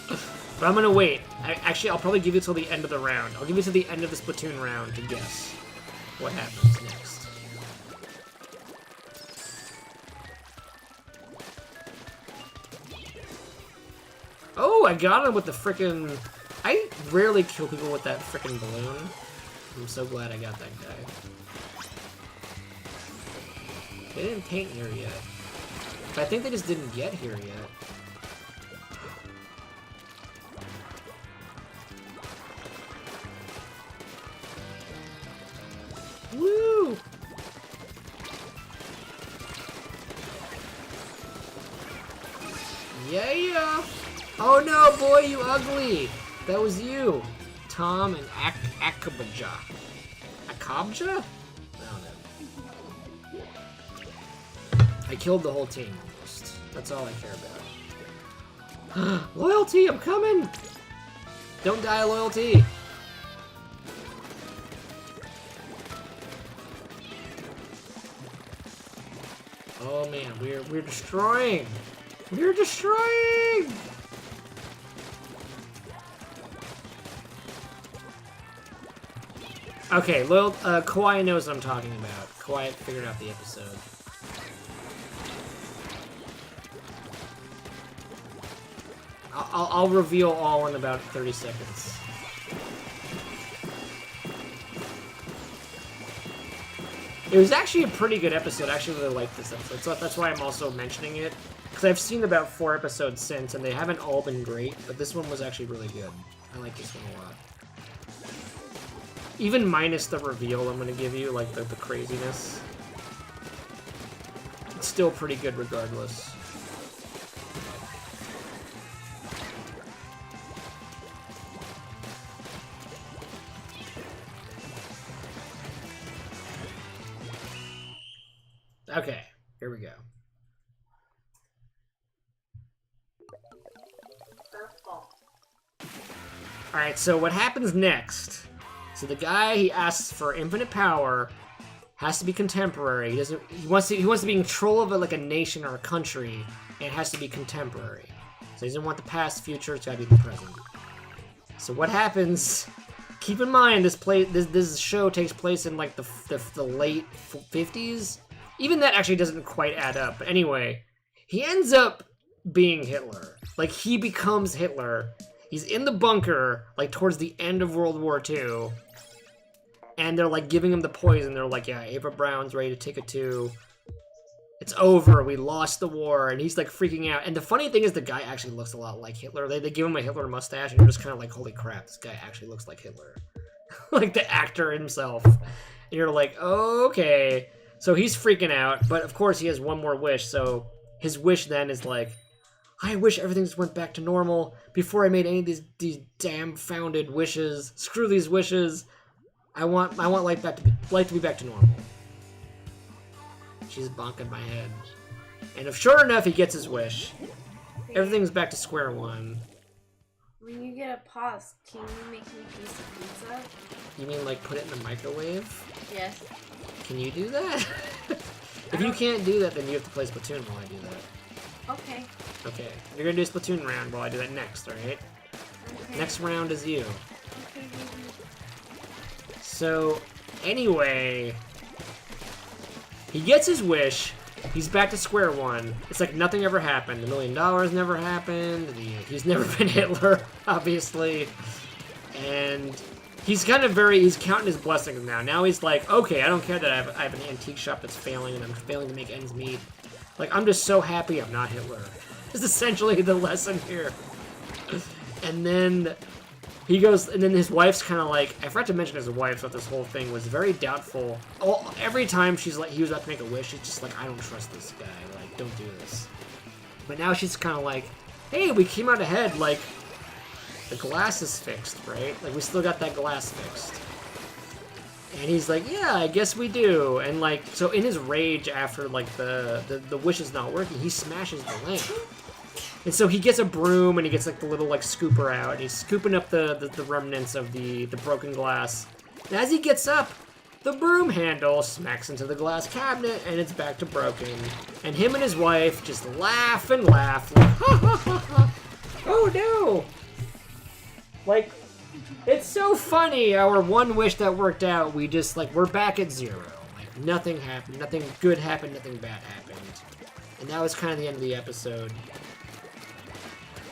But I'm gonna wait. I'll probably give you till the end of the round. I'll give you to the end of the Splatoon round to guess what happens next. Oh, I got him with the frickin'... I rarely kill people with that frickin' balloon. I'm so glad I got that guy. They didn't paint here yet. But I think they just didn't get here yet. Woo! Yeah! Oh no, boy, you ugly! That was you! Tom and Akabja. Akabja? I killed the whole team, almost. That's all I care about. Loyalty, I'm coming! Don't die, Loyalty! Oh man, we're destroying! We're destroying! Okay, Kawaii knows what I'm talking about. Kawaii figured out the episode. I'll reveal all in about 30 seconds. It was actually a pretty good episode. I actually really liked this episode, so that's why I'm also mentioning it. Because I've seen about 4 episodes since, and they haven't all been great, but this one was actually really good. I like this one a lot. Even minus the reveal I'm going to give you, like the craziness. It's still pretty good regardless. Okay, here we go. Alright, so what happens next? So the guy, he asks for infinite power, has to be contemporary. He wants to be in control of like a nation or a country, and it has to be contemporary. So he doesn't want the past, future, it's gotta be the present. So what happens? Keep in mind this show takes place in like the late 50s. Even that actually doesn't quite add up. But anyway, he ends up being Hitler. Like, he becomes Hitler. He's in the bunker, like, towards the end of World War II. And they're, like, giving him the poison. They're like, yeah, Ava Brown's ready to take it too. It's over. We lost the war. And he's, like, freaking out. And the funny thing is the guy actually looks a lot like Hitler. They give him a Hitler mustache, and you're just kind of like, holy crap, this guy actually looks like Hitler. Like, the actor himself. And you're like, oh, okay. So he's freaking out. But, of course, he has one more wish. So his wish then is, like, I wish everything just went back to normal before I made any of these damn founded wishes. Screw these wishes. I want life to be back to normal. She's bonking my head. And if sure enough he gets his wish, everything's back to square one. When you get a pause, can you make me a piece of pizza? You mean like put it in the microwave? Yes. Can you do that? If you can't do that, then you have to play Splatoon while I do that. Okay. Okay, you're gonna do a Splatoon round while I do that next, alright? Okay. Next round is you. Okay, baby. So, anyway, he gets his wish. He's back to square one. It's like nothing ever happened. $1 million never happened. He's never been Hitler, obviously. And he's kind of he's counting his blessings now. Now he's like, okay, I don't care that I have an antique shop that's failing and I'm failing to make ends meet. Like, I'm just so happy I'm not Hitler. Is essentially the lesson here. And then he goes, and then his wife's kind of like, I forgot to mention his wife thought this whole thing was very doubtful. Every time she's like, he was about to make a wish, she's just like, I don't trust this guy, like, don't do this. But now she's kind of like, hey, we came out ahead, like, the glass is fixed, right? Like, we still got that glass fixed. And he's like, yeah, I guess we do. And like, so in his rage after like the wish is not working, he smashes the lamp. And so he gets a broom and he gets like the little like scooper out and he's scooping up the remnants of the broken glass. And as he gets up, the broom handle smacks into the glass cabinet and it's back to broken. And him and his wife just laugh and laugh like, ha ha ha ha. Oh no! Like, it's so funny, our one wish that worked out, we just, like, we're back at zero. Like, nothing happened, nothing good happened, nothing bad happened. And that was kind of the end of the episode.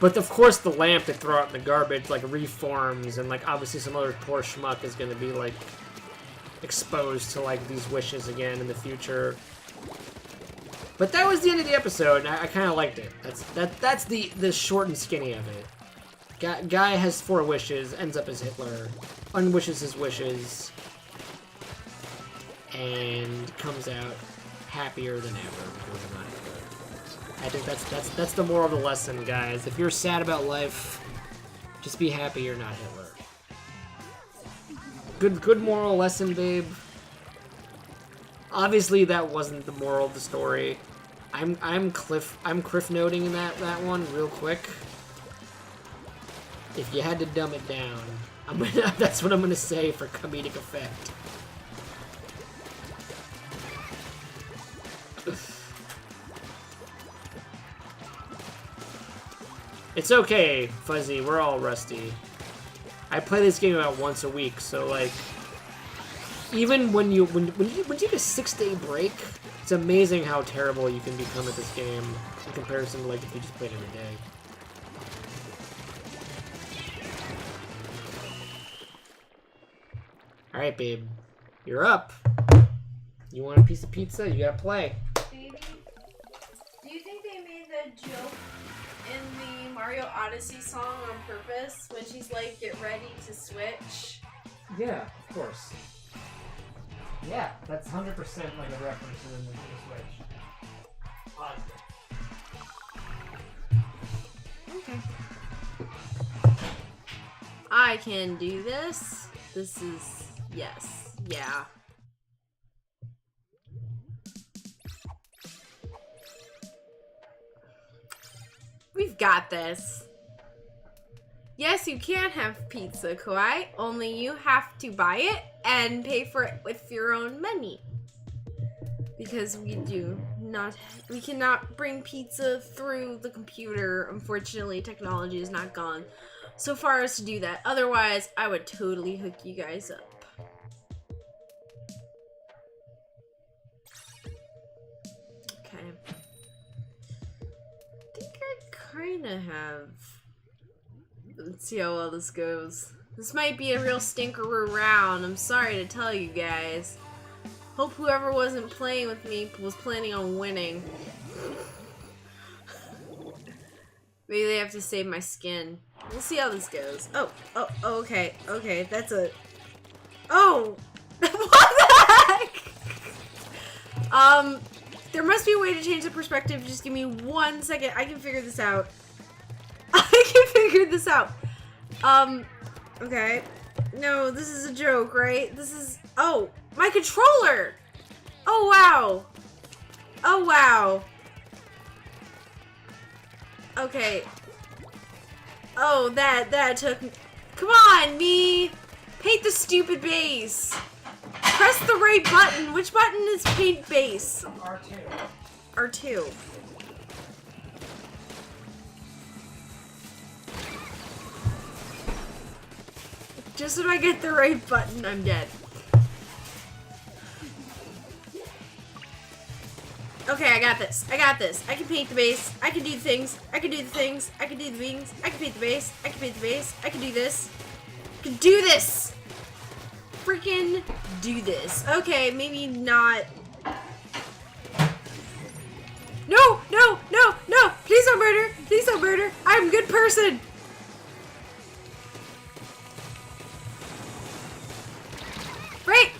But, of course, the lamp they throw out in the garbage, like, reforms, and, like, obviously some other poor schmuck is gonna be, like, exposed to, like, these wishes again in the future. But that was the end of the episode, and I kind of liked it. That's the short and skinny of it. Guy has 4 wishes, ends up as Hitler, unwishes his wishes, and comes out happier than ever because of not Hitler. I think that's the moral of the lesson, guys. If you're sad about life, just be happy you're not Hitler. Good moral lesson, babe. Obviously, that wasn't the moral of the story. I'm Cliff noting in that one real quick. If you had to dumb it down, that's what I'm gonna say for comedic effect. It's okay, Fuzzy, we're all rusty. I play this game about once a week, so like, even when you take a 6-day break, it's amazing how terrible you can become at this game in comparison to like if you just played every day. Alright, babe. You're up. You want a piece of pizza? You gotta play. Baby, do you think they made the joke in the Mario Odyssey song on purpose when she's like, get ready to switch? Yeah, of course. Yeah, that's 100% like a reference to the Nintendo Switch. Okay. I can do this. This is... yes. Yeah. We've got this. Yes, you can have pizza, Kawaii. Only you have to buy it and pay for it with your own money. Because we cannot bring pizza through the computer. Unfortunately, technology is not gone so far as to do that. Otherwise, I would totally hook you guys up. Okay. I think I kind of have the Let's see how well this goes. This might be a real stinkeroo round. I'm sorry to tell you guys. Hope whoever wasn't playing with me was planning on winning. Maybe they have to save my skin. We'll see how this goes. Oh, okay, that's a... Oh! What the heck? There must be a way to change the perspective. Just give me 1 second. I can figure this out. Okay. No, this is a joke, right? This is... Oh, my controller! Oh, wow. Oh, wow. Okay. Oh, that took... Come on, me! Paint the stupid base! Press the right button! Which button is paint base? R2. R2. Just when I get the right button, I'm dead. Okay, I got this. I can paint the base. I can do the things. I can do the things. I can do the things. I can paint the base. I can paint the base. I can do this. I can do this! Freaking do this. Okay, maybe not. No! Please don't murder! Please don't murder! I'm a good person! Right!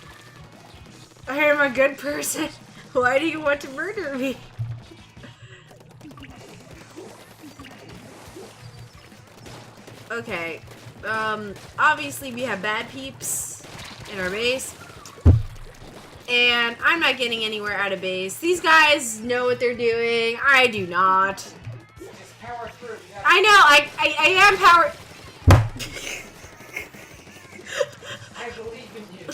I am a good person. Why do you want to murder me? Okay. Obviously we have bad peeps in our base. And I'm not getting anywhere out of base. These guys know what they're doing. I do not. Just power through. I know, I am power... I believe in you.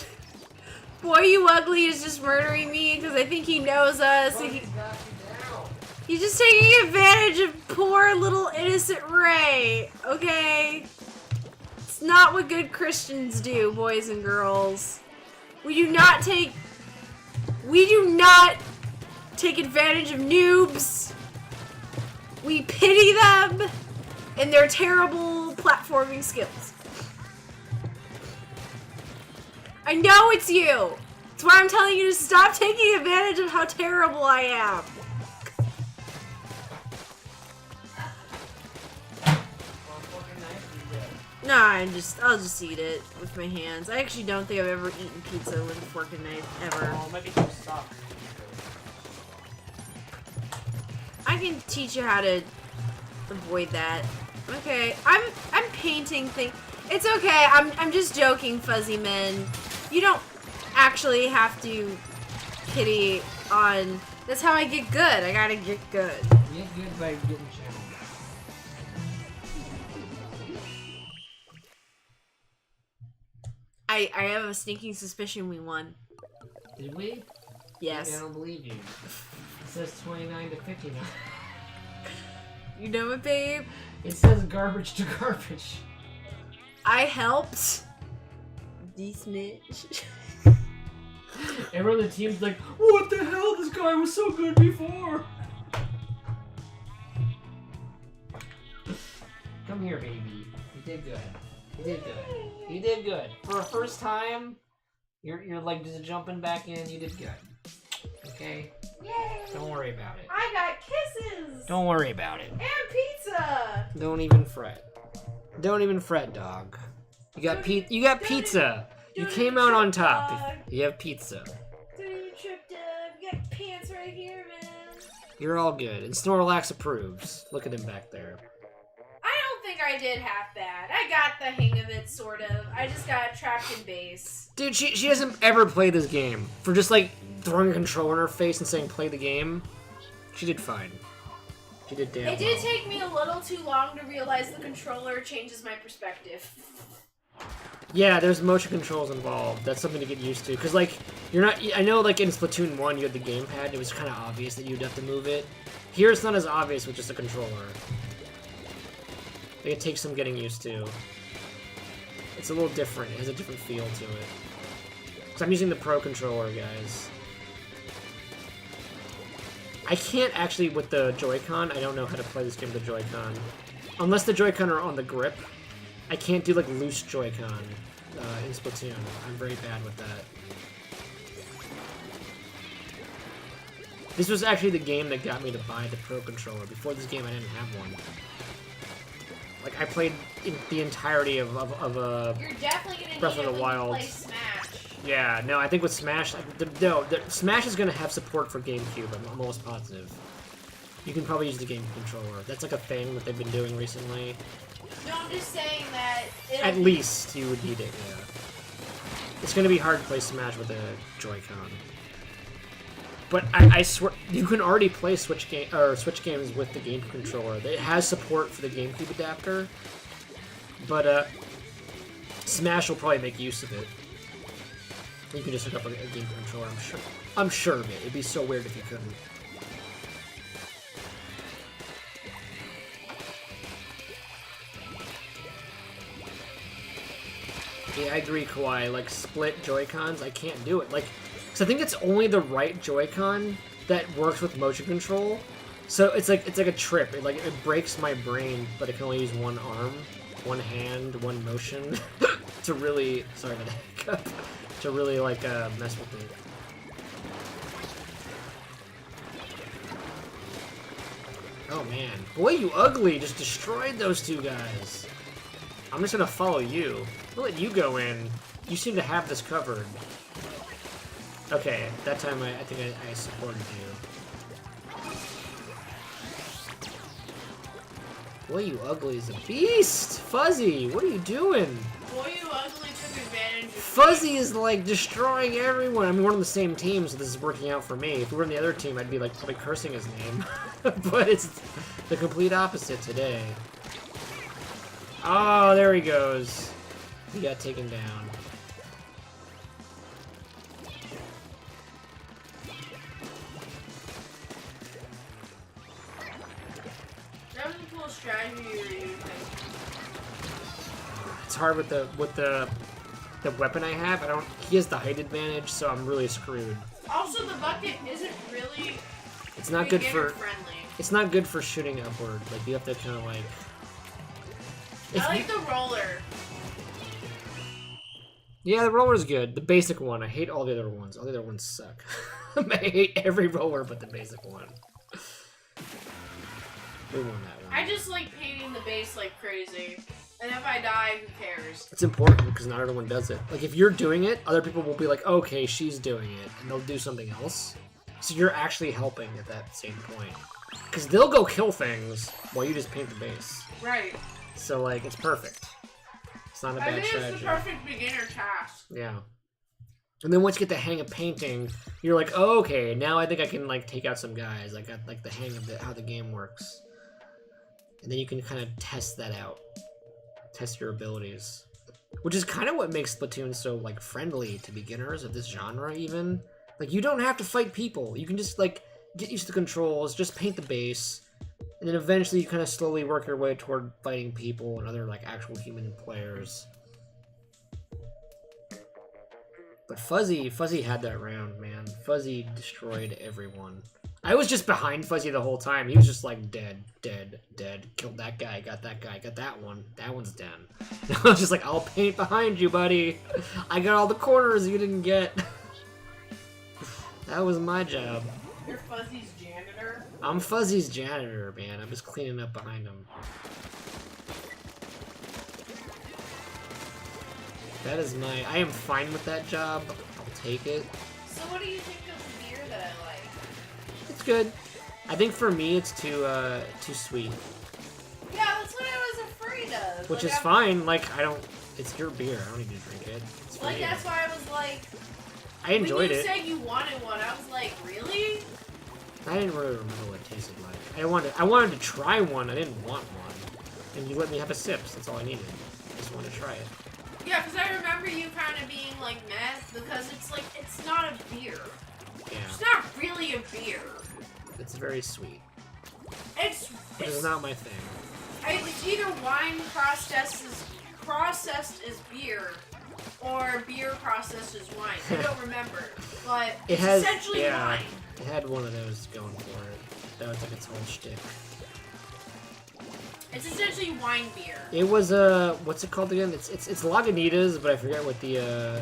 Boy You Ugly is just murdering me because I think he knows us. He's just taking advantage of poor little innocent Ray, okay? It's not what good Christians do, boys and girls. We do not take advantage of noobs. We pity them and their terrible platforming skills. I know it's you. That's why I'm telling you to stop taking advantage of how terrible I am. Nah, I'll just eat it with my hands. I actually don't think I've ever eaten pizza with a fork and knife, ever. Oh, maybe too soft. I can teach you how to avoid that. Okay, I'm painting things. It's okay, I'm just joking, Fuzzy Men. You don't actually have to pity on... That's how I get good. I gotta get good. Get good by getting channeled. I have a sneaking suspicion we won. Did we? Yes. I don't believe you. It says 29 to 59. You know it, babe? It says garbage to garbage. I helped. Smidge. Everyone on the team's like, what the hell? This guy was so good before. Come here, baby. You did good. You did good. You did good. For a first time, you're like just jumping back in. You did good. Okay? Yay! Don't worry about it. I got kisses! Don't worry about it. And pizza! Don't even fret. Don't even fret, dog. You got pizza. You came out on top. Dog. You have pizza. Don't even trip, Dog. You got pants right here, man. You're all good. And Snorlax approves. Look at him back there. I don't think I did half bad. I got the hang of it, sort of. I just got trapped in base. Dude, she hasn't ever played this game. For just like throwing a controller in her face and saying play the game, she did fine. She did damn well. It did take me a little too long to realize the controller changes my perspective. Yeah, there's motion controls involved. That's something to get used to. Because, like, you're not... I know, like, in Splatoon 1, you had the gamepad. And it was kind of obvious that you'd have to move it. Here, it's not as obvious with just a controller. Like, it takes some getting used to. It's a little different. It has a different feel to it. Because I'm using the Pro Controller, guys. I can't actually, with the Joy-Con, I don't know how to play this game with the Joy-Con. Unless the Joy-Con are on the grip. I can't do like loose Joy-Con in Splatoon. I'm very bad with that. This was actually the game that got me to buy the Pro Controller. Before this game, I didn't have one. Like, I played the entirety of You're definitely gonna Breath need of the it when Wild. you play Smash. Yeah, no, I think with Smash, Smash is gonna have support for GameCube. I'm almost positive. You can probably use the game controller. That's like a thing that they've been doing recently. No, I'm just saying that. At least you would need it. Yeah. It's gonna be hard to play Smash with a Joy-Con. But I swear, you can already play Switch games with the GameCube controller. It has support for the GameCube adapter, but Smash will probably make use of it. You can just hook up a GameCube controller. I'm sure of it. It'd be so weird if you couldn't. Yeah, I agree, Kawhi. Like split Joy-Cons, I can't do it. Like. Because I think it's only the right Joy-Con that works with motion control. So it's like a trip. It breaks my brain, but it can only use one arm, one hand, one motion to really to really like mess with me. Oh man, boy, you ugly! Just destroyed those two guys. I'm just gonna follow you. I'll let you go in. You seem to have this covered. Okay, that time I think I supported you. Boy, you ugly as a beast! Fuzzy, what are you doing? Boy, you ugly took advantage of Fuzzy is like destroying everyone. I mean, we're on the same team, so this is working out for me. If we were on the other team, I'd be like probably cursing his name. But it's the complete opposite today. Oh, there he goes. He got taken down. That was a cool strategy you were using. It's hard with the weapon I have. He has the height advantage, so I'm really screwed. Also, the bucket isn't really. It's not good for. Friendly. It's not good for shooting upward. Like you have to kind of like. I like the roller. Yeah, the roller's good. The basic one. I hate all the other ones. All the other ones suck. I hate every roller but the basic one. We won that one. I just like painting the base like crazy. And if I die, who cares? It's important because not everyone does it. Like if you're doing it, other people will be like, okay, she's doing it, and they'll do something else. So you're actually helping at that same point. Because they'll go kill things while you just paint the base. Right. So like, it's perfect. It's not a bad strategy. It's the perfect beginner task. Yeah. And then once you get the hang of painting, you're like, oh, okay, now I think I can like take out some guys. I got like the hang of how the game works. And then you can kind of test that out. Test your abilities. Which is kind of what makes Splatoon so like friendly to beginners of this genre even. Like you don't have to fight people. You can just like get used to the controls, just paint the base, and then eventually you kind of slowly work your way toward fighting people and other like actual human players. But Fuzzy had that round, man. Fuzzy destroyed everyone. I was just behind Fuzzy the whole time. He was just like dead. Killed that guy, got that one. That one's done. I was just like, I'll paint behind you, buddy. I got all the corners you didn't get. That was my job. You're Fuzzy's janitor? I'm Fuzzy's janitor, man. I'm just cleaning up behind him. That is I am fine with that job. I'll take it. So what do you think of the beer that I like? It's good. I think for me it's too sweet. Yeah, that's what I was afraid of. Which like, is fine. Like it's your beer. I don't need to drink it. It's for like you. that's why I was like. I enjoyed when you it. said you wanted one, I was like, really? I didn't really remember what it tasted like. I wanted to try one. I didn't want one, and you let me have a sip. So that's all I needed. I just wanted to try it. Yeah, because I remember you kind of being like meh because it's like it's not a beer. Yeah. It's not really a beer. It's very sweet. It's not my thing. It's either wine processed as beer or beer processed as wine. I don't remember, but it's essentially wine. It had one of those going for it. That was like its whole shtick. It's essentially wine beer. It was what's it called again? It's Lagunitas, but I forget what the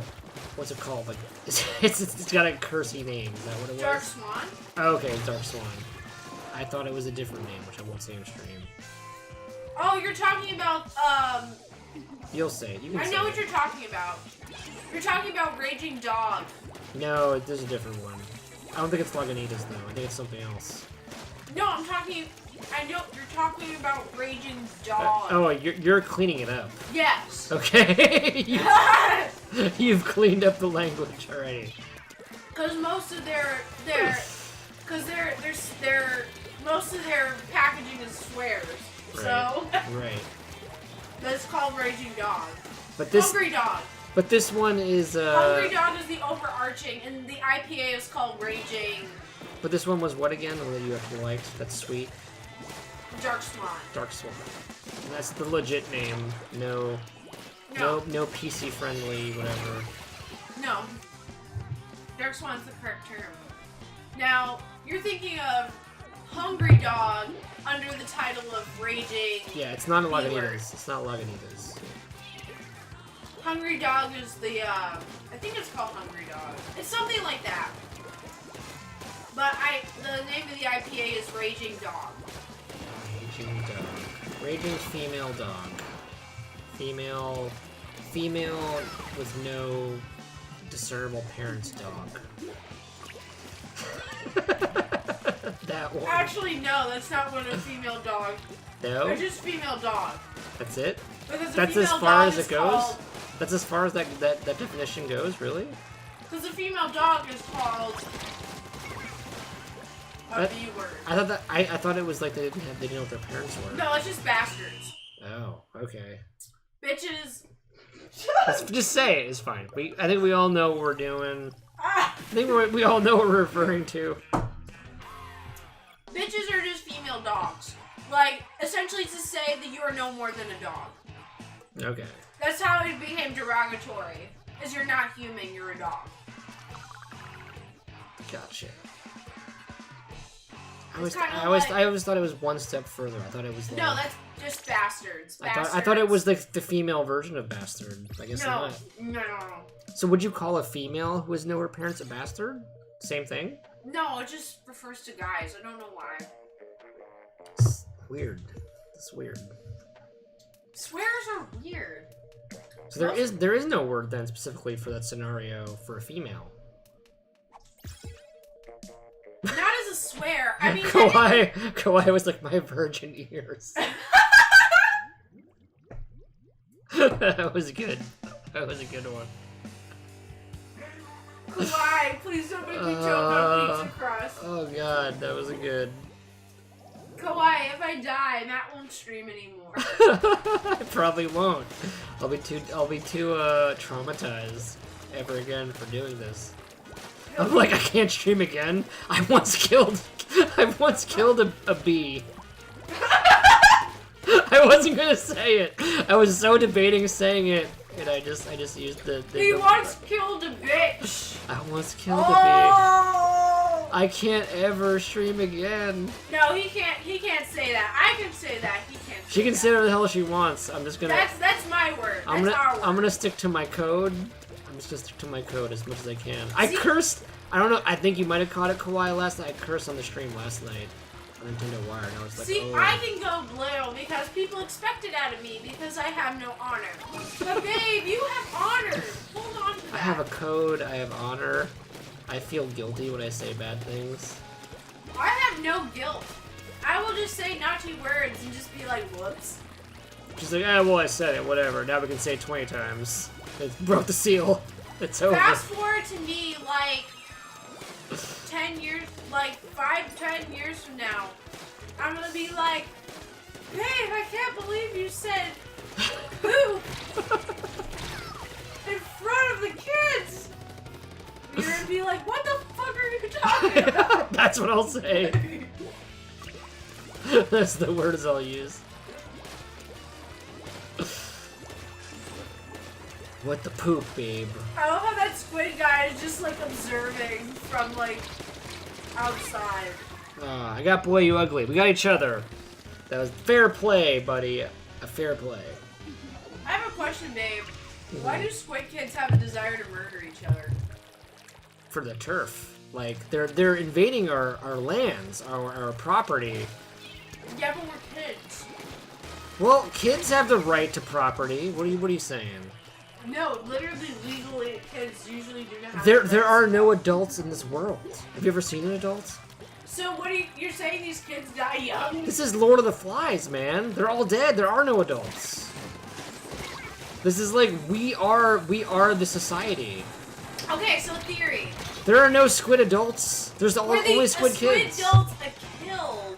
what's it called? Like it's got a cursey name. Is that what it was? Dark Swan? Oh, okay, Dark Swan. I thought it was a different name, which I won't say on stream. Oh, you're talking about You'll say it. You can I say know it. what you're talking about. You're talking about Raging Dog. No, there's a different one. I don't think it's Lagunitas though. I think it's something else. No, I know you're talking about Raging Dog. Oh, you're cleaning it up. Yes. Okay. You've cleaned up the language already. Because most of their most of their packaging is swears. So Right. that's called Raging Dog. But this Hungry Dog. But this one is Hungry Dog is the overarching, and the IPA is called Raging But this one was what again? The one that you actually liked? That's sweet. Dark Swan. Dark Swan. And that's the legit name. No PC friendly whatever. No. Dark Swan's the correct term. Now, you're thinking of Hungry Dog under the title of Raging. Yeah, it's not B-word. Lagunitas. It's not Lagunitas. Hungry Dog is the, I think it's called Hungry Dog. It's something like that. But the name of the IPA is Raging Dog. Raging dog. Raging female dog. Female with no discernible parents dog. That one. Actually, no, that's not what a female dog. No? They're just female dog. That's it? Because That's as far as it goes? That's as far as that definition goes, really? Because a female dog is called a B word. I thought it was like they didn't know what their parents were. No, it's just bastards. Oh, okay. Bitches. Just say it. It's fine. I think we all know what we're doing. Ah, I think we all know what we're referring to. bitches are just female dogs. Like, essentially to say that you are no more than a dog. Okay. That's how it became derogatory. Is you're not human, you're a dog. Gotcha. I always thought it was one step further. I thought it was like... No, that's just bastards. I thought it was like the female version of bastard. I guess not. No. So would you call a female who has no her parents a bastard? Same thing? No, it just refers to guys. I don't know why. It's weird. It's weird. Swears are weird. So there is no word then specifically for that scenario for a female. Not as a swear. I mean, Kawaii was like my virgin ears. That was good. That was a good one. Kawaii, please don't make me joke on pizza crust. Oh god, that was a good. Kawaii, if I die, Matt won't stream anymore. I probably won't. I'll be too traumatized ever again for doing this. I'm like, I can't stream again. I once killed a bee. I wasn't gonna say it. I was so debating saying it, and I just used the He once killed a bitch. I once killed a bee. I can't ever stream again. No, he can't. He can't say that. I can say that. He can't. She can say whatever the hell she wants. I'm just gonna. That's my word. That's our word. I'm gonna stick to my code. I'm just gonna stick to my code as much as I can. See? I cursed. I don't know. I think you might have caught it, Kawaii, last night. I cursed on the stream last night on Nintendo Wire, and I was like, See, oh. I can go blue because people expect it out of me because I have no honor. But babe, you have honor. Hold on to that. I have a code. I have honor. I feel guilty when I say bad things. I have no guilt. I will just say naughty words and just be like, whoops. She's like, well, I said it. Whatever. Now we can say it 20 times. It broke the seal. It's over. Fast forward to me, like, 10 years, like, 5-10 years from now. I'm gonna be like, babe, I can't believe you said poop in front of the kids. You're gonna be like, what the fuck are you talking about? That's what I'll say. That's the words I'll use. What the poop, babe? I love how that squid guy is just like observing from like outside. I got boy, you ugly. We got each other. That was fair play, buddy. A fair play. I have a question, babe. Why do squid kids have a desire to murder each other? For the turf. Like, they're invading our lands, our property. Yeah, but we're kids. Well, kids have the right to property. What are you saying? No, literally legally, kids usually do not have There are no adults in this world. Have you ever seen an adult? So what you're saying these kids die young? This is Lord of the Flies, man. They're all dead. There are no adults. This is like we are the society. Okay, so theory. There are no squid adults. There's only squid kids. Squid adults are killed,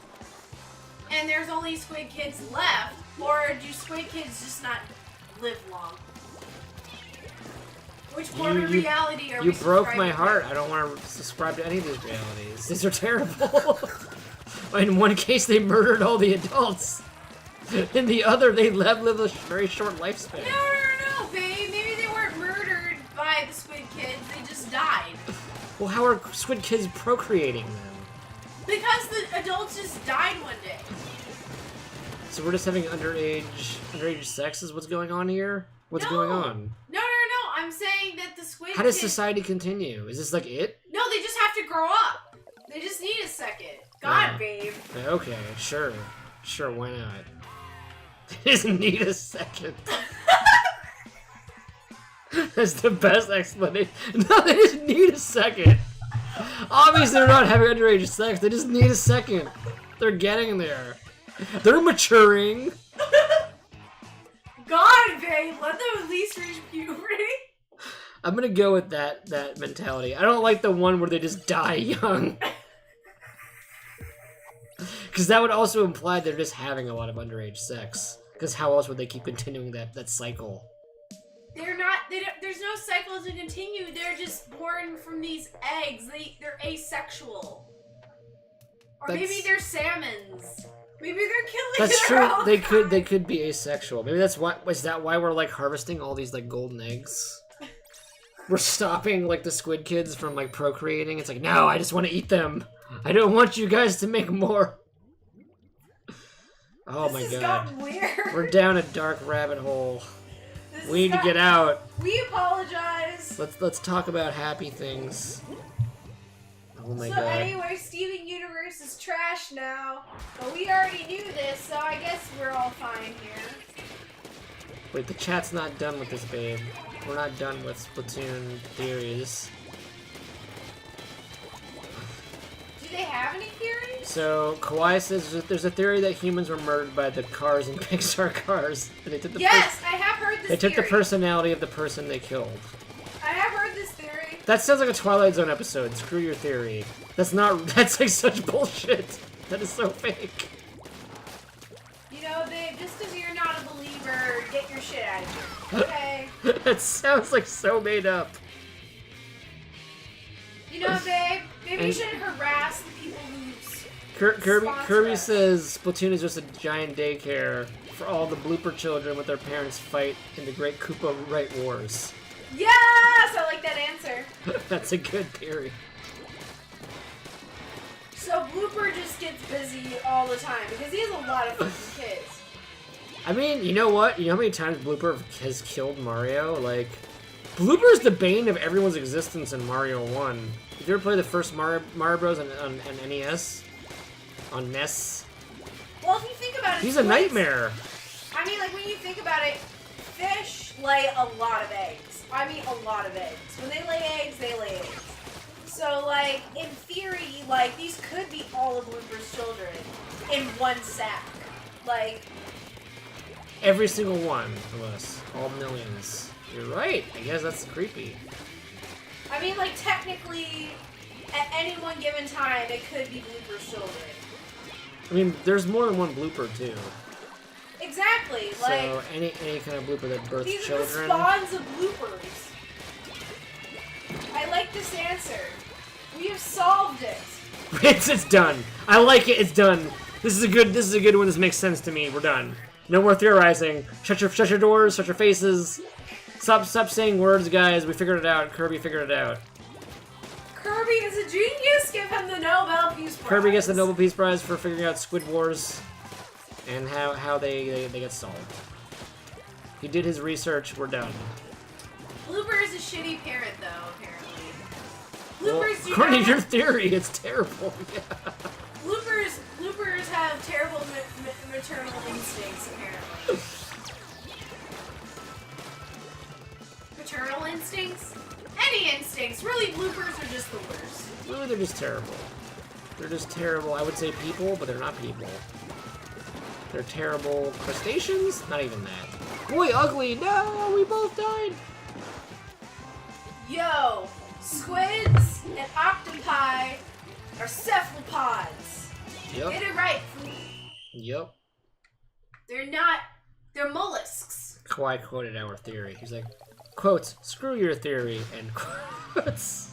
and there's only squid kids left, or do squid kids just not live long? Which form of reality are we You broke my subscribing to? heart. I don't want to subscribe to any of these realities. These are terrible. In one case, they murdered all the adults. In the other, they lived a very short lifespan. No, babe. Maybe they weren't murdered by the squid kids. They just died. Well, how are squid kids procreating then? Because the adults just died one day. So we're just having underage sex is what's going on here? What's going on? No. I'm saying that the squid How does kids... society continue? Is this like it? No, they just have to grow up. They just need a second. God, Yeah. babe. Okay, sure. Sure, why not? They just need a second. That's the best explanation. No, they just need a second. Obviously, they're not having underage sex. They just need a second. They're getting there. They're maturing. God, babe. Let them at least reach puberty. I'm gonna go with that mentality. I don't like the one where they just die young. Because that would also imply they're just having a lot of underage sex. Because how else would they keep continuing that cycle? They're not. There's no cycle to continue. They're just born from these eggs. They're asexual. Or maybe they're salmons. Maybe they're killing. That's their true. own They could be asexual. Maybe that's why. Is that why we're like harvesting all these like golden eggs? We're stopping like the squid kids from like procreating. It's like, no, I just want to eat them. I don't want you guys to make more. Oh my This has god. gotten weird. We're down a dark rabbit hole. This We need to has get out. We apologize. Let's talk about happy things. Oh my So god. anyway, Steven Universe is trash now, but we already knew this, so I guess we're all fine here. Wait, the chat's not done with this, babe. We're not done with Splatoon theories. Do they have any theories? So, Kawaii says there's a theory that humans were murdered by the cars in Pixar cars. And they took the Yes, I have heard this They took the theory. personality of the person they killed. I have heard this theory. That sounds like a Twilight Zone episode. Screw your theory. That's like such bullshit. That is so fake. You know, babe, just because you're not a believer, get your shit out of here, okay? That sounds like so made up. You know, babe, maybe you And- shouldn't harass the people who... Kirby Sponsor us. says Splatoon is just a giant daycare for all the blooper children with their parents fight in the Great Koopa Right Wars. Yes! I like that answer. That's a good theory. So Blooper just gets busy all the time because he has a lot of fucking kids. I mean, you know what? You know how many times Blooper has killed Mario? Like, Blooper's the bane of everyone's existence in Mario 1. Did you ever play the first Mario Bros. on NES? On NES? Well, if you think about it, He's a nightmare. I mean, like, when you think about it, fish lay a lot of eggs. I mean, a lot of eggs. When they lay eggs, they lay eggs. So, like, in theory, like, these could be all of Blooper's children in one sack. Like... Every single one of us. All millions. You're right. I guess that's creepy. I mean, like, technically, at any one given time, it could be Blooper's children. I mean, there's more than one Blooper, too. Exactly, like... So, any kind of Blooper that births These children... are the spawns of bloopers. I like this answer. We have solved it. It's done. I like it. It's done. This is a good one. This makes sense to me. We're done. No more theorizing. Shut your doors. Shut your faces. Stop saying words, guys. We figured it out. Kirby figured it out. Kirby is a genius. Give him the Nobel Peace Prize. Kirby gets the Nobel Peace Prize for figuring out Squid Wars. and how they get solved. He did his research. We're done. Blooper is a shitty parent, though. Apparently, Well, bloopers. according to your theory, it's terrible. Yeah. Bloopers have terrible maternal instincts. Apparently, maternal instincts. Any instincts. Really, bloopers are just the worst. Really, they're just terrible. They're just terrible. I would say people, but they're not people. They're terrible crustaceans? Not even that. Boy, ugly! No, we both died! Yo, squids and octopi are cephalopods. Yep. Get it right. Yep. They're not. They're mollusks. Kawhi quoted our theory. He's like, quotes, screw your theory, and quotes.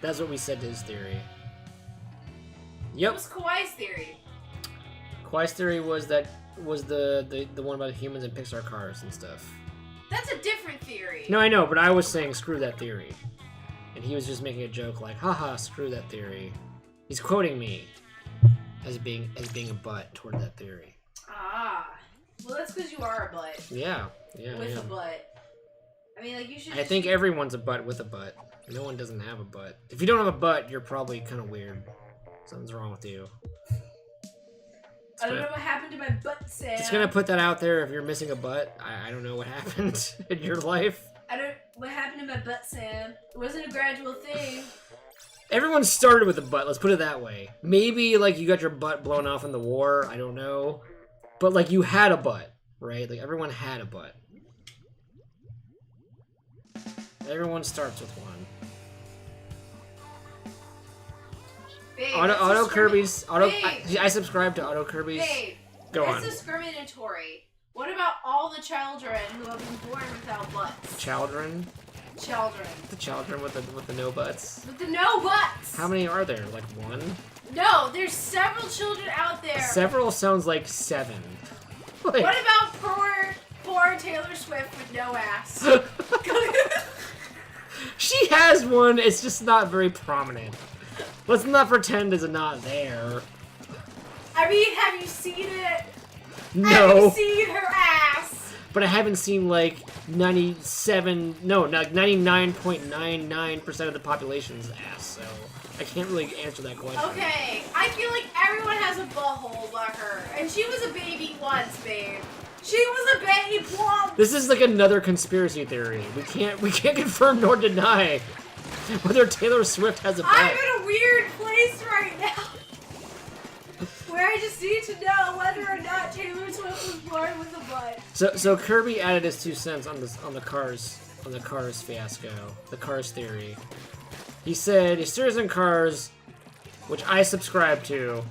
That's what we said to his theory. Yep. What was Kawhi's theory? Kawhi's theory was that the one about humans and Pixar cars and stuff. That's a different theory. No, I know, but I was saying screw that theory. And he was just making a joke like, haha, screw that theory. He's quoting me as being a butt toward that theory. Ah. Well, that's because you are a butt. Yeah, yeah, With yeah. a butt. I mean, like, you should. I think everyone's a butt with a butt. No one doesn't have a butt. If you don't have a butt, you're probably kind of weird. Something's wrong with you. I don't know what happened to my butt, Sam. Just gonna put that out there. If you're missing a butt, I don't know what happened in your life. What happened to my butt, Sam? It wasn't a gradual thing. Everyone started with a butt. Let's put it that way. Maybe like you got your butt blown off in the war. I don't know, but like you had a butt, right? Like everyone had a butt. Everyone starts with one. Babe, Auto Kirby's. Babe. I subscribe to Auto Kirby's. Babe, Go on. that's discriminatory. What about all the children who have been born without butts? Children. Children. The children with the no butts. With the no butts! How many are there? Like one? No, there's several children out there. Several sounds like 7. Like, What about poor Taylor Swift with no ass? she has one. It's just not very prominent. Let's not pretend it's not there. I mean, have you seen it? No. Have you seen her ass? But I haven't seen like 99.99% of the population's ass, so I can't really answer that question. Okay, I feel like everyone has a butthole but her. And she was a baby once, babe. She was a baby once! This is like another conspiracy theory. We can't confirm nor deny whether Taylor Swift has a butt. I'm in a weird place right now. Where I just need to know whether or not Taylor Swift was born with a butt. So Kirby added his 2 cents on the Cars fiasco, the Cars theory. He said his theories on Cars, which I subscribe to,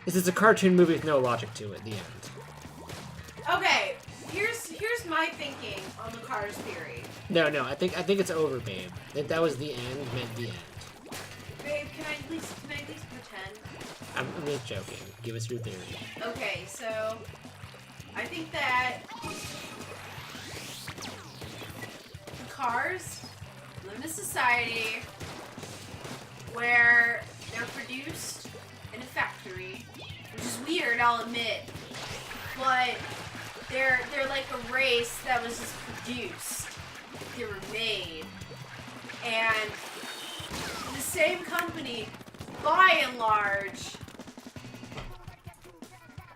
is it's a cartoon movie with no logic to it. The end. Okay, here's my thinking on the Cars theory. No, I think it's over, babe. That was the end, meant the end. Babe, can I at least pretend? I'm just joking. Give us your theory. Okay, so I think that the Cars live in a society where they're produced in a factory, which is weird, I'll admit, but they're like a race that was just produced. They were made, and the same company, by and large,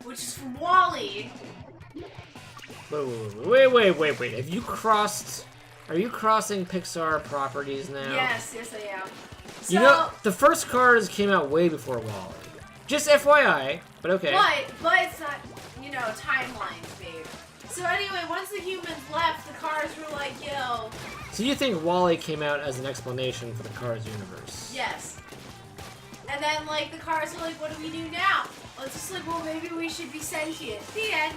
which is from Wall-E. Wait. Have you crossed? Are you crossing Pixar properties now? Yes, I am. So, You know, the first Cars came out way before Wall-E. Just FYI, but okay. but it's not, timelines, babe. So anyway, once the humans left, the Cars were like, yo. So you think Wall-E came out as an explanation for the Cars universe? Yes. And then, the Cars are like, what do we do now? Well, it's just like, well, maybe we should be sentient. The end.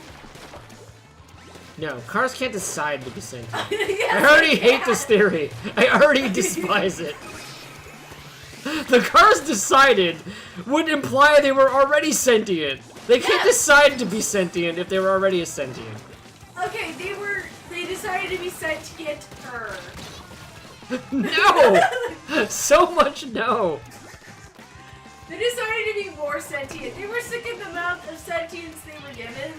No, Cars can't decide to be sentient. Yes, I already they hate can. this theory. I already despise it. The Cars decided would imply they were already sentient. They can't decide to be sentient if they were already a sentient. Okay, they decided to be sentient. No! So much no. They decided to be more sentient. They were sick of the amount of sentience they were given.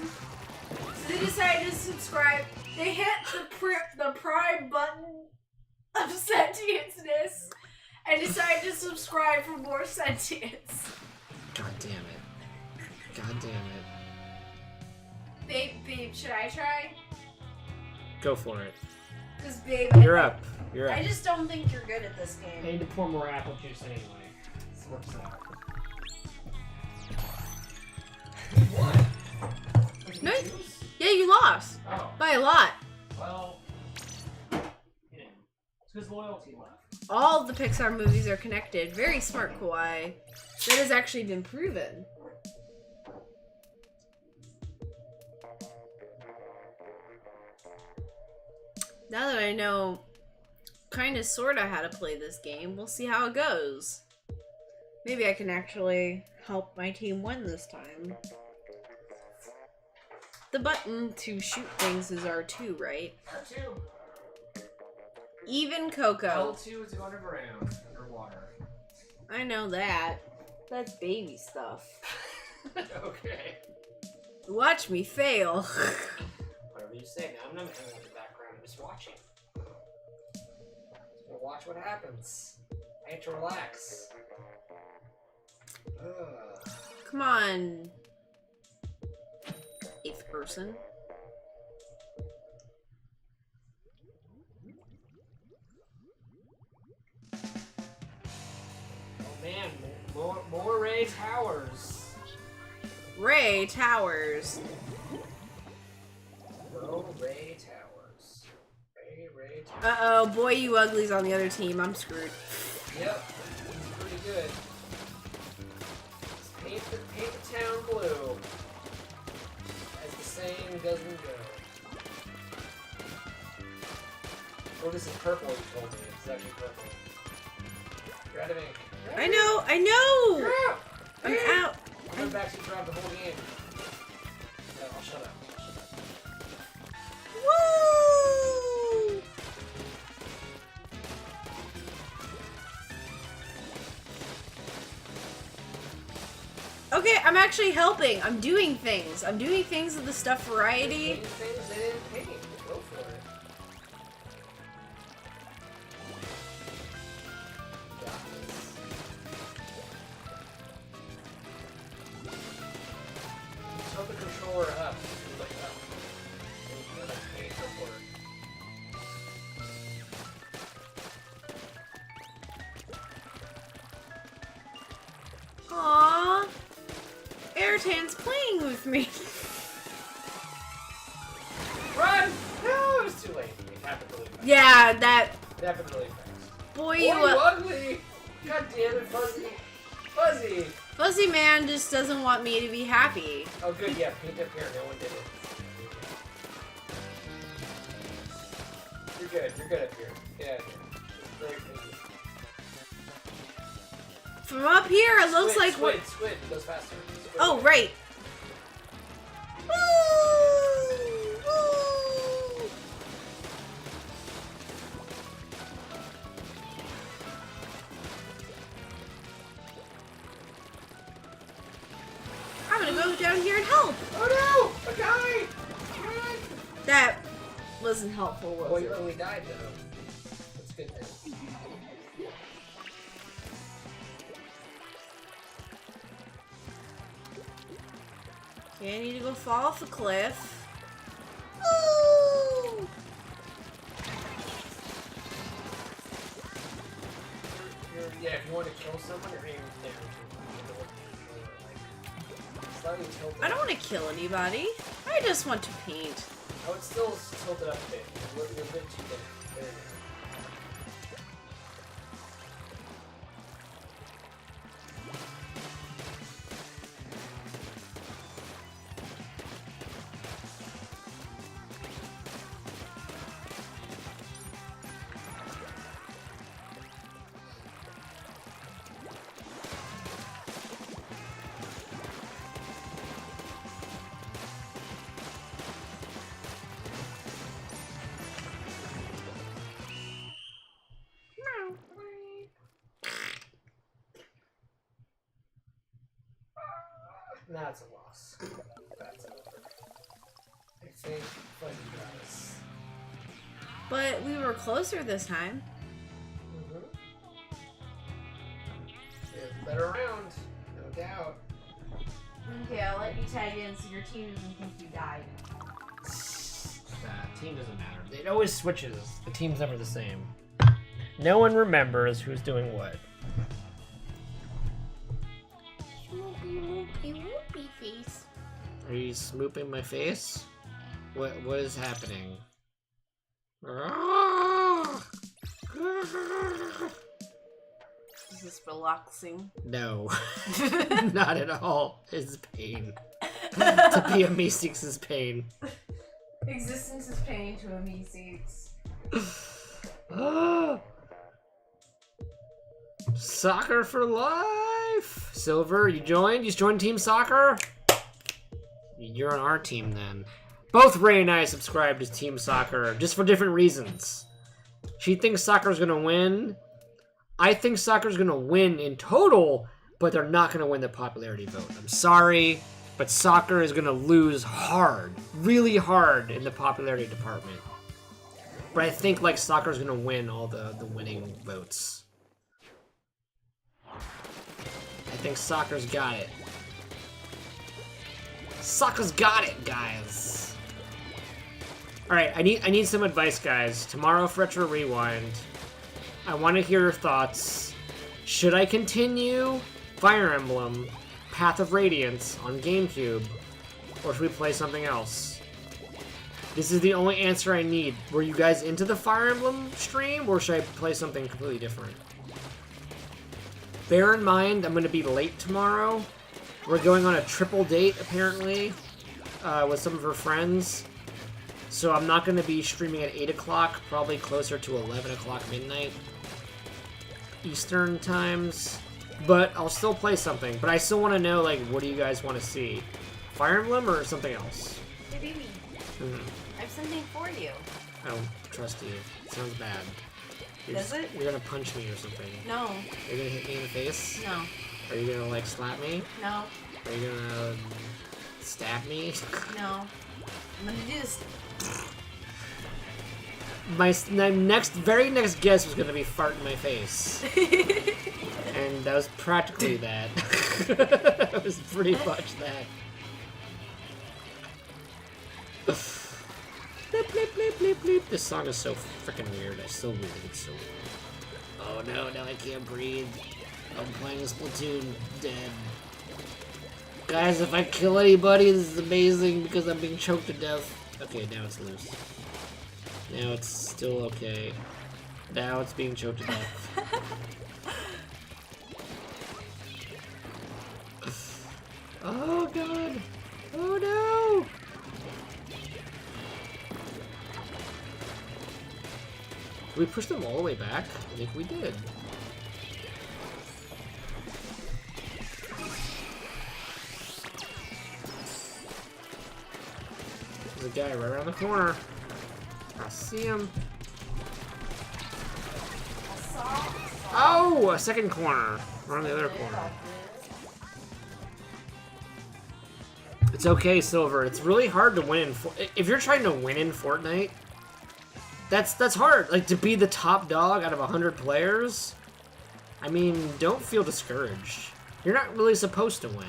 So they decided to subscribe. They hit the prime button of sentienceness and decided to subscribe for more sentience. God damn it. God damn it. Babe, should I try? Go for it. Because, babe, You're up. You're up. I just don't think you're good at this I game. need to pour more apple juice anyway. This works out. What? No, yeah, you lost. Oh. By a lot. Well, you know, it's because loyalty left. All of the Pixar movies are connected. Very smart, Kawaii. That has actually been proven. Now that I know kinda sorta how to play this game, we'll see how it goes. Maybe I can actually help my team win this time. The button to shoot things is R2, right? R2. Even Coco. L2 is going underground, underwater. I know that. That's baby stuff. Okay. Watch me fail. Whatever you say. Now I'm not hanging out in the background. I'm just watching. Just gonna watch what happens. I have to relax. Ugh. Come on. 8th person. Oh man, more Ray Towers. Ray Towers. Go Ray Towers. Ray Towers. Uh-oh, boy you uglies on the other team. I'm screwed. Yep, he's pretty good. Just paint the town blue. As the saying doesn't go. Oh, this is purple, you told me. It's actually purple. You're out of ink. I know! You're out! I'm out. I'm going back to drive the whole game. No, I'll shut up. Woo! Okay, I'm actually helping. I'm doing things. I'm doing things of the stuff variety. Paint things they didn't paint. Go for it. Got this. Tilt the controller up. Like up. And then paint upward. Aww. Airtan's playing with me. Run! No, it was too late. It happened really fast. Yeah, that It happened really fast. boy Boy, you you ugly! God damn it, Fuzzy! Fuzzy! Fuzzy Man just doesn't want me to be happy. Oh, good, yeah, paint up here. No one did it. You're good. You're good up here. Get out of here. It's very painty. From up here, it looks like what? Squid. It goes faster. Squid. Oh, right. Woo! Woo! I'm gonna go down here and help. Oh no! A guy! Run! That wasn't helpful, Well, was you it? only died though. That's good then. Okay, I need to go fall off the cliff. Woo! Yeah, if you want to kill someone, you're aiming down. Slightly tilted. I don't want to kill anybody. I just want to paint. Oh, it's still tilted up a bit. You're a bit too big. There you go. That's a loss. That's over. I think Fuzzy does. But we were closer this time. Better round, no doubt. Okay, I'll let you tag in so your team doesn't think you died. Team doesn't matter. It always switches. The team's never the same. No one remembers who's doing what. Swoopy face. Are you smooping my face? What is happening? Is this relaxing? No. Not at all. It's pain. To be a Meeseeks is pain. Existence is pain to a Meeseeks. Soccer for life! Silver, you joined? You joined Team Soccer? You're on our team then. Both Ray and I subscribe to Team Soccer, just for different reasons. She thinks soccer's gonna win. I think soccer's gonna win in total, but they're not gonna win the popularity vote. I'm sorry, but soccer is gonna lose hard, really hard in the popularity department. But I think like soccer's gonna win all the winning votes. I think soccer's got it. Soccer's got it, guys. All right, I need some advice, guys. Tomorrow for Retro Rewind, I want to hear your thoughts. Should I continue Fire Emblem Path of Radiance on GameCube, or should we play something else? This is the only answer I need. Were you guys into the Fire Emblem stream, or should I play something completely different? Bear in mind, I'm going to be late tomorrow. We're going on a triple date, apparently, with some of her friends. So I'm not going to be streaming at 8 o'clock, probably closer to 11 o'clock midnight Eastern times. But I'll still play something. But I still want to know, like, what do you guys want to see? Fire Emblem or something else? Hey, baby. I have something for you. I don't trust you. It sounds bad. Does it? You're going to punch me or something. No. Are you going to hit me in the face? No. Are you going to, like, slap me? No. Are you going to stab me? No. I'm gonna do this. My very next guess was gonna be fart in my face, and that was practically that. It was pretty much that. Bleep, bleep, bleep, bleep, bleep. This song is so freaking weird. I still really think it's so weird. Oh no, now I can't breathe. I'm playing Splatoon dead. Guys, if I kill anybody, this is amazing because I'm being choked to death. Okay, now it's loose. Now it's still okay. Now it's being choked to death. Oh god! Oh no! Did we push them all the way back? I think we did. There's a guy right around the corner. I see him. Oh, a second corner. We're on the other corner. It's okay, Silver. It's really hard to win in if you're trying to win in Fortnite. That's hard. Like, to be the top dog out of 100 players. I mean, don't feel discouraged. You're not really supposed to win.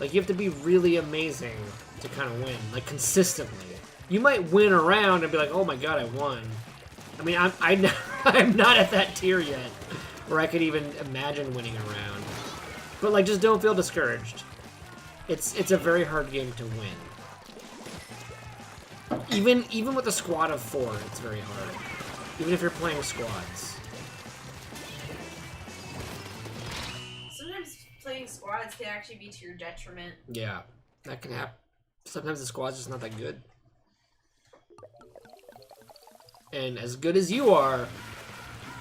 Like, you have to be really amazing to kind of win, like, consistently. You might win a round and be like, oh my god, I won. I mean, I'm not at that tier yet, where I could even imagine winning a round. But, like, just don't feel discouraged. It's a very hard game to win. Even with a squad of 4, it's very hard. Even if you're playing squads. Sometimes playing squads can actually be to your detriment. Yeah, that can happen. Sometimes the squad's just not that good. And as good as you are,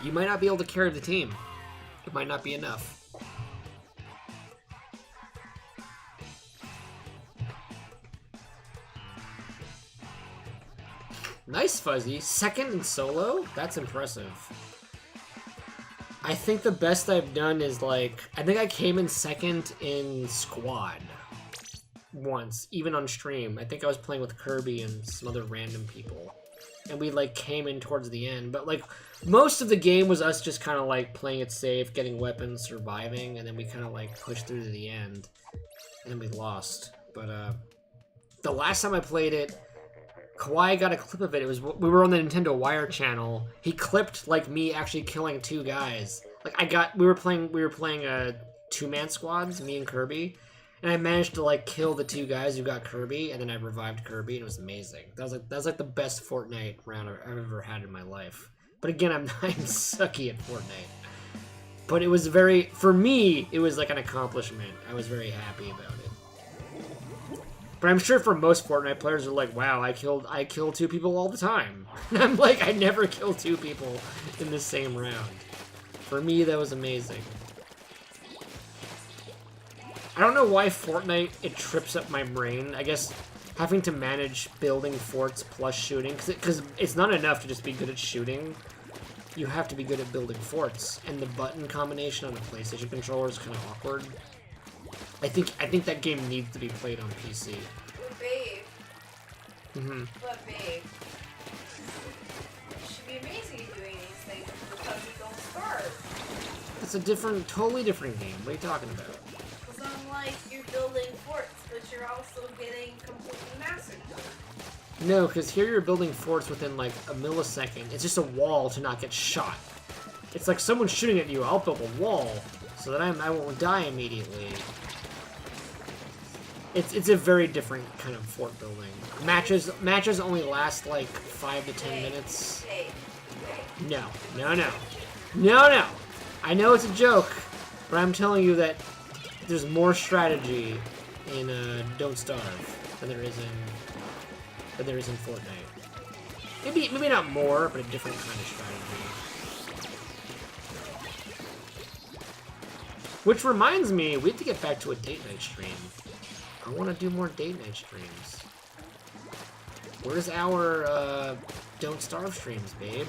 you might not be able to carry the team. It might not be enough. Nice, Fuzzy. Second in solo? That's impressive. I think the best I've done is, like, I think I came in second in squad. once, even on stream. I think I was playing with Kirby and some other random people. And we, like, came in towards the end. But, like, most of the game was us just kind of, like, playing it safe, getting weapons, surviving, and then we kind of, like, pushed through to the end. And then we lost. But, the last time I played it, Kawhi got a clip of it. It was, we were on the Nintendo Wire channel. He clipped, like, me actually killing 2 guys. Like, we were playing, two-man squads, me and Kirby. And I managed to, like, kill the 2 guys who got Kirby, and then I revived Kirby, and it was amazing. That was like the best Fortnite round I've ever had in my life. But again, I'm sucky at Fortnite. But it was for me, it was like an accomplishment. I was very happy about it. But I'm sure for most Fortnite players, they're like, wow, I kill 2 people all the time. And I'm like, I never kill 2 people in the same round. For me, that was amazing. I don't know why Fortnite, it trips up my brain. I guess having to manage building forts plus shooting, because it's not enough to just be good at shooting. You have to be good at building forts, and the button combination on the PlayStation controller is kind of awkward. I think that game needs to be played on PC. But babe. Mm-hmm. But babe. It should be amazing at doing these things because you don't starve. It's a totally different game. What are you talking about? Like you're building forts, but you're also getting completely massacred. No, because here you're building forts within like a millisecond. It's just a wall to not get shot. It's like someone's shooting at you. I'll build a wall so that I won't die immediately. It's a very different kind of fort building. Matches only last like 5 to 10 minutes. No. I know it's a joke, but I'm telling you that there's more strategy in Don't Starve than there is in Fortnite. Maybe not more, but a different kind of strategy. Which reminds me, we have to get back to a date night stream. I want to do more date night streams. Where's our Don't Starve streams, babe?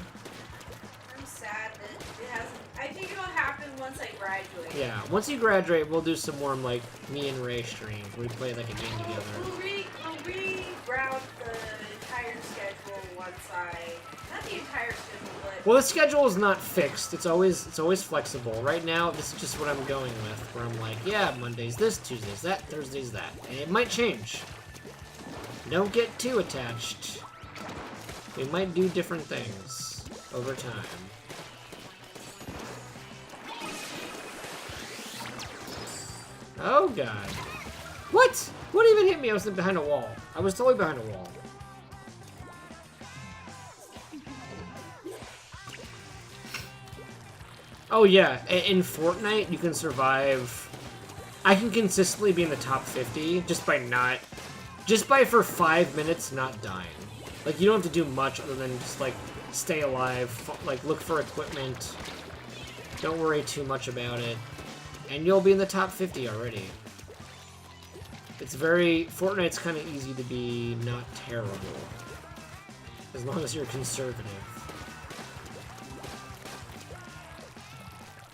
I'm sad that it hasn't. I think it'll happen once I graduate. Yeah, once you graduate, we'll do some more like me and Ray streams where we play like a game together. We'll reroute the entire schedule once not the entire schedule, but Well, the schedule is not fixed. It's always flexible. Right now, this is just what I'm going with. Where I'm like, yeah, Monday's this, Tuesday's that, Thursday's that, and it might change. Don't get too attached. We might do different things over time. Oh god. What? What even hit me? I was behind a wall. I was totally behind a wall. Oh yeah, in Fortnite you can survive. I can consistently be in the top 50 just by for 5 minutes not dying. Like, you don't have to do much other than just like stay alive, like look for equipment. Don't worry too much about it. And you'll be in the top 50 already. Fortnite's kind of easy to be not terrible. As long as you're conservative.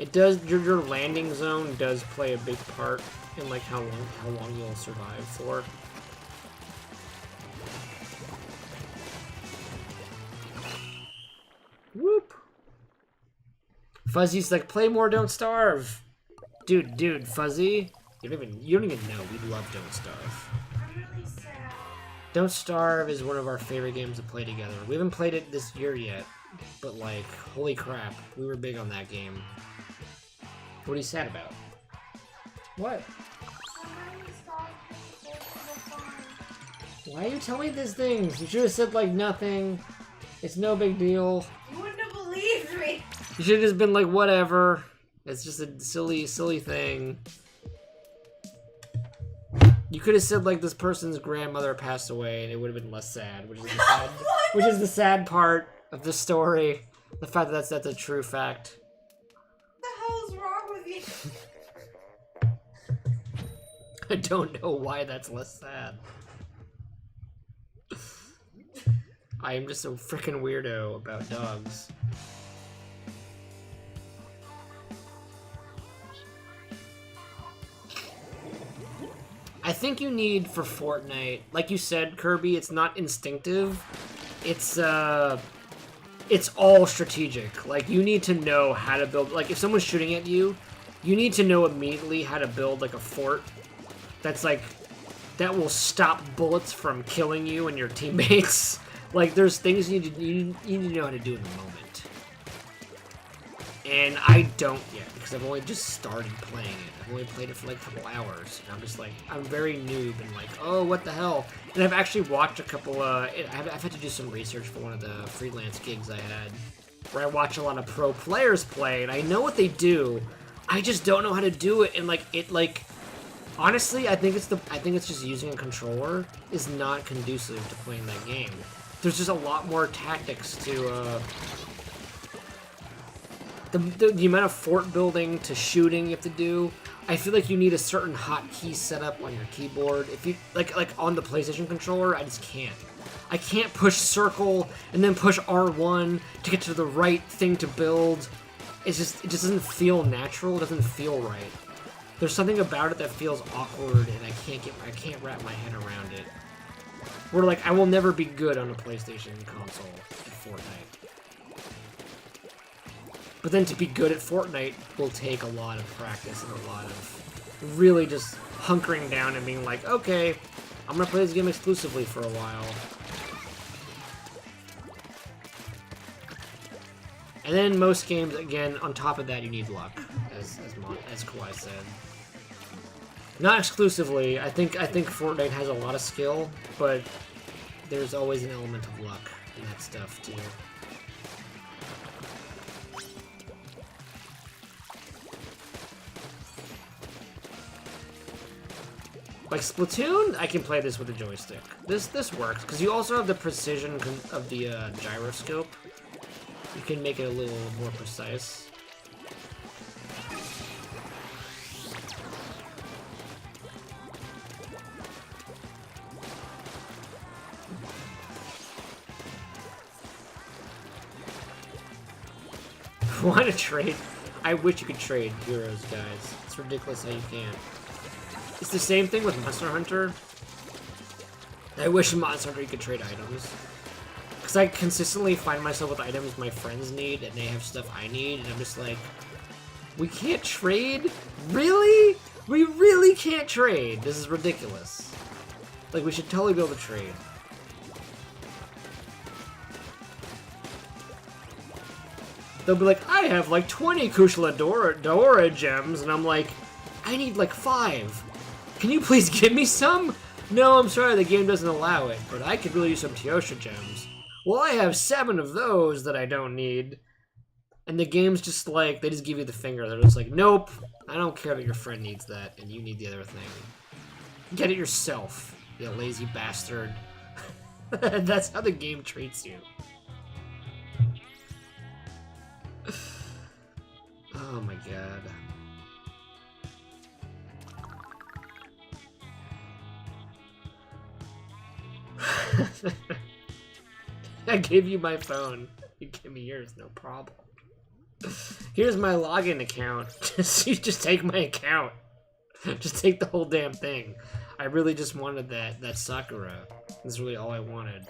It does, your landing zone does play a big part in like how long you'll survive for. Whoop! Fuzzy's like, play more Don't Starve! Dude, Fuzzy, you don't even know we love Don't Starve. I'm really sad. Don't Starve is one of our favorite games to play together. We haven't played it this year yet, but like, holy crap, we were big on that game. What are you sad about? What? Why are you telling me these things? You should have said like nothing. It's no big deal. You wouldn't have believed me. You should have just been like, whatever. It's just a silly thing. You could have said like this person's grandmother passed away, and it would have been less sad, which is the sad part of the story. The fact that that's a true fact. What the hell is wrong with you? I don't know why that's less sad. I am just a freaking weirdo about dogs. I think you need for Fortnite, like you said, Kirby, it's not instinctive. It's all strategic. Like, you need to know how to build, like, if someone's shooting at you, you need to know immediately how to build, like, a fort that's, like, that will stop bullets from killing you and your teammates. Like, there's things you need to know how to do in the moment. And I don't yet, because I've only just started playing it. I've only played it for like a couple hours, and I'm just like, I'm very noob and like, oh, what the hell? And I've actually watched a couple, I've had to do some research for one of the freelance gigs I had, where I watch a lot of pro players play, and I know what they do, I just don't know how to do it, and like, honestly, I think it's just using a controller is not conducive to playing that game. There's just a lot more tactics to, the amount of fort building to shooting you have to do. I feel like you need a certain hotkey setup on your keyboard. If you like on the PlayStation controller, I just can't. I can't push circle and then push R1 to get to the right thing to build. It just doesn't feel natural. It doesn't feel right. There's something about it that feels awkward, and I can't wrap my head around it. Where like I will never be good on a PlayStation console at Fortnite. But then to be good at Fortnite will take a lot of practice and a lot of really just hunkering down and being like, okay, I'm gonna play this game exclusively for a while. And then most games, again, on top of that, you need luck, as Kawhi said. Not exclusively. I think Fortnite has a lot of skill, but there's always an element of luck in that stuff too. Like Splatoon, I can play this with a joystick. This works, because you also have the precision of the gyroscope. You can make it a little more precise. Want to trade? I wish you could trade heroes, guys. It's ridiculous how you can't. It's the same thing with Monster Hunter. I wish in Monster Hunter you could trade items. Because I consistently find myself with items my friends need, and they have stuff I need, and I'm just like, we can't trade? Really? We really can't trade? This is ridiculous. Like, we should totally be able to trade. They'll be like, I have like 20 Kushala gems, and I'm like, I need like 5. Can you please give me some? No, I'm sorry, the game doesn't allow it, but I could really use some Teosha gems. Well, I have 7 of those that I don't need. And the game's just like, they just give you the finger. They're just like, nope, I don't care that your friend needs that, and you need the other thing. Get it yourself, you lazy bastard. That's how the game treats you. Oh my god. I gave you my phone. You give me yours, no problem. Here's my login account. You just take my account. Just take the whole damn thing. I really just wanted that Sakura. That's really all I wanted.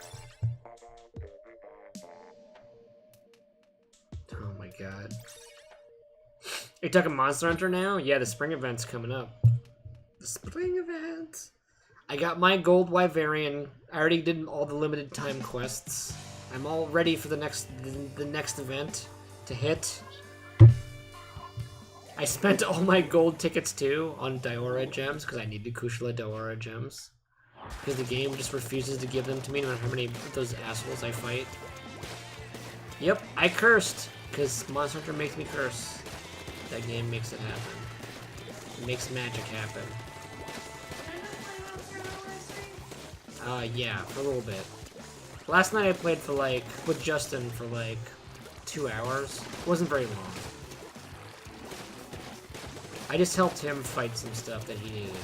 Oh my god. Are you talking Monster Hunter now? Yeah, the spring event's coming up. The spring event! I got my gold Wyverian. I already did all the limited time quests. I'm all ready for the next event to hit. I spent all my gold tickets too on Diora gems because I need the Kushala Diora gems. Because the game just refuses to give them to me no matter how many of those assholes I fight. Yep, I cursed because Monster Hunter makes me curse. That game makes it happen. It makes magic happen. Yeah, for a little bit. Last night I played for like, with Justin for like 2 hours. It wasn't very long. I just helped him fight some stuff that he needed.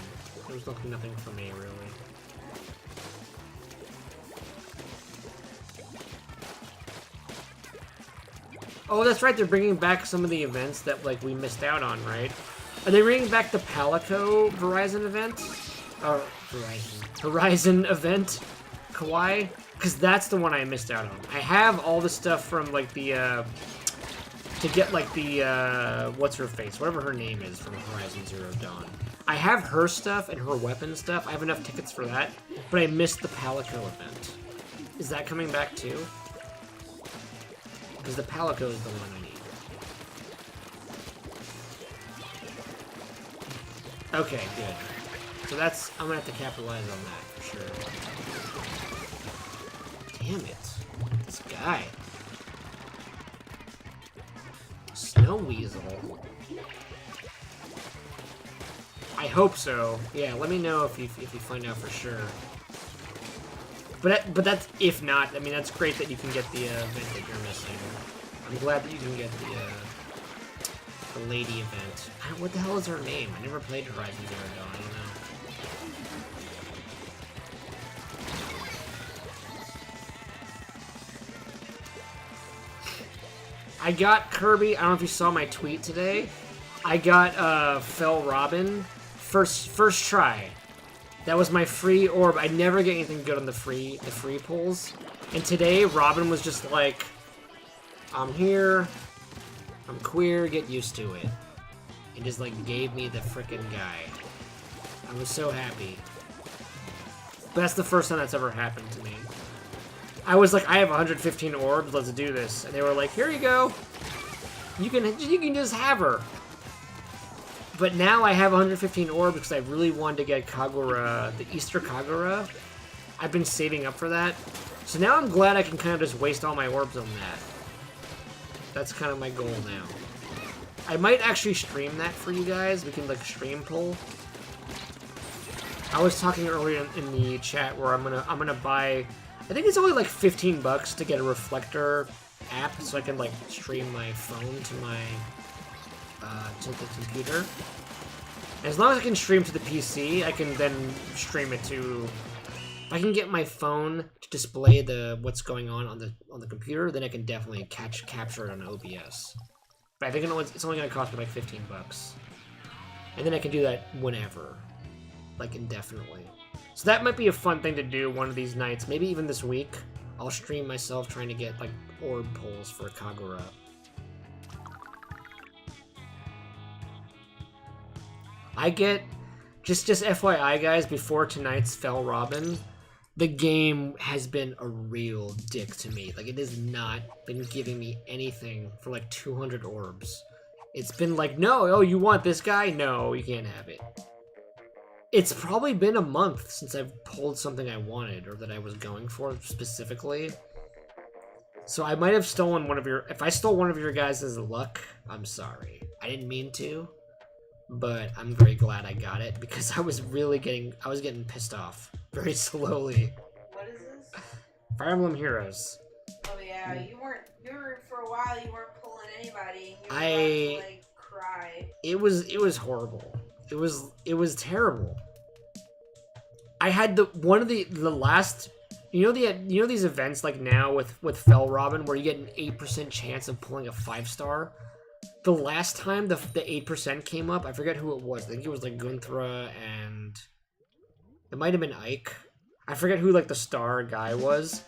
There was nothing for me, really. Oh, that's right, they're bringing back some of the events that, like, we missed out on, right? Are they bringing back the Palico Verizon event? Horizon event, Kawaii, because that's the one I missed out on. I have all the stuff from like the to get like the what's her face, whatever her name is from Horizon Zero Dawn. I have her stuff and her weapon stuff. I have enough tickets for that, but I missed the Palico event. Is that coming back too? Because the Palico is the one I need. Okay, good. So that's, I'm gonna have to capitalize on that for sure. Damn it. This guy. Snow Weasel. I hope so. Yeah, let me know if you find out for sure. But that's, if not, I mean, that's great that you can get the event that you're missing. I'm glad that you can get the lady event. What the hell is her name? I never played Horizon Zero Dawn, I don't know. I got Kirby, I don't know if you saw my tweet today. I got Fel Robin first try. That was my free orb. I never get anything good on the free pulls. And today Robin was just like, I'm here, I'm queer, get used to it. And just like gave me the frickin' guy. I was so happy. But that's the first time that's ever happened to me. I was like, I have 115 orbs, let's do this. And they were like, here you go. You can just have her. But now I have 115 orbs because I really wanted to get Kagura, the Easter Kagura. I've been saving up for that. So now I'm glad I can kind of just waste all my orbs on that. That's kind of my goal now. I might actually stream that for you guys. We can like stream pull. I was talking earlier in the chat where I'm gonna buy, I think it's only like 15 bucks to get a reflector app so I can like stream my phone to my to the computer. As long as I can stream to the PC, I can then stream it to. If I can get my phone to display what's going on the computer, then I can definitely capture it on OBS. But I think it's only gonna cost me like 15 bucks, and then I can do that whenever, like indefinitely. So that might be a fun thing to do one of these nights. Maybe even this week, I'll stream myself trying to get like orb pulls for Kagura. I get, just FYI guys, before tonight's Fel Robin, the game has been a real dick to me. Like, it has not been giving me anything for like 200 orbs. It's been like, no, oh, you want this guy? No, you can't have it. It's probably been a month since I've pulled something I wanted, or that I was going for specifically. So I might have stolen one of your, if I stole one of your guys' luck, I'm sorry. I didn't mean to. But I'm very glad I got it because I was getting pissed off very slowly. What is this? Fire Emblem Heroes. Oh yeah, you were for a while you weren't pulling anybody. You were about to, like, cry. It was horrible. It was terrible. I had the last, you know these events like now with Fel Robin where you get an 8% chance of pulling a 5-star. The last time the 8% came up, I forget who it was. I think it was like Gunthra and it might have been Ike. I forget who like the star guy was.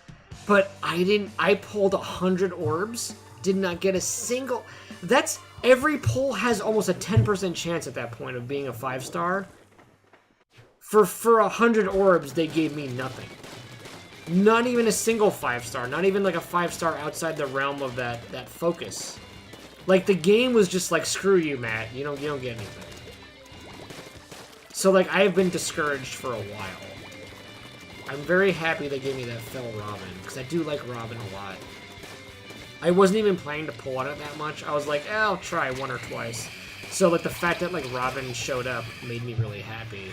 But I pulled 100 orbs, did not get a single. That's, every pull has almost a 10% chance at that point of being a 5-star. For 100 orbs, they gave me nothing. Not even a single 5-star, not even like a 5-star outside the realm of that focus. Like, the game was just like, screw you, Matt. You don't get anything. So, like, I have been discouraged for a while. I'm very happy they gave me that Fel Robin, because I do like Robin a lot. I wasn't even planning to pull on it that much. I was like, I'll try one or twice. So, like, the fact that, like, Robin showed up made me really happy.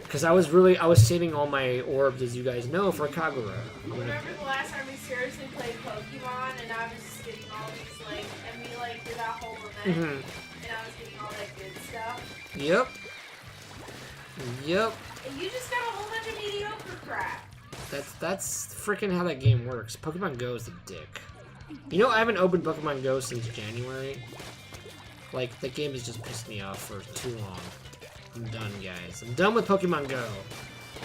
Because I was saving all my orbs, as you guys know, for Kagura. Remember the last time we seriously played Pokemon, and I was just getting all these, like, and we, like, did that whole event, and I was getting all that good stuff? Yep. And you just got a whole bunch of mediocre crap. That's freaking how that game works. Pokemon Go is a dick. You know, I haven't opened Pokemon Go since January. Like, the game has just pissed me off for too long. I'm done, guys. I'm done with Pokemon Go.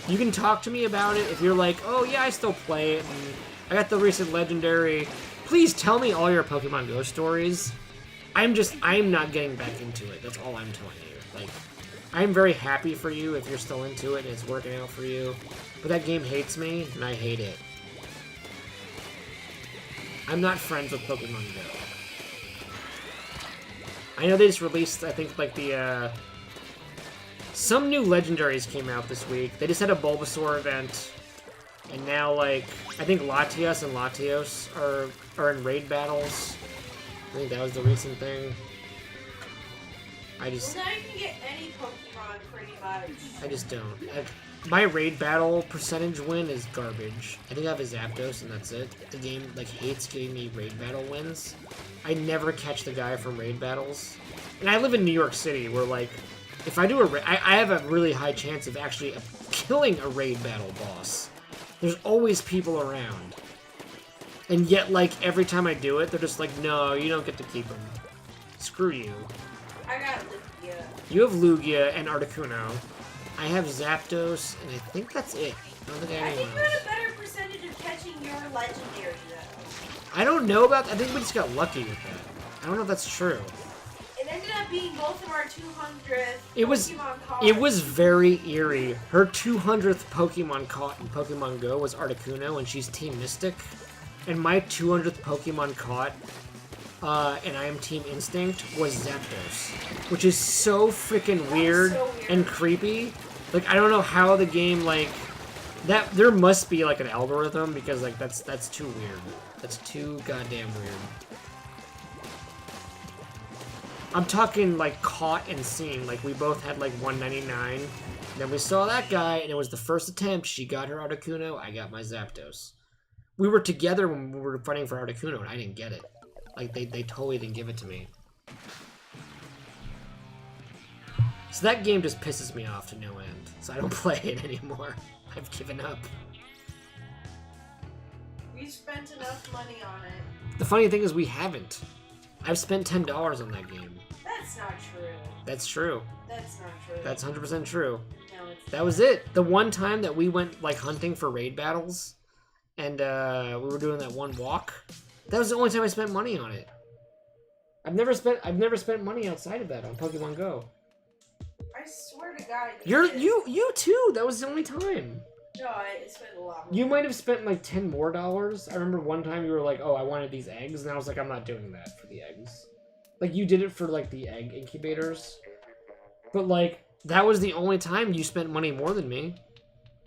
You can talk to me about it if you're like, oh yeah, I still play it, and I got the recent Legendary. Please tell me all your Pokemon Go stories. I'm not getting back into it. That's all I'm telling you. Like, I'm very happy for you if you're still into it and it's working out for you. But that game hates me, and I hate it. I'm not friends with Pokemon Go. I know they just released, I think, like, the, some new Legendaries came out this week. They just had a Bulbasaur event. And now, like, I think Latias and Latios are in raid battles. I think that was the recent thing. Well, now you can get any Pokemon, pretty much. I just don't. My raid battle percentage win is garbage. I think I have a Zapdos and that's it. The game, like, hates giving me raid battle wins. I never catch the guy from raid battles. And I live in New York City where, like, if I do I have a really high chance of actually killing a raid battle boss. There's always people around. And yet, like, every time I do it, they're just like, no, you don't get to keep them. Screw you. I got Lugia. You have Lugia and Articuno. I have Zapdos, and I think that's it. I don't think I have anyone you had else. a better percentage of catching your Legendary, though. I don't know about... I think we just got lucky with that. I don't know if that's true. It ended up being both of our 200th Pokemon cards. It was very eerie. Her 200th Pokemon caught in Pokemon Go was Articuno, and she's Team Mystic. And my 200th Pokemon caught, and I am Team Instinct, was Zapdos. Which is so freaking weird and creepy. Like, I don't know how the game, like... There must be, like, an algorithm, because, like, that's too weird. That's too goddamn weird. I'm talking, like, caught and seen. Like, we both had, like, 199. Then we saw that guy, and it was the first attempt. She got her Articuno, I got my Zapdos. We were together when we were fighting for Articuno, and I didn't get it. Like, they totally didn't give it to me. So that game just pisses me off to no end. So I don't play it anymore. I've given up. We spent enough money on it. The funny thing is we haven't. I've spent $10 on that game. That's not true. That's true. That's not true. That's 100% true. No, it's That was it. The one time that we went, like, hunting for raid battles, and we were doing that one walk, that was the only time I spent money on it. I've never spent money outside of that on Pokemon Go. I swear to God. You too. That was the only time. No, I spent a lot more. You might have spent like $10 more. I remember one time you were like, "Oh, I wanted these eggs," and I was like, "I'm not doing that for the eggs." Like you did it for like the egg incubators, but like that was the only time you spent money more than me.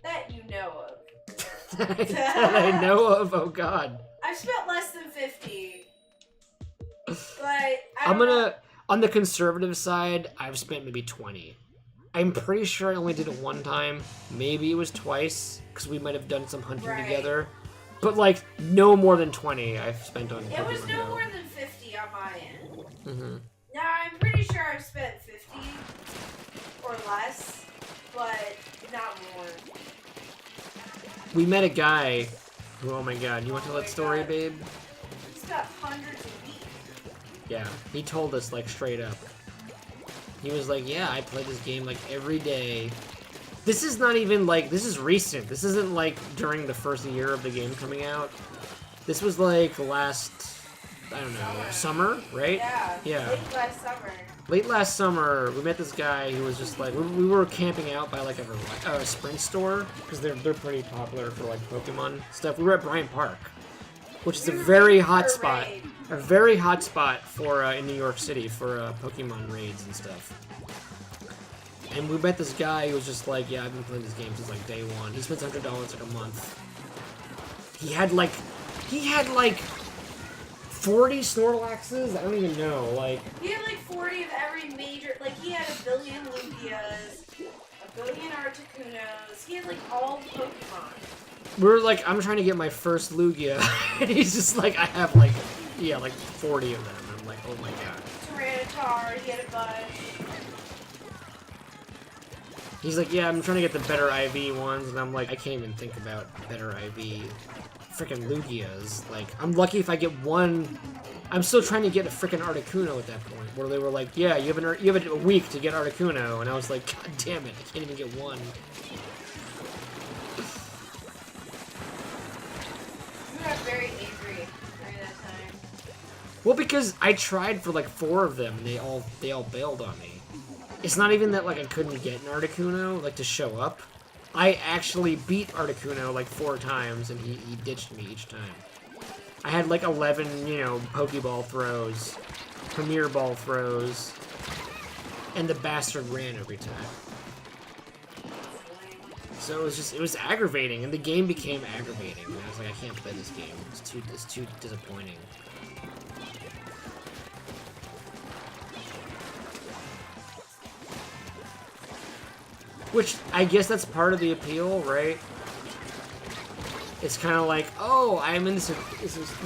That you know of. that I know of. Oh God. I've spent less than 50. But on the conservative side, I've spent maybe 20. I'm pretty sure I only did it one time. Maybe it was twice, because we might have done some hunting together. But, like, no more than 20 I've spent on Pokemon It was no Go. more than 50 on my end. Mm-hmm. Now, I'm pretty sure I've spent 50 or less, but not more. We met a guy who, oh my God, you want to tell that story, babe? He's got hundreds a week. Yeah, he told us, like, straight up. He was like, yeah, I play this game, like, every day. This is not even, like, this is recent. This isn't, like, during the first year of the game coming out. This was, like, last, I don't know, summer, right? Yeah. Late last summer. Late last summer, we met this guy who was just, like, we were camping out by, like, a Sprint store, because they're pretty popular for, like, Pokemon stuff. We were at Bryant Park, which is a very hot spot. A very hot spot for in New York City for Pokemon raids and stuff. And we met this guy who was just like, yeah, I've been playing this game since like day one. He spends $100 like a month. He had like 40 Snorlaxes? I don't even know, like... He had like 40 of every major... Like, he had 1 billion Lugias, 1 billion Articunos. He had like all the Pokemon. We're like, I'm trying to get my first Lugia. And he's just like, I have like... Yeah, like 40 of them. I'm like, oh my God. Tyranitar, he had a bunch. He's like, yeah, I'm trying to get the better IV ones, and I'm like, I can't even think about better IV. Freaking Lugias. Like, I'm lucky if I get one I'm still trying to get a freaking Articuno at that point, where they were like, yeah, you have a week to get Articuno, and I was like, god damn it, I can't even get one. You got very angry during that time. Well, because I tried for like 4 of them, and they all bailed on me. It's not even that like I couldn't get an Articuno, like to show up. I actually beat Articuno like 4 times, and he ditched me each time. I had like 11, you know, Pokeball throws, Premier Ball throws, and the bastard ran every time. So it was aggravating, and the game became aggravating. And I was like, I can't play this game. It's too disappointing. Which, I guess that's part of the appeal, right? It's kind of like, oh, I'm in this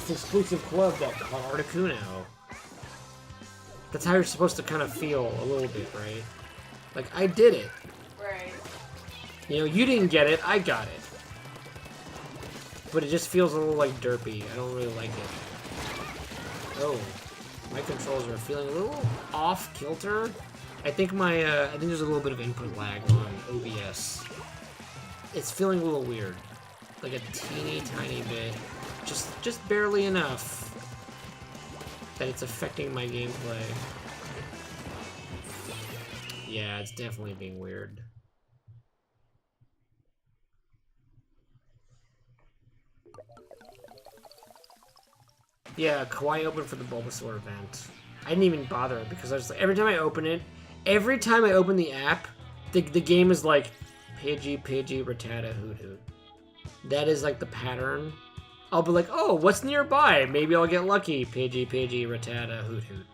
exclusive club that called Articuno. That's how you're supposed to kind of feel a little bit, right? Like, I did it. Right. You know, you didn't get it, I got it. But it just feels a little like derpy. I don't really like it. Oh, my controls are feeling a little off kilter. I think I think there's a little bit of input lag on OBS. It's feeling a little weird. Like a teeny tiny bit. Just barely enough that it's affecting my gameplay. Yeah, it's definitely being weird. Yeah, Kawaii opened for the Bulbasaur event. I didn't even bother because I was like, every time I open the app, the game is like Pidgey, Rattata, Hoot Hoot. That is like the pattern. I'll be like, oh, what's nearby? Maybe I'll get lucky. Pidgey, Rattata, Hoot Hoot.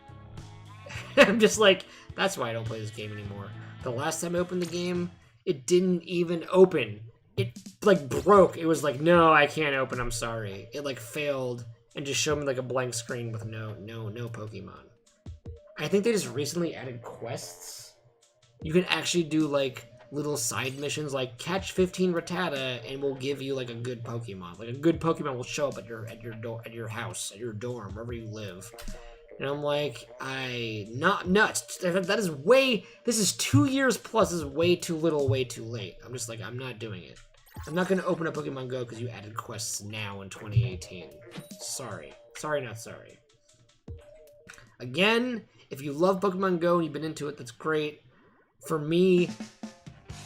I'm just like, that's why I don't play this game anymore. The last time I opened the game, it didn't even open. It like broke. It was like, no, I can't open, I'm sorry. It like failed and just showed me like a blank screen with no Pokemon. I think they just recently added quests. You can actually do like little side missions like catch 15 Rattata and we'll give you like a good Pokemon. Like a good Pokemon will show up at your house, at your dorm, wherever you live. And I'm like, not nuts. That is this is 2 years plus. This is way too little, way too late. I'm just like, I'm not doing it. I'm not gonna open up Pokemon Go because you added quests now in 2018. Sorry, not sorry. Again, if you love Pokemon Go and you've been into it, that's great. For me,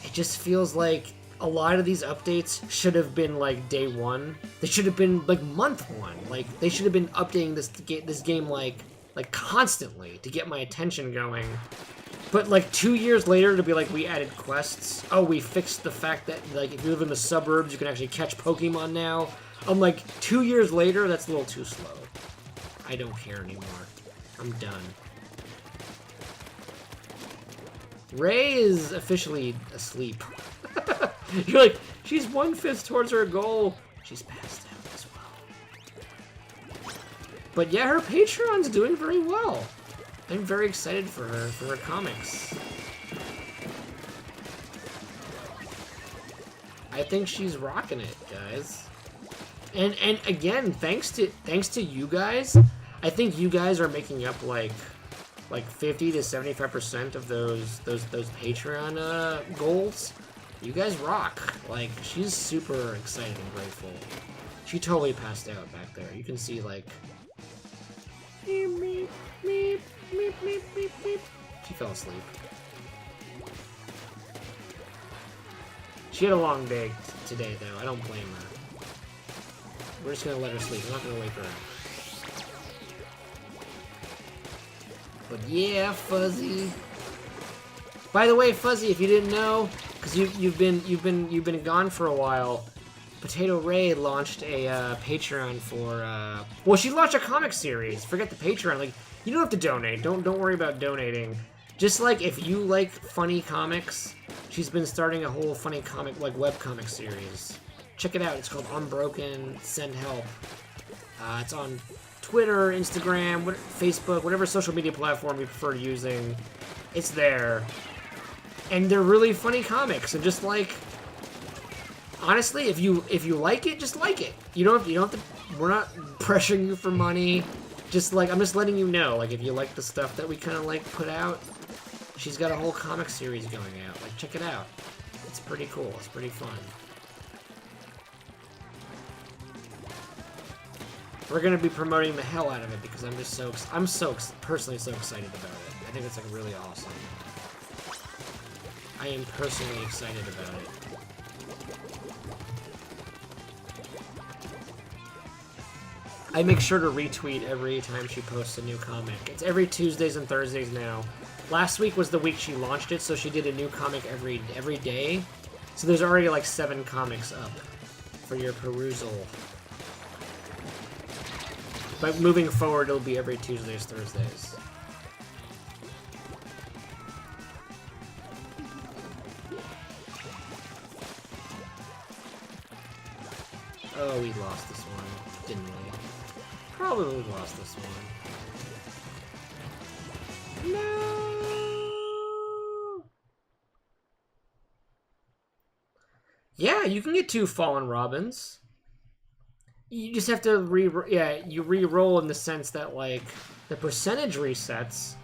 it just feels like a lot of these updates should have been like day 1. They should have been like month 1. Like they should have been updating this game like constantly to get my attention going. But like 2 years later to be like, we added quests. Oh, we fixed the fact that like if you live in the suburbs, you can actually catch Pokemon now. I'm like, 2 years later, that's a little too slow. I don't care anymore. I'm done. Ray is officially asleep. You're like, she's 1/5 towards her goal. She's passed out as well. But yeah, her Patreon's doing very well. I'm very excited for her comics. I think she's rocking it, guys. And again, thanks to you guys, I think you guys are making up like 50 to 75% of those Patreon goals. You guys rock. Like, she's super excited and grateful. She totally passed out back there. You can see like meep, meep, meep, meep, meep, meep, meep. She fell asleep. She had a long day today though. I don't blame her. We're just gonna let her sleep. I'm not gonna wake her up. But yeah, Fuzzy. By the way, Fuzzy, if you didn't know, because you've been gone for a while, Potato Ray launched a Patreon for well, she launched a comic series. Forget the Patreon. Like, you don't have to donate. Don't worry about donating. Just like if you like funny comics, she's been starting a whole funny comic like webcomic series. Check it out. It's called Unbroken Send Help. It's on Twitter, Instagram, Facebook, whatever social media platform you prefer using. It's there. And they're really funny comics. And just like, honestly, if you like it, just like it. You don't have to. We're not pressuring you for money. Just like, I'm just letting you know, like, if you like the stuff that we kind of like put out, she's got a whole comic series going out. Like, check it out. It's pretty cool. It's pretty fun. We're gonna be promoting the hell out of it because I'm just personally so excited about it. I think it's like really awesome. I am personally excited about it. I make sure to retweet every time she posts a new comic. It's every Tuesdays and Thursdays now. Last week was the week she launched it, so she did a new comic every day. So there's already like 7 comics up for your perusal. But moving forward, it'll be every Tuesdays, Thursdays. Oh, we lost this one, didn't we? Probably lost this one. No! Yeah, you can get 2 Fallen Robins. You just have to you re-roll in the sense that, like, the percentage resets.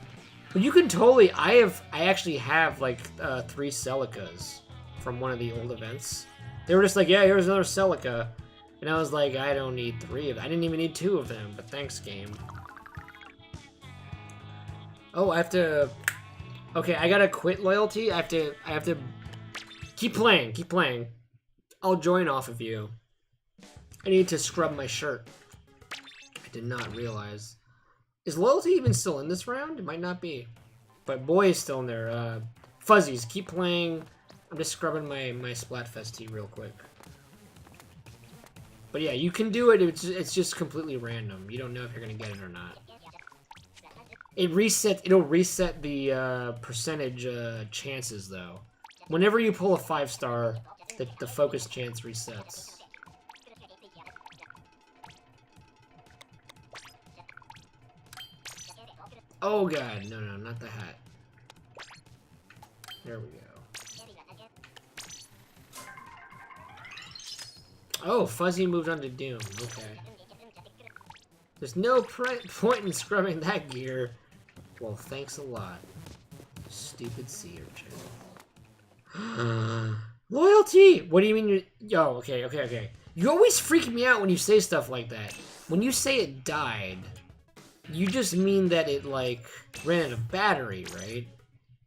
But you can totally, I actually have, like, 3 Celicas from one of the old events. They were just like, yeah, here's another Celica. And I was like, I don't need 3 of them. I didn't even need 2 of them, but thanks, game. Oh, I have to... Okay, I gotta quit loyalty. I have to... Keep playing. I'll join off of you. I need to scrub my shirt. I did not realize. Is loyalty even still in this round? It might not be. But boy is still in there. Fuzzies, keep playing. I'm just scrubbing my Splatfest tee real quick. But yeah, you can do it. It's just completely random. You don't know if you're gonna get it or not. It'll reset the percentage chances though. Whenever you pull a 5-star, the focus chance resets. Oh god, no, not the hat. There we go. Oh, Fuzzy moved on to Doom. Okay. There's no point in scrubbing that gear. Well, thanks a lot. Stupid sea urchin. Loyalty! What do you mean you're... Yo, okay. You always freak me out when you say stuff like that. When you say it died, you just mean that it, like, ran out of battery, right?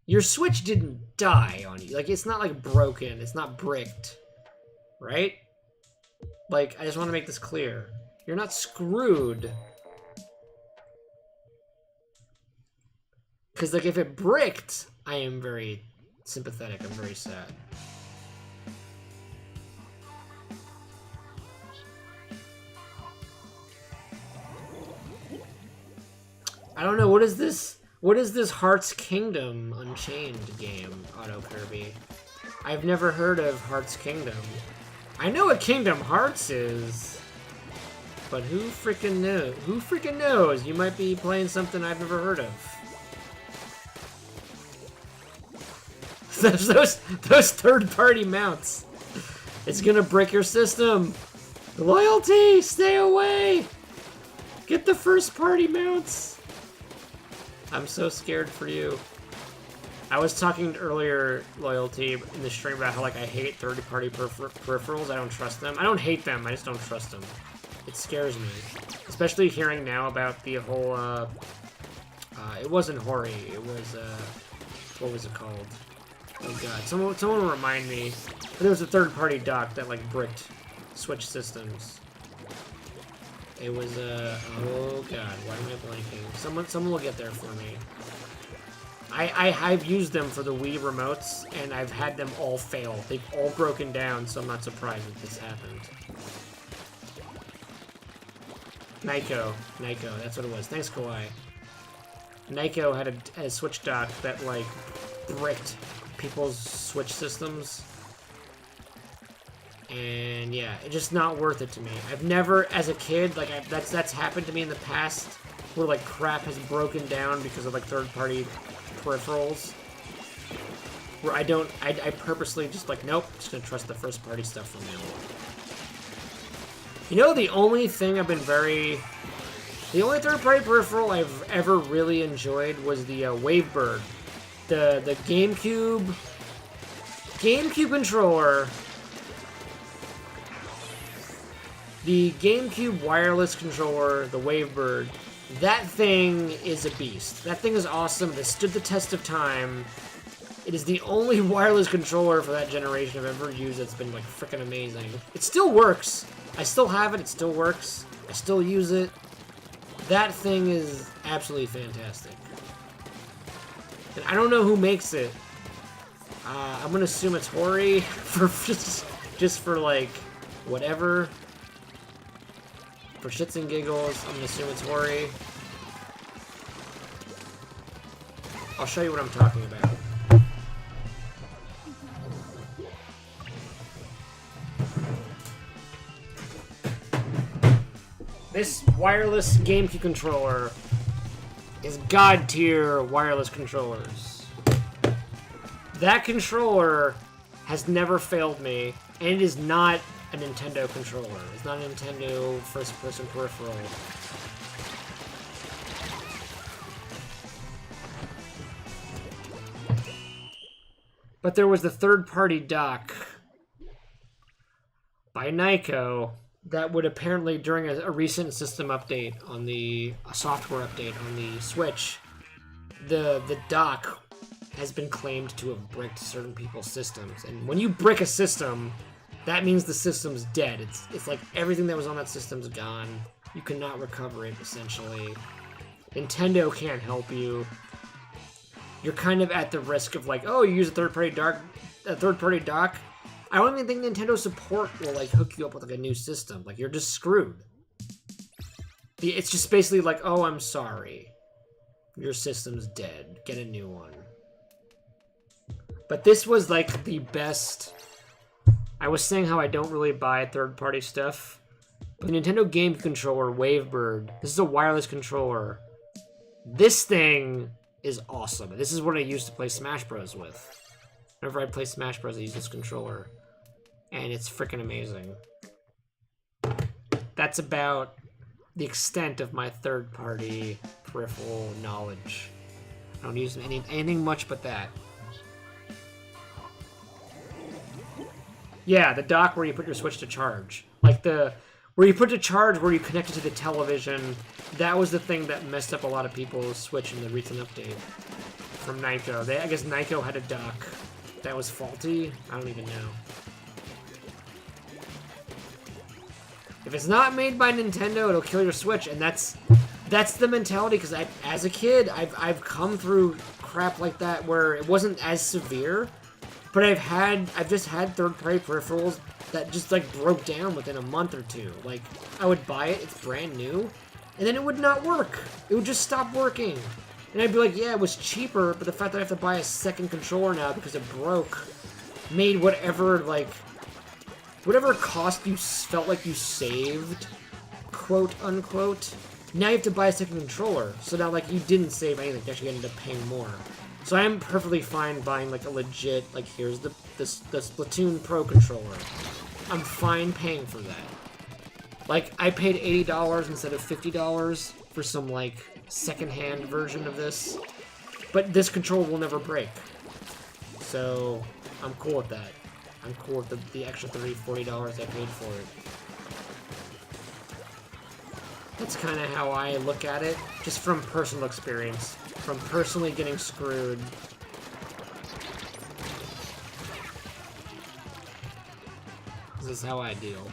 Your Switch didn't die on you. Like, it's not, like, broken. It's not bricked. Right? Like, I just want to make this clear. You're not screwed. Because, like, if it bricked, I am very sympathetic. I'm very sad. I don't know, what is this? What is this Hearts Kingdom Unchained game, Auto Kirby? I've never heard of Hearts Kingdom. I know what Kingdom Hearts is, but who freaking knows? Who freaking knows? You might be playing something I've never heard of. those third-party mounts. It's gonna break your system. Loyalty, stay away. Get the first-party mounts. I'm so scared for you. I was talking earlier, Loyalty, in the stream about how, like, I hate third-party peripherals. I don't trust them. I don't hate them, I just don't trust them. It scares me. Especially hearing now about the whole, it wasn't Hori, it was, what was it called? Oh god, someone remind me. There was a third-party dock that, like, bricked Switch systems. It was, oh god, why am I blanking? Someone will get there for me. I've used them for the Wii remotes, and I've had them all fail. They've all broken down, so I'm not surprised that this happened. Naiko, that's what it was. Thanks, Kawaii. Naiko had a Switch dock that, like, bricked people's Switch systems. And yeah, it's just not worth it to me. I've never, as a kid, like, that's happened to me in the past, where, like, crap has broken down because of, like, third-party peripherals. Where I purposely just, like, nope, just gonna trust the first-party stuff from now on. You know, the only thing I've been very The only third-party peripheral I've ever really enjoyed was the Wavebird. The GameCube controller. The GameCube wireless controller, the Wavebird, that thing is a beast. That thing is awesome. It stood the test of time. It is the only wireless controller for that generation I've ever used that's been, like, freaking amazing. It still works. I still have it. It still works. I still use it. That thing is absolutely fantastic. And I don't know who makes it. I'm gonna assume it's Hori for just for, like, whatever. For shits and giggles, I'm gonna assume it's Hori. I'll show you what I'm talking about. This wireless GameCube controller is god tier wireless controllers. That controller has never failed me, and it is not a Nintendo controller. It's not a Nintendo first-person peripheral. But there was the third-party dock by Nyko that would apparently, during a recent system update on a software update on the Switch, the dock has been claimed to have bricked certain people's systems. And when you brick a system, that means the system's dead. It's like everything that was on that system's gone. You cannot recover it, essentially. Nintendo can't help you. You're kind of at the risk of, like, oh, you use a third-party dock. I don't even think Nintendo support will, like, hook you up with, like, a new system. Like, you're just screwed. It's just basically like, oh, I'm sorry. Your system's dead. Get a new one. But this was, like, the best. I was saying how I don't really buy third-party stuff. But the Nintendo Game Controller, Wavebird, this is a wireless controller. This thing is awesome. This is what I used to play Smash Bros. With. Whenever I play Smash Bros., I use this controller. And it's freaking amazing. That's about the extent of my third-party peripheral knowledge. I don't use anything much but that. Yeah, the dock where you put your Switch to charge. Like where you put to charge, where you connect it to the television. That was the thing that messed up a lot of people's Switch in the recent update from Nyko. I guess Nyko had a dock that was faulty. I don't even know. If it's not made by Nintendo, it'll kill your Switch, and that's the mentality. Because as a kid, I've come through crap like that where it wasn't as severe, but I've just had third-party peripherals that just, like, broke down within a month or two. Like, I would buy it, it's brand new, and then it would not work. It would just stop working. And I'd be like, yeah, it was cheaper, but the fact that I have to buy a second controller now because it broke made whatever cost you felt like you saved, quote unquote, now you have to buy a second controller. So now, like, you didn't save anything, you actually ended up paying more. So I am perfectly fine buying, like, a legit, like, here's the Splatoon Pro controller. I'm fine paying for that. Like, I paid $80 instead of $50 for some, like, second-hand version of this. But this controller will never break. So, I'm cool with that. I'm cool with the extra $30, $40 I paid for it. That's kind of how I look at it, just from personal experience. From personally getting screwed. This is how I deal.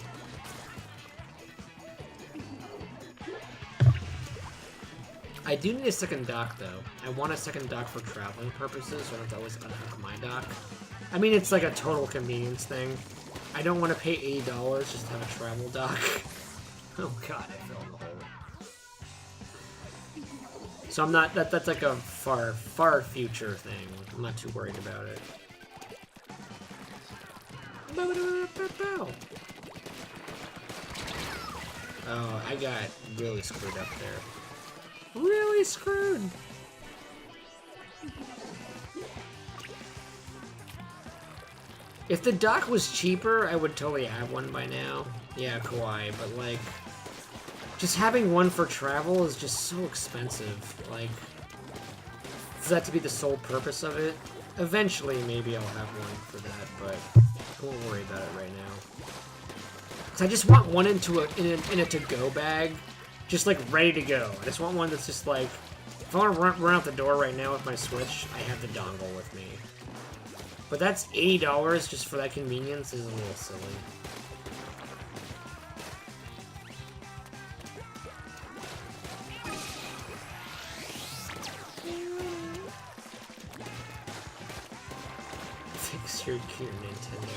I do need a second dock, though. I want a second dock for traveling purposes, so I don't have to always unhook my dock. I mean, it's like a total convenience thing. I don't want to pay $80 just to have a travel dock. Oh god, I fell in the hole. So I'm not, that's like a far future thing. I'm not too worried about it. Oh, I got really screwed up there. Really screwed! If the dock was cheaper, I would totally have one by now. Yeah, kawaii, but like, Just having one for travel is just so expensive. Like, for that to be the sole purpose of it, eventually maybe I'll have one for that, but I won't worry about it right now. Cause I just want one in a to-go bag, just like ready to go. I just want one that's just like, if I want to run out the door right now with my Switch, I have the dongle with me. But that's $80 just for that convenience is a little silly. Fix your Nintendo.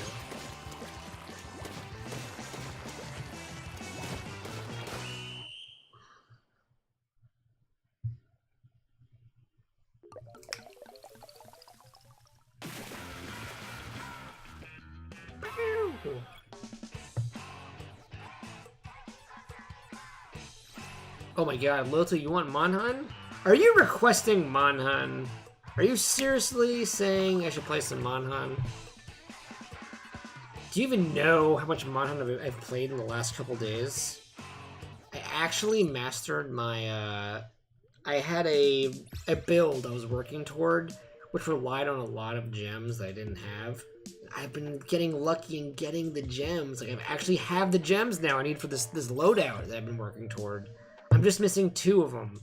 Oh my god, Lilta, you want Monhan? Are you requesting Monhan? Are you seriously saying I should play some Monhan? Do you even know how much Monhan I've played in the last couple days? I actually mastered my, I had a build I was working toward, which relied on a lot of gems that I didn't have. I've been getting lucky in getting the gems. Like, I actually have the gems now I need for this loadout that I've been working toward. I'm just missing 2 of them.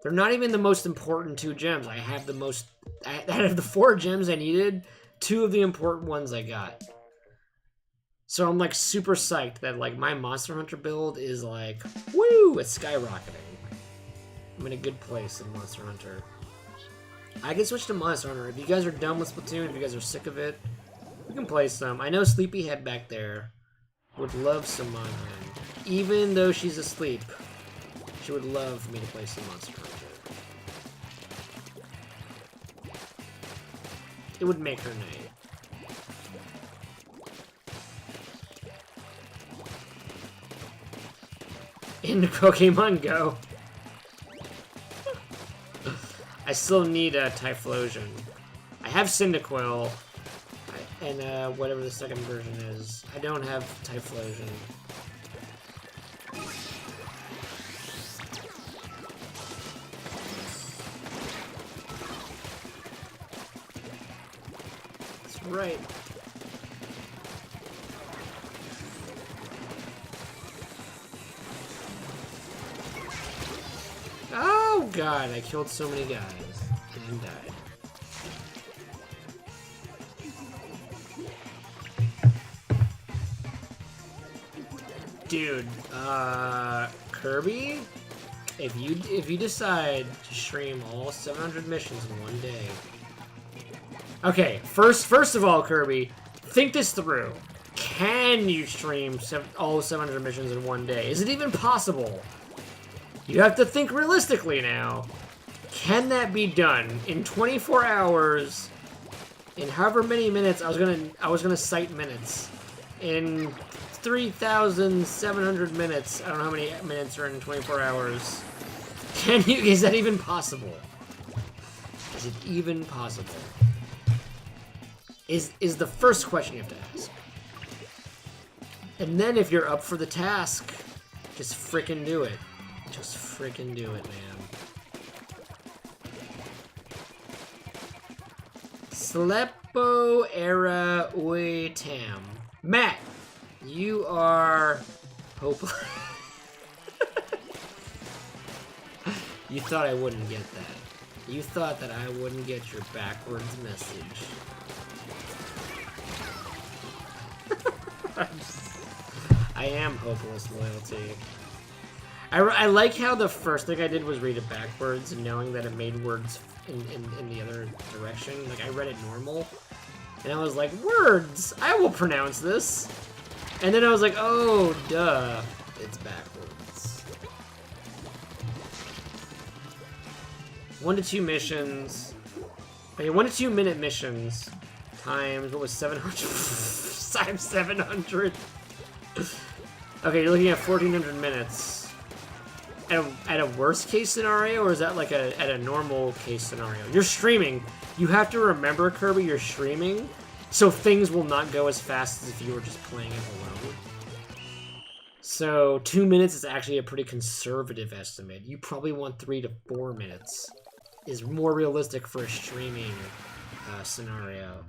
They're not even the most important 2 gems. I have the most... out of the 4 gems I needed, 2 of the important ones I got. So I'm, like, super psyched that, like, my Monster Hunter build is, like, woo! It's skyrocketing. I'm in a good place in Monster Hunter. I can switch to Monster Hunter. If you guys are done with Splatoon, if you guys are sick of it, we can play some. I know Sleepyhead back there would love some Monhan. Even though she's asleep, she would love me to play some Monster Hunter. It would make her night. Into Pokemon Go. I still need a Typhlosion. I have Cyndaquil, and whatever the second version is. I don't have Typhlosion. That's right. Oh god, I killed so many guys and died. Dude, Kirby, if you decide to stream all 700 missions in one day. Okay, first of all, Kirby, think this through. Can you stream all 700 missions in one day? Is it even possible? You have to think realistically now. Can that be done in 24 hours? In however many minutes I was gonna cite minutes. In 3,700 minutes. I don't know how many minutes are in 24 hours. Is that even possible? Is it even possible? Is the first question you have to ask. And then if you're up for the task, just frickin' do it. Just frickin' do it, man. Slepo era ue tam. Matt, you are hopeless. You thought I wouldn't get that. You thought that I wouldn't get your backwards message. I am hopeless loyalty. I like how the first thing I did was read it backwards, and knowing that it made words in the other direction. Like, I read it normal, and I was like, words! I will pronounce this! And then I was like, oh, duh. It's backwards. 1 to 2 missions. Okay, 1 to 2 minute missions. Times, what was 700? Times 700. Okay, you're looking at 1,400 minutes. At a worst case scenario, or is that like at a normal case scenario? You're streaming. You have to remember, Kirby, you're streaming, so things will not go as fast as if you were just playing it alone. So 2 minutes is actually a pretty conservative estimate. You probably want 3 to 4 minutes. Is more realistic for a streaming scenario.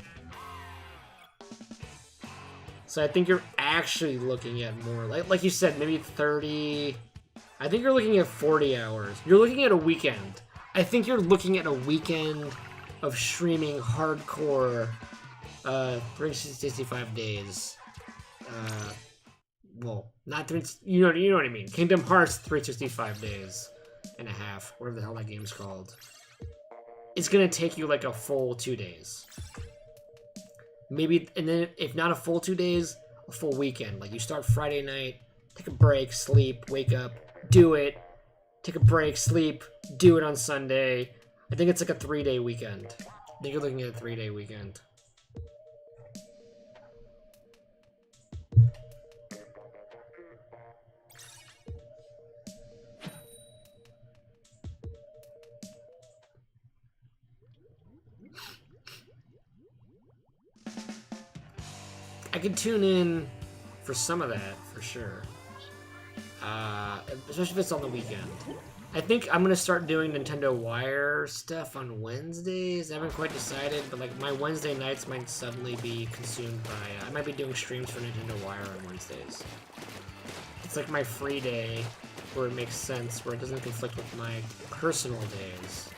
So I think you're actually looking at more, like you said, maybe 30. I think you're looking at 40 hours. You're looking at a weekend. I think you're looking at a weekend of streaming hardcore 365 days. Well, not 3, you know what I mean. Kingdom Hearts 365 days and a half, whatever the hell that game's called. It's gonna take you like a full 2 days. Maybe, and then if not a full 2 days, a full weekend. Like you start Friday night, take a break, sleep, wake up, do it, take a break, sleep, do it on Sunday. I think it's like a 3-day weekend. I think you're looking at a 3-day weekend. I could tune in for some of that, for sure. Especially if it's on the weekend. I think I'm gonna start doing Nintendo Wire stuff on Wednesdays. I haven't quite decided, but like my Wednesday nights might suddenly be consumed by. I might be doing streams for Nintendo Wire on Wednesdays. It's like my free day, where it makes sense, where it doesn't conflict with my personal days.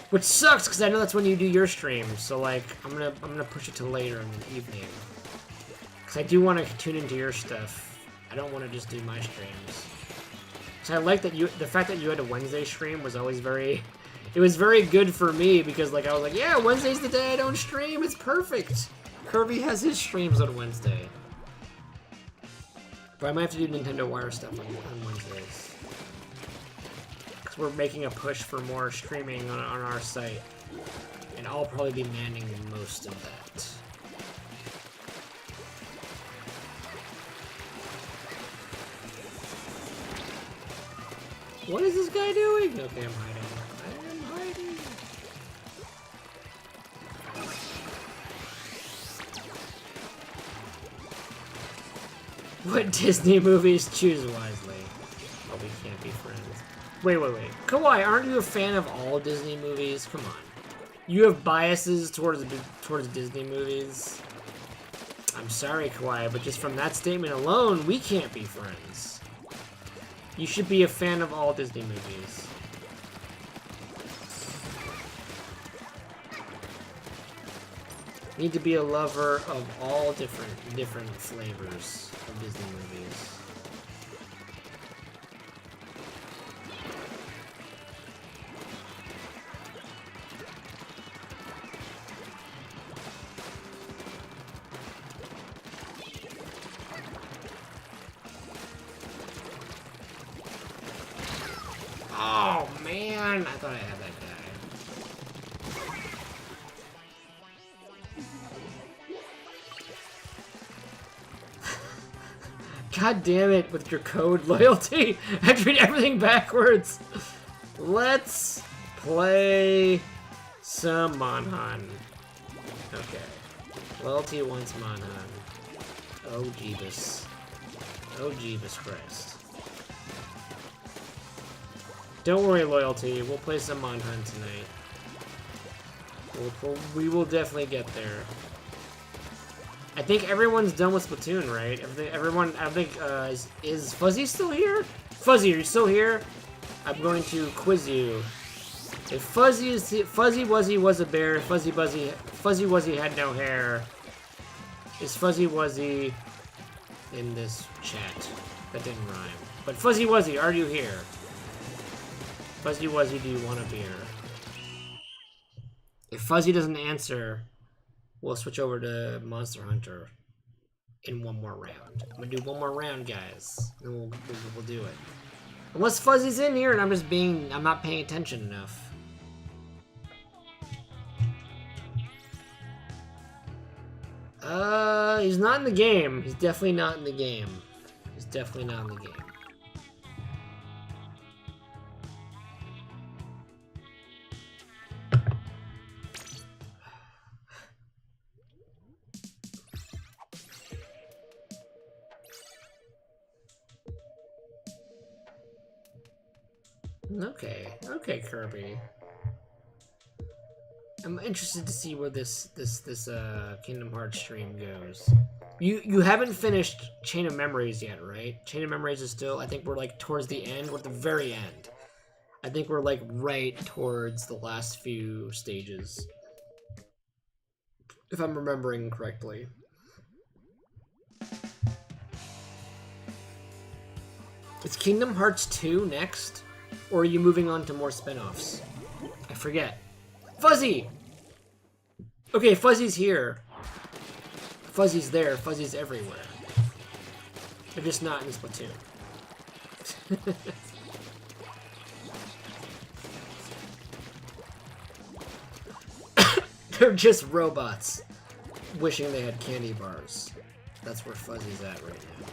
Which sucks, because I know that's when you do your streams. So like, I'm gonna push it to later in the evening. Because I do want to tune into your stuff. I don't want to just do my streams. So I like that the fact that you had a Wednesday stream was always very, it was very good for me, because like I was like, yeah, Wednesday's the day I don't stream, it's perfect. Kirby has his streams on Wednesday. But I might have to do Nintendo Wire stuff on Wednesdays. Because we're making a push for more streaming on our site. And I'll probably be manning most of that. What is this guy doing? Okay, I'm hiding. I am hiding. What Disney movies? Choose wisely. Oh, we can't be friends. Wait. Kawaii, aren't you a fan of all Disney movies? Come on. You have biases towards Disney movies? I'm sorry, Kawaii, but just from that statement alone, we can't be friends. You should be a fan of all Disney movies. You need to be a lover of all different flavors of Disney movies. Oh man, I thought I had that guy. God damn it, with your code loyalty. I treat everything backwards. Let's play some Monhan. Okay. Loyalty wants Monhan. Oh Jeebus. Oh Jeebus Christ. Don't worry, Loyalty. We'll play some Monhan tonight. We will definitely get there. I think everyone's done with Splatoon, right? Everyone, I think, is Fuzzy still here? Fuzzy, are you still here? I'm going to quiz you. If Fuzzy Wuzzy was a bear, Fuzzy Wuzzy had no hair. Is Fuzzy Wuzzy in this chat? That didn't rhyme. But Fuzzy Wuzzy, are you here? Fuzzy Wuzzy, do you want a beer? If Fuzzy doesn't answer, we'll switch over to Monster Hunter in one more round. I'm gonna do one more round, guys. Then we'll do it. Unless Fuzzy's in here and I'm not paying attention enough. He's not in the game. He's definitely not in the game. He's definitely not in the game. Okay, okay, Kirby. I'm interested to see where this Kingdom Hearts stream goes. You haven't finished Chain of Memories yet, right? Chain of Memories is still, I think we're like towards the end, we're at the very end. I think we're like right towards the last few stages. If I'm remembering correctly. Is Kingdom Hearts 2 next? Or are you moving on to more spin-offs? I forget. Fuzzy! Okay, Fuzzy's here. Fuzzy's there, Fuzzy's everywhere. They're just not in Splatoon. They're just robots wishing they had candy bars. That's where Fuzzy's at right now.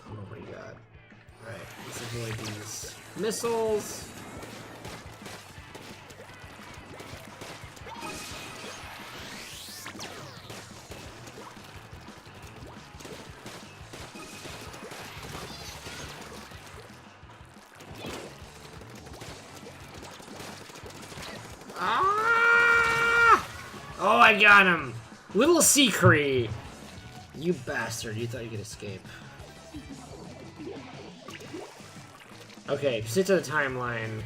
Oh my god. Alright, let's avoid these missiles. Ah! Oh, I got him! Little Seacree! You bastard, you thought you could escape. Okay, stick to the timeline.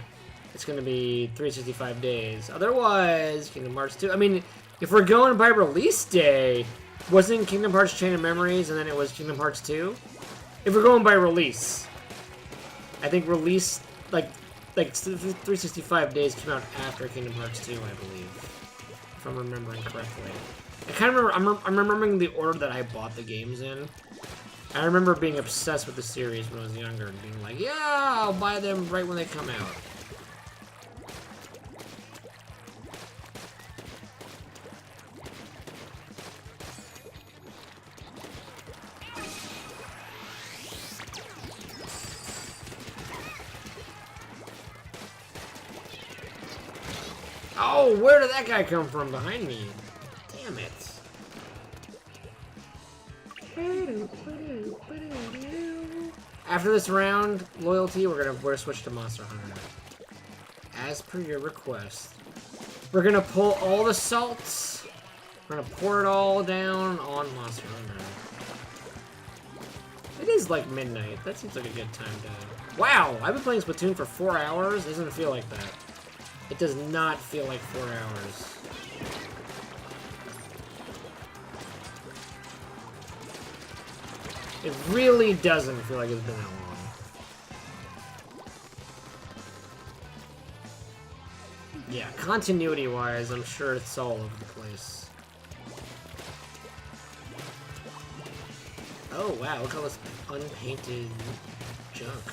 It's gonna be 365 days. Otherwise, Kingdom Hearts 2. I mean, if we're going by release day, wasn't Kingdom Hearts Chain of Memories and then it was Kingdom Hearts 2? If we're going by release. I think release, like 365 days came out after Kingdom Hearts 2, I believe. If I'm remembering correctly. I kind of remember, I'm remembering the order that I bought the games in. I remember being obsessed with the series when I was younger and being like, yeah, I'll buy them right when they come out. Oh, where did that guy come from behind me? Damn it. After this round, loyalty, we're gonna switch to Monster Hunter. As per your request. We're gonna pull all the salts. We're gonna pour it all down on Monster Hunter. It is like midnight. That seems like a good time to... Wow! I've been playing Splatoon for 4 hours. It doesn't feel like that. It does not feel like 4 hours. It really doesn't feel like it's been that long. Yeah, continuity-wise, I'm sure it's all over the place. Oh wow, look at all this unpainted junk.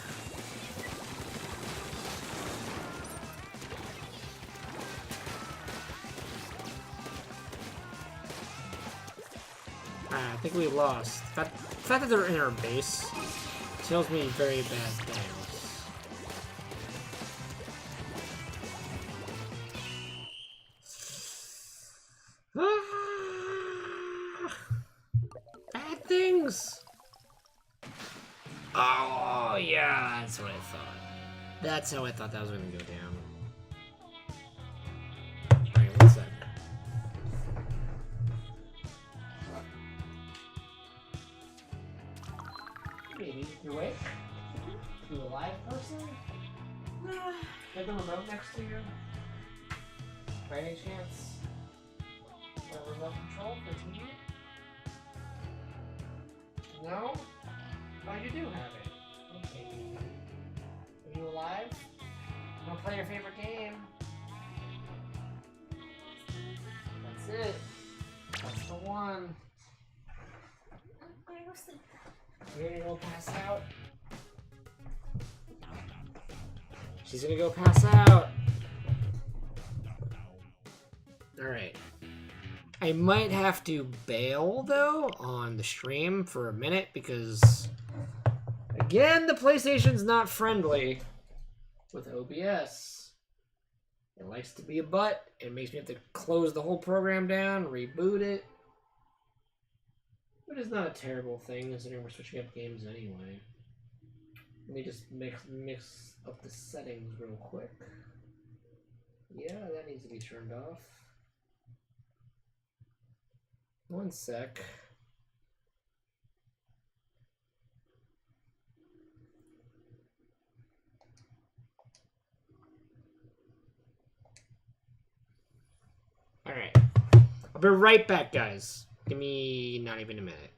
I think we lost. The fact that they're in our base tells me very bad things. Bad things! Oh, yeah, that's what I thought. That's how I thought that was gonna go down. Alright, 1 second. Baby, you awake? You a live person? Got the remote next to you? By any chance? Remote control for TV? No? Oh, you do have it. Okay. Are you alive? Wanna play your favorite game? That's it. That's the one. You ready to go pass out? She's gonna go pass out. Alright. I might have to bail, though, on the stream for a minute, because, again, the PlayStation's not friendly with OBS. It likes to be a butt. It makes me have to close the whole program down, reboot it. But it's not a terrible thing considering we're switching up games anyway. Let me just mix up the settings real quick. Yeah, that needs to be turned off. One sec. Alright. I'll be right back, guys. Give me not even a minute.